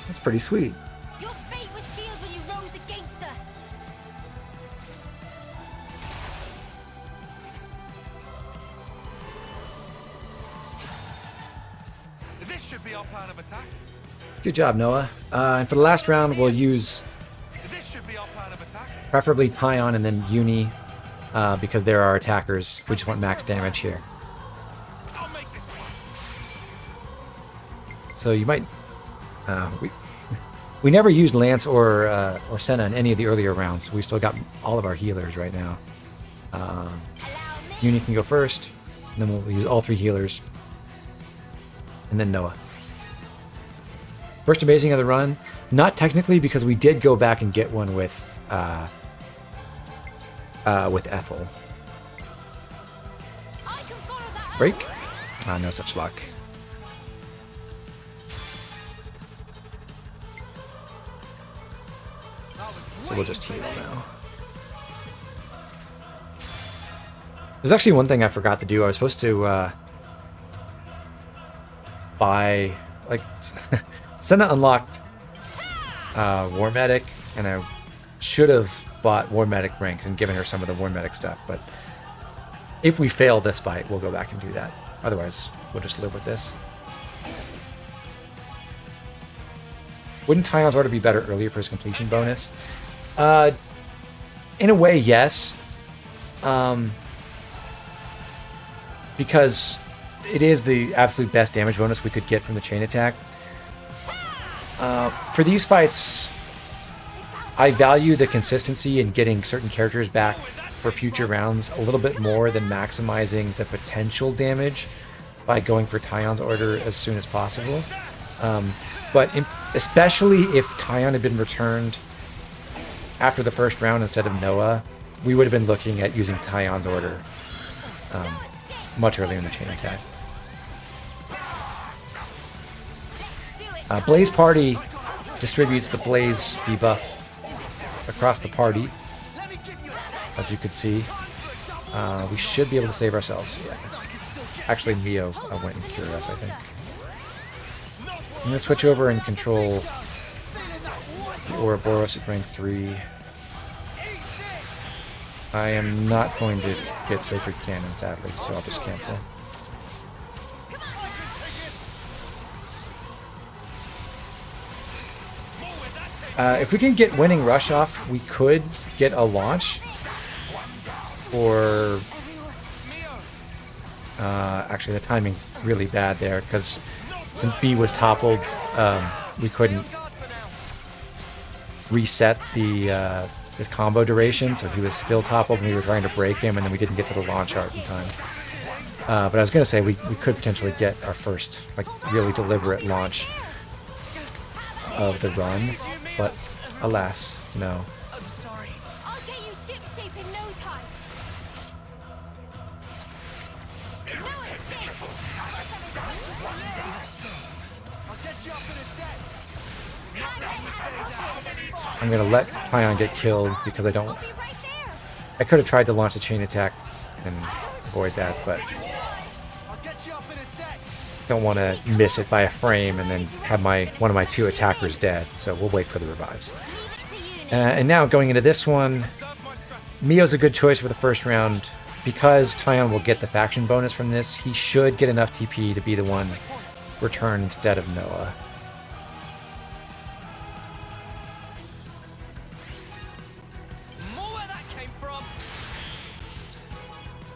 [SPEAKER 2] That's pretty sweet.
[SPEAKER 1] Your fate was sealed when you rose against us.
[SPEAKER 3] This should be our plan of attack.
[SPEAKER 2] Good job, Noah. And for the last round, we'll use
[SPEAKER 3] This should be our plan of attack.
[SPEAKER 2] preferably Tyon and then Uni, because there are attackers. We just want max damage here. So you might... we never used Lance or Senna in any of the earlier rounds. We've still got all of our healers right now. Uni can go first, and then we'll use all 3 healers. And then Noah. First amazing of the run. Not technically, because we did go back and get one with Ethel. Break? No such luck. So we'll just heal now. There's actually one thing I forgot to do. I was supposed to buy, like, Senna unlocked War Medic, and I should have bought War Medic ranks and given her some of the War Medic stuff, but if we fail this fight, we'll go back and do that. Otherwise, we'll just live with this. Wouldn't Tyon's order be better earlier for his completion bonus? In a way, yes. Because it is the absolute best damage bonus we could get from the chain attack. For these fights, I value the consistency in getting certain characters back for future rounds a little bit more than maximizing the potential damage by going for Tyon's order as soon as possible. But especially if Tyon had been returned after the first round instead of Noah, we would have been looking at using Tyon's order much earlier in the chain attack. Blaze Party distributes the Blaze debuff across the party, as you could see. We should be able to save ourselves. Yeah. Actually, Mio went and cured us, I think. I'm going to switch over and control the Ouroboros at rank 3. I am not going to get Sacred Cannon, sadly, so I'll just cancel. If we can get Winning Rush off, we could get a launch. Or... actually, the timing's really bad there, because since B was toppled, we couldn't reset the combo duration, so he was still toppled and we were trying to break him, and then we didn't get to the launch art in time. But I was going to say we could potentially get our first like really deliberate launch of the run, but alas, no.
[SPEAKER 1] I'm sorry. I'll get you shipshape in no time. No escape.
[SPEAKER 11] I'll get you up in a sec.
[SPEAKER 2] I'm going to let Tyon get killed because I don't... I could have tried to launch a chain attack and avoid that, but don't want to miss it by a frame and then have one of my 2 attackers dead, so we'll wait for the revives. And now going into this one, Mio's a good choice for the first round. Because Tyon will get the faction bonus from this, he should get enough TP to be the one return instead of Noah.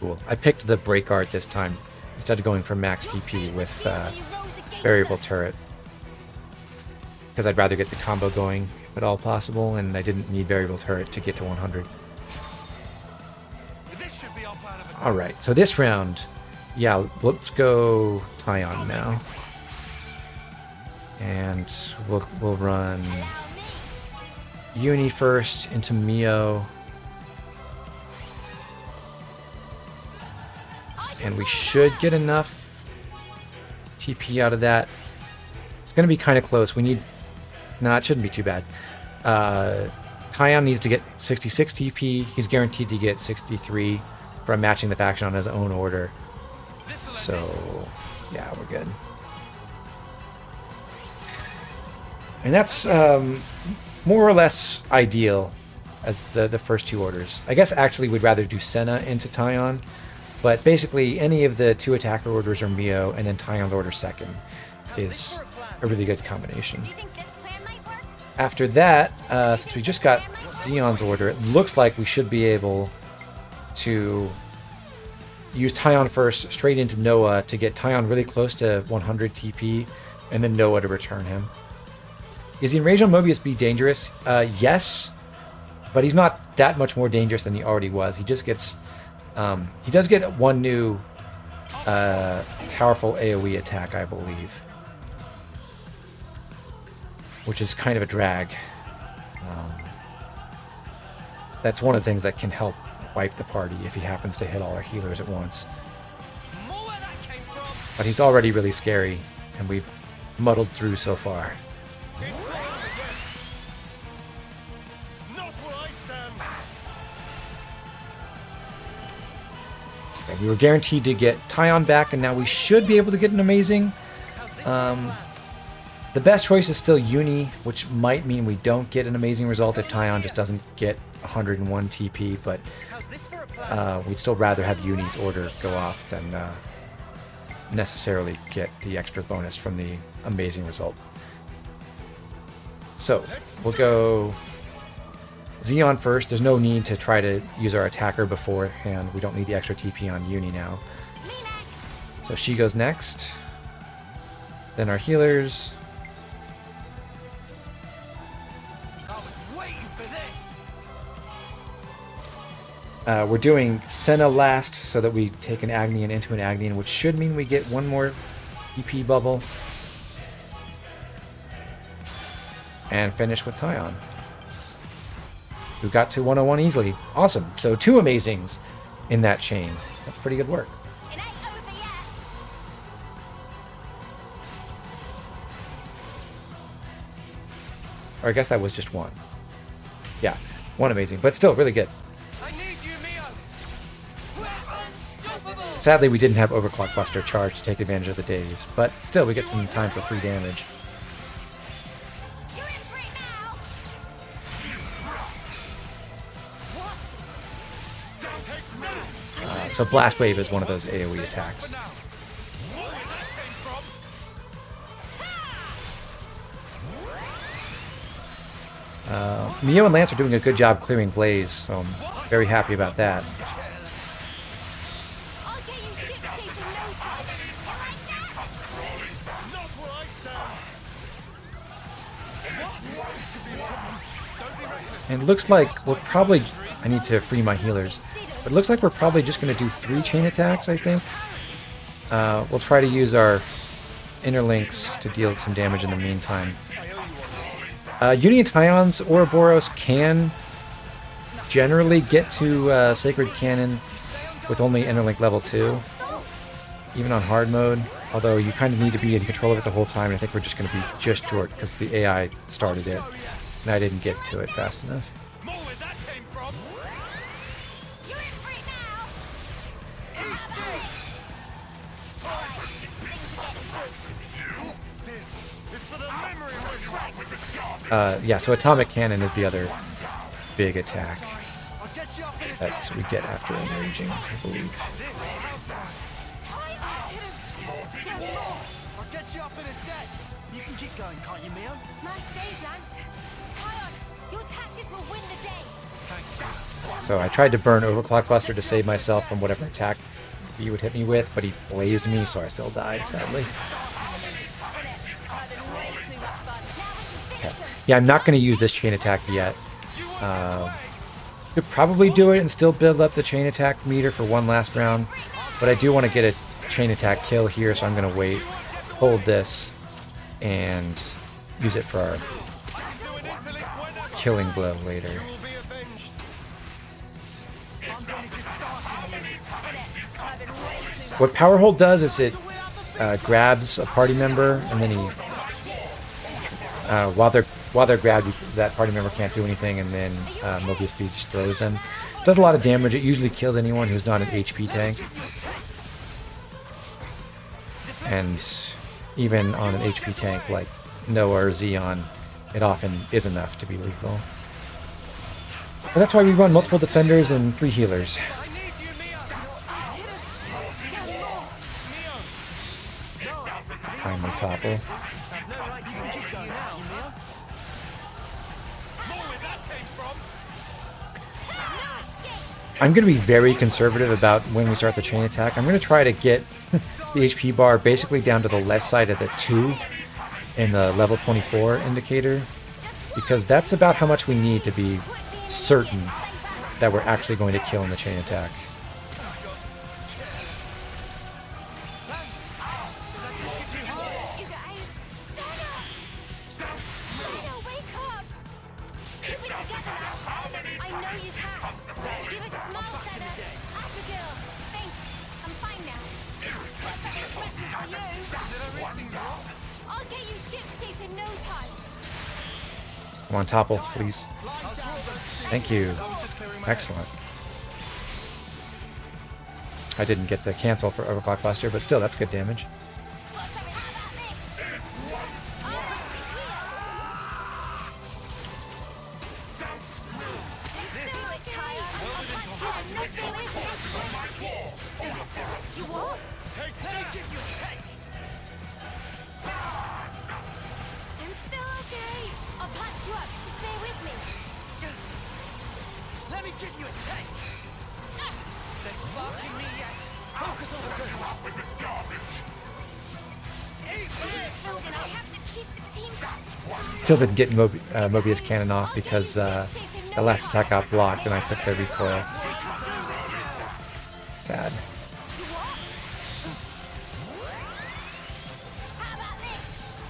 [SPEAKER 2] Cool. I picked the break art this time instead of going for max TP with variable turret, because I'd rather get the combo going if at all possible, and I didn't need variable turret to get to 100. Alright, so this round, yeah, let's go Tyon now. And we'll run Uni first into Mio. And we should get enough TP out of that. It's going to be kind of close. We need... Nah, it shouldn't be too bad. Tyon needs to get 66 TP. He's guaranteed to get 63 from matching the faction on his own order. So, yeah, we're good. And that's more or less ideal as the first 2 orders. I guess actually we'd rather do Senna into Tyon. But basically, any of the 2 attacker orders are Mio, and then Tyon's order second is a really good combination. After that, since we just got Zeon's order, it looks like we should be able to use Tyon first, straight into Noah, to get Tyon really close to 100 TP, and then Noah to return him. Is the Enrage on Moebius be dangerous? Yes, but he's not that much more dangerous than he already was. He just gets... he does get 1 new powerful AoE attack, I believe, which is kind of a drag. That's one of the things that can help wipe the party if he happens to hit all our healers at once. But he's already really scary, and we've muddled through so far. Okay, we were guaranteed to get Tyon back, and now we should be able to get an amazing. The best choice is still Uni, which might mean we don't get an amazing result if Tyon just doesn't get 101 TP, but we'd still rather have Uni's order go off than necessarily get the extra bonus from the amazing result. So, we'll go Zeon first. There's no need to try to use our attacker beforehand. We don't need the extra TP on Uni now. So she goes next. Then our healers. We're doing Senna last so that we take an Agnian into an Agnian, which should mean we get 1 more EP bubble. And finish with Tyon, who got to 101 easily. Awesome. So 2 amazings in that chain. That's pretty good work. Or I guess that was just 1. Yeah, 1 amazing, but still really good. Sadly, we didn't have Overclock Buster charged to take advantage of the days, but still, we get some time for free damage. So Blast Wave is one of those AoE attacks. Mio and Lance are doing a good job clearing Blaze, so I'm very happy about that. And it looks like we're probably... I need to free my healers. But it looks like we're probably just going to do 3 chain attacks, I think. We'll try to use our interlinks to deal some damage in the meantime. Unient Ions Ouroboros can generally get to Sacred Cannon with only interlink level 2, even on hard mode. Although you kind of need to be in control of it the whole time, and I think we're just going to be just short because the AI started it, and I didn't get to it fast enough. Yeah, so Atomic Cannon is the other big attack that we get after enraging, I believe.
[SPEAKER 11] I'll get you up in a sec. You can keep going, can't you, Mio?
[SPEAKER 1] Nice save, Lance. Tyon, your tactics will win the day.
[SPEAKER 2] So I tried to burn Overclock Buster to save myself from whatever attack he would hit me with, but he blazed me, so I still died, sadly. Okay. Yeah, I'm not going to use this chain attack yet. Could probably do it and still build up the chain attack meter for one last round, but I do want to get a chain attack kill here, so I'm going to wait, hold this, and use it for our killing blow later. What Power Hold does is it grabs a party member, and then he while they're grabbed, that party member can't do anything, and then Moebius Speed just throws them. It does a lot of damage. It usually kills anyone who's not an HP tank. And even on an HP tank like Noah or Zeon, it often is enough to be lethal. But that's why we run multiple defenders and 3 healers. Timely topple. I'm going to be very conservative about when we start the chain attack. I'm going to try to get the HP bar basically down to the left side of the 2 in the level 24 indicator, because that's about how much we need to be certain that we're actually going to kill in the chain attack. Come on, topple, please. Thank you. Excellent. I didn't get the cancel for Overclock Buster, but still, that's good damage. Still didn't get Moebius Cannon off because the last attack got blocked and I took the recoil. Sad.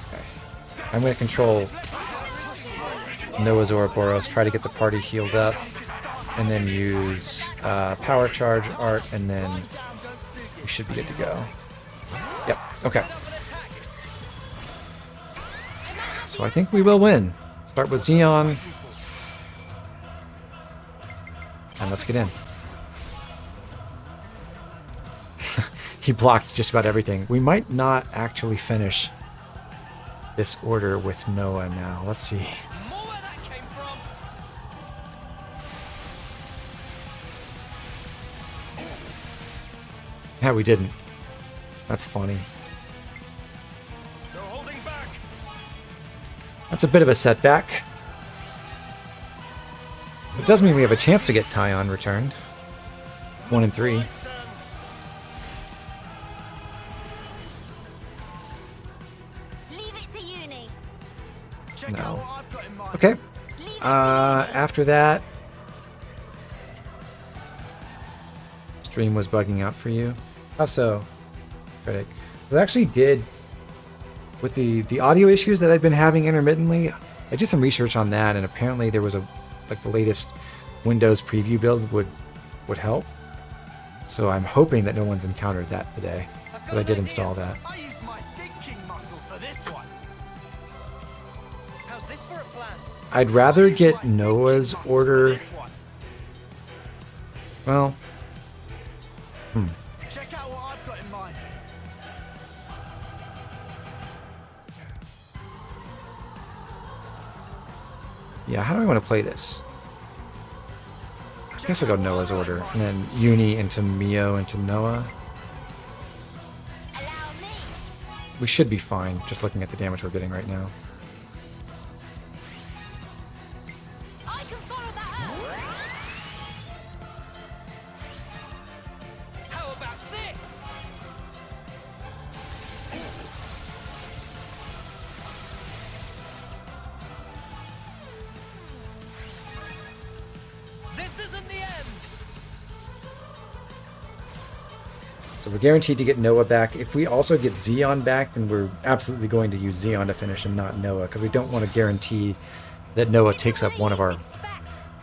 [SPEAKER 2] Okay. I'm going to control Noah's Ouroboros, try to get the party healed up, and then use Power Charge, Art, and then we should be good to go. Yep, okay. So I think we will win. Start with Zeon. And let's get in. He blocked just about everything. We might not actually finish this order with Noah now. Let's see. Yeah, we didn't. That's funny. That's a bit of a setback. It does mean we have a chance to get Tyon returned. 1 and 3. No. Okay. After that, stream was bugging out for you. How so, critic? I actually did, with the audio issues that I've been having intermittently, I did some research on that, and apparently there was the latest Windows preview build would help. So I'm hoping that no one's encountered that today, because I did install that.
[SPEAKER 11] I used my thinking muscles for this one. How's this for a plan?
[SPEAKER 2] I'd rather get Noah's order. Well,
[SPEAKER 11] Check out what I've got in mind.
[SPEAKER 2] yeah, how do I want to play this? I guess I'll go Noah's order, and then Uni into Mio into Noah. We should be fine, just looking at the damage we're getting right now.
[SPEAKER 11] How about this? This isn't the end.
[SPEAKER 2] So we're guaranteed to get Noah back. If we also get Zeon back, then we're absolutely going to use Zeon to finish and not Noah, because we don't want to guarantee that Noah takes up one of our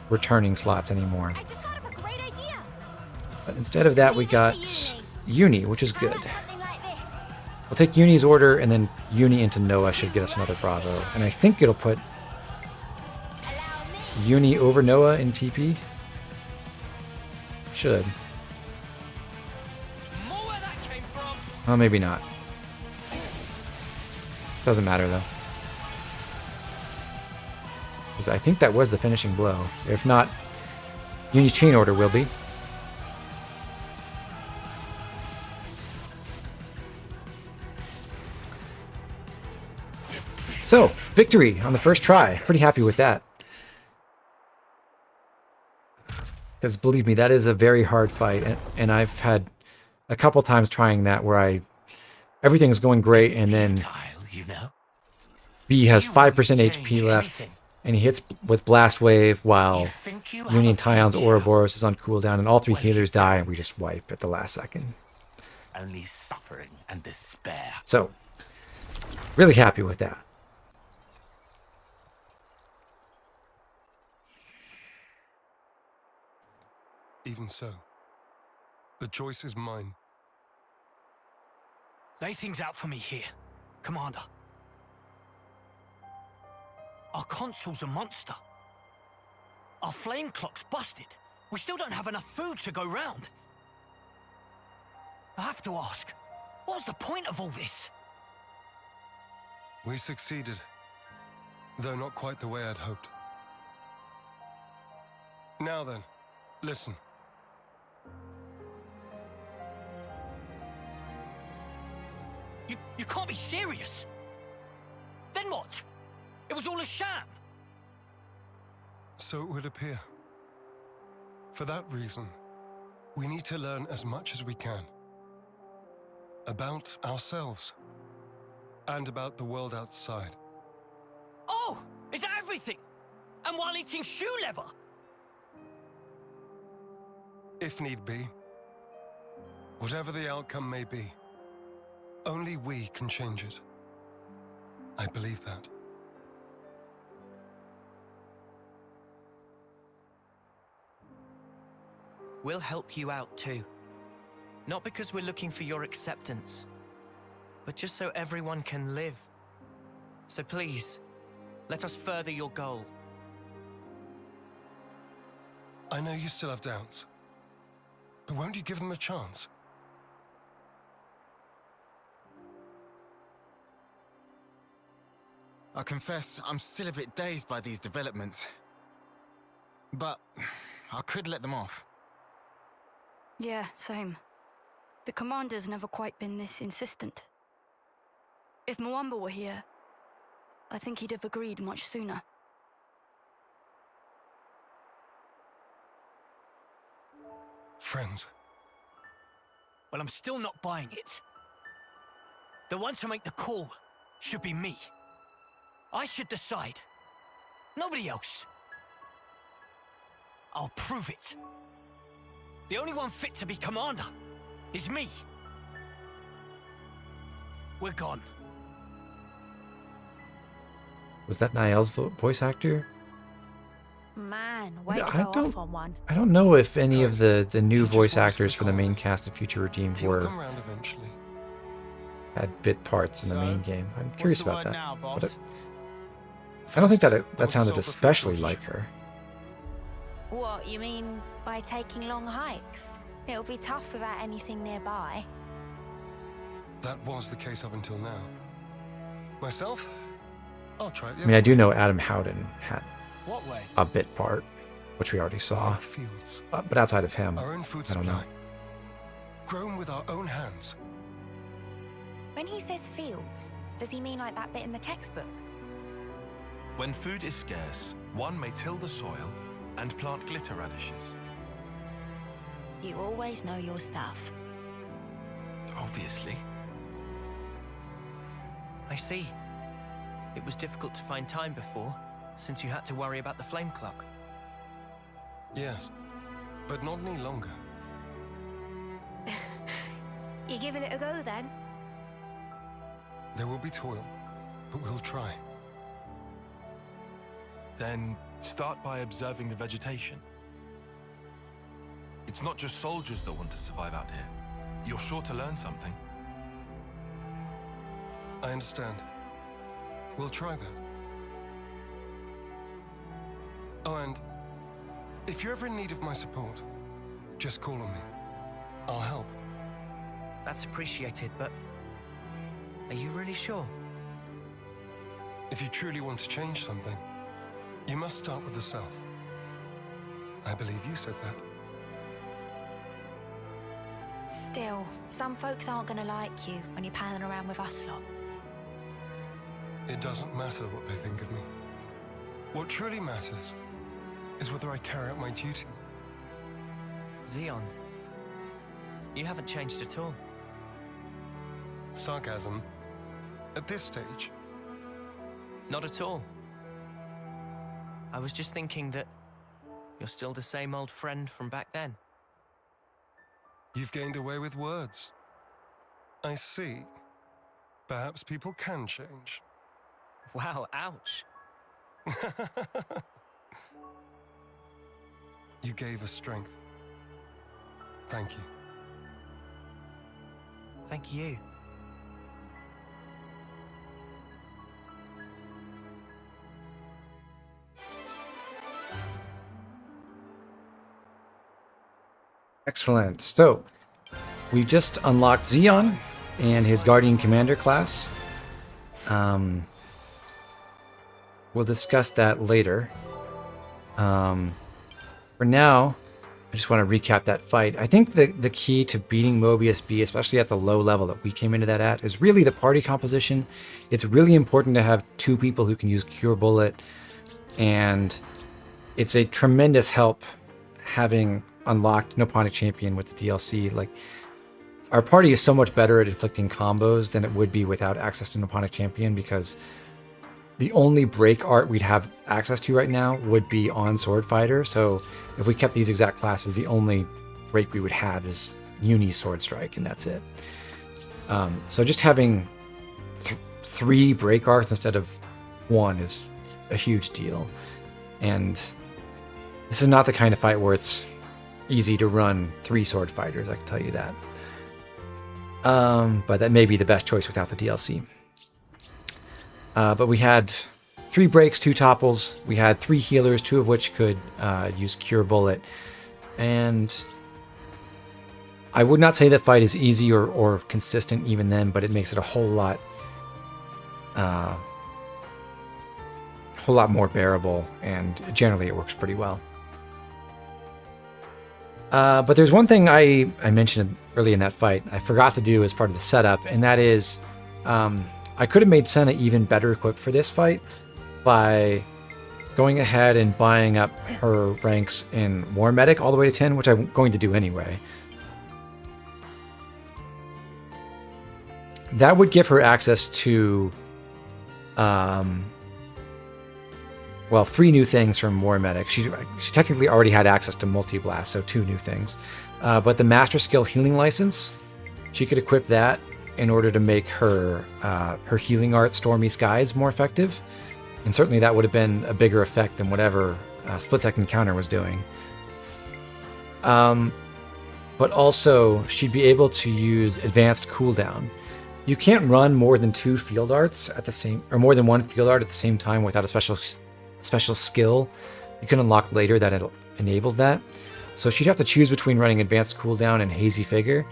[SPEAKER 2] returning slots anymore. But instead of that, we got Uni, which is good. We'll take Uni's order, and then Uni into Noah should get us another Bravo. And I think it'll put Uni over Noah in TP. Should. Well, maybe not. Doesn't matter, though. Because I think that was the finishing blow. If not, Uni's chain order will be. So, victory on the first try. Pretty happy with that. Because believe me, that is a very hard fight. And I've had a couple times trying that where everything's going great, and then B has 5% HP left, and he hits with Blast Wave while Union Tyon's Ouroboros is on cooldown, and all 3 healers die, and we just wipe at the last second.
[SPEAKER 13] Only suffering and despair.
[SPEAKER 2] So, really happy with that.
[SPEAKER 9] Even so, the choice is mine.
[SPEAKER 11] Lay things out for me here, Commander. Our console's a monster. Our flame clock's busted. We still don't have enough food to go round. I have to ask, what was the point of all this?
[SPEAKER 9] We succeeded, though not quite the way I'd hoped. Now then, listen.
[SPEAKER 11] You can't be serious. Then what? It was all a sham.
[SPEAKER 9] So it would appear. For that reason, we need to learn as much as we can. About ourselves. And about the world outside.
[SPEAKER 11] Oh! Is that everything? And while eating shoe leather?
[SPEAKER 9] If need be. Whatever the outcome may be. Only we can change it. I believe that.
[SPEAKER 5] We'll help you out too. Not because we're looking for your acceptance, but just so everyone can live. So please, let us further your goal.
[SPEAKER 9] I know you still have doubts. But won't you give them a chance?
[SPEAKER 14] I confess I'm still a bit dazed by these developments. But I could let them off.
[SPEAKER 10] Yeah, same. The commander's never quite been this insistent. If Moamba were here, I think he'd have agreed much sooner.
[SPEAKER 9] Friends.
[SPEAKER 5] Well, I'm still not buying it. The one to make the call should be me. I should decide. Nobody else. I'll prove it. The only one fit to be commander is me. We're gone.
[SPEAKER 2] Was that Niall's voice actor?
[SPEAKER 1] Man, way to
[SPEAKER 2] I
[SPEAKER 1] go off on one.
[SPEAKER 2] I don't know if any of the new voice actors for the main cast of Future Redeemed were had bit parts in the main game. I'm curious about that. But I don't think that sounded especially like her.
[SPEAKER 1] What, you mean by taking long hikes? It'll be tough without anything nearby.
[SPEAKER 9] That was the case up until now. Myself? I'll try it.
[SPEAKER 2] I mean, I do know Adam Howden had
[SPEAKER 11] What way?
[SPEAKER 2] a bit part, which we already saw.
[SPEAKER 9] Fields.
[SPEAKER 2] But outside of him,
[SPEAKER 9] Our own food
[SPEAKER 2] I don't know.
[SPEAKER 9] supply. Grown with our own hands.
[SPEAKER 1] When he says fields, does he mean like that bit in the textbook?
[SPEAKER 3] When food is scarce, one may till the soil and plant glitter radishes.
[SPEAKER 1] You always know your stuff.
[SPEAKER 3] Obviously.
[SPEAKER 5] I see. It was difficult to find time before, since you had to worry about the flame clock.
[SPEAKER 9] Yes, but not any longer.
[SPEAKER 1] You giving it a go then?
[SPEAKER 9] There will be toil, but we'll try.
[SPEAKER 3] Then start by observing the vegetation. It's not just soldiers that want to survive out here. You're sure to learn something.
[SPEAKER 9] I understand. We'll try that. Oh, and if you're ever in need of my support, just call on me. I'll help.
[SPEAKER 5] That's appreciated, but are you really sure?
[SPEAKER 9] If you truly want to change something, you must start with the self. I believe you said that.
[SPEAKER 1] Still, some folks aren't gonna like you when you're palling around with us lot.
[SPEAKER 9] It doesn't matter what they think of me. What truly matters is whether I carry out my duty.
[SPEAKER 5] Zeon, you haven't changed at all.
[SPEAKER 9] Sarcasm? At this stage?
[SPEAKER 5] Not at all. I was just thinking that you're still the same old friend from back then.
[SPEAKER 9] You've gained away with words. I see. Perhaps people can change.
[SPEAKER 5] Wow, ouch.
[SPEAKER 9] You gave us strength. Thank you.
[SPEAKER 5] Thank you.
[SPEAKER 2] Excellent. So, we just unlocked Zeon and his Guardian Commander class. We'll discuss that later. For now, I just want to recap that fight. I think the key to beating Moebius B, especially at the low level that we came into that at, is really the party composition. It's really important to have two people who can use Cure Bullet, and it's a tremendous help having unlocked Noponic Champion with the DLC. Like, our party is so much better at inflicting combos than it would be without access to Noponic Champion, because the only break art we'd have access to right now would be on Sword Fighter. So if we kept these exact classes, the only break we would have is Uni Sword Strike, and that's it. So just having three break arts instead of one is a huge deal. And this is not the kind of fight where it's easy to run 3 Sword Fighters, I can tell you that. But that may be the best choice without the DLC. But we had 3 breaks, 2 topples. We had 3 healers, 2 of which could use Cure Bullet. And I would not say that fight is easy or consistent even then, but it makes it a whole lot whole lot more bearable, and generally it works pretty well. But there's one thing I mentioned early in that fight I forgot to do as part of the setup, and that is I could have made Senna even better equipped for this fight by going ahead and buying up her ranks in War Medic all the way to 10, which I'm going to do anyway. That would give her access to, well, 3 new things from War Medic. She technically already had access to Multi-Blast, so 2 new things. But the Master Skill Healing License, she could equip that in order to make her her healing art Stormy Skies more effective. And certainly that would have been a bigger effect than whatever Split Second Counter was doing. But also, she'd be able to use Advanced Cooldown. You can't run more than 2 field arts at the same, or more than 1 field art at the same time without a special skill you can unlock later that enables that. So she'd have to choose between running Advanced Cooldown and Hazy Figure.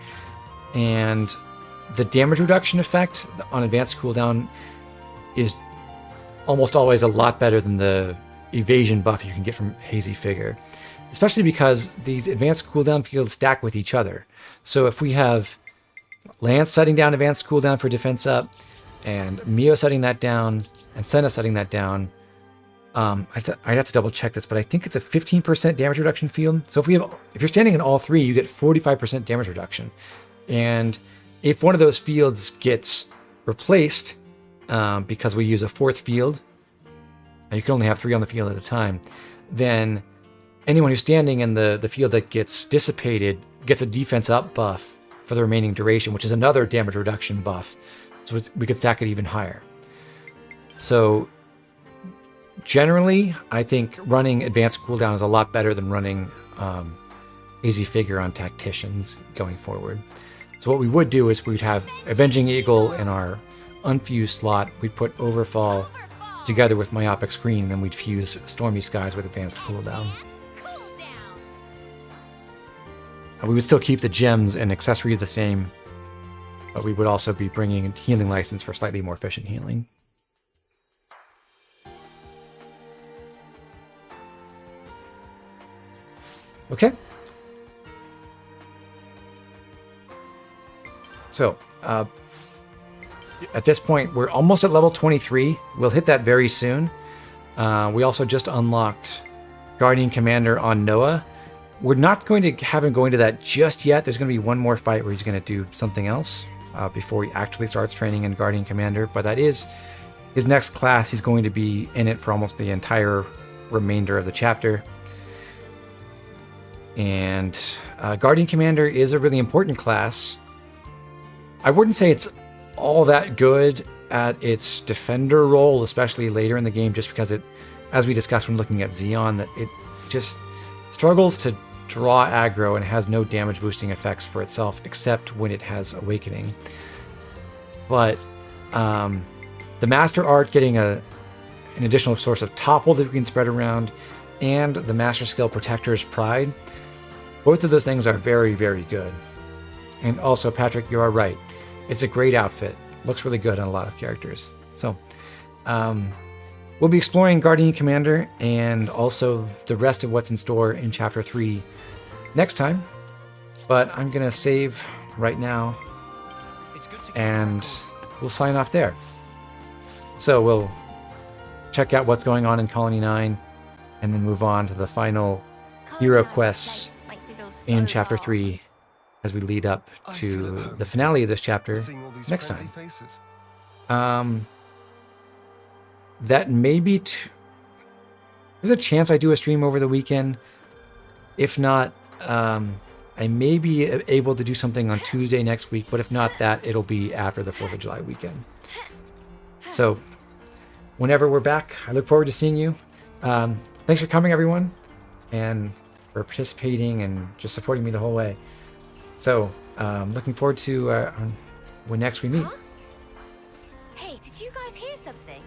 [SPEAKER 2] And the damage reduction effect on Advanced Cooldown is almost always a lot better than the evasion buff you can get from Hazy Figure. Especially because these Advanced Cooldown fields stack with each other. So if we have Lance setting down Advanced Cooldown for defense up, and Mio setting that down, and Senna setting that down, I'd have to double check this, but I think it's a 15% damage reduction field. So if you're standing in all 3, you get 45% damage reduction. And if one of those fields gets replaced, because we use a 4th field, you can only have 3 on the field at a time, then anyone who's standing in the field that gets dissipated gets a defense up buff for the remaining duration, which is another damage reduction buff. So we could stack it even higher. So generally, I think running Advanced Cooldown is a lot better than running Hazy Figure on Tacticians going forward. So what we would do is we'd have Avenging Eagle in our unfused slot. We'd put Overfall together with Myopic Screen, and then we'd fuse Stormy Skies with Advanced Cooldown. We would still keep the gems and accessory the same, but we would also be bringing a Healing License for slightly more efficient healing. Okay. So, at this point, we're almost at level 23. We'll hit that very soon. We also just unlocked Guardian Commander on Noah. We're not going to have him go into that just yet. There's going to be one more fight where he's going to do something else before he actually starts training in Guardian Commander. But that is his next class. He's going to be in it for almost the entire remainder of the chapter. And Guardian Commander is a really important class. I wouldn't say it's all that good at its defender role, especially later in the game, just because it, as we discussed when looking at Zeon, that it just struggles to draw aggro and has no damage boosting effects for itself except when it has Awakening. But the Master Art getting an additional source of topple that we can spread around, and the Master Skill Protector's Pride, both of those things are very, very good. And also, Patrick, you are right. It's a great outfit. Looks really good on a lot of characters. So, we'll be exploring Guardian Commander and also the rest of what's in store in Chapter 3 next time. But I'm going to save right now, and we'll sign off there. So we'll check out what's going on in Colony 9, and then move on to the final hero quests in Chapter 3 as we lead up to the finale of this chapter next time. That may be... There's a chance I do a stream over the weekend. If not, I may be able to do something on Tuesday next week, but if not that, it'll be after the 4th of July weekend. So, whenever we're back, I look forward to seeing you. Thanks for coming, everyone, and for participating and just supporting me the whole way. So, looking forward to when next we meet.
[SPEAKER 1] Hey, did you guys hear something?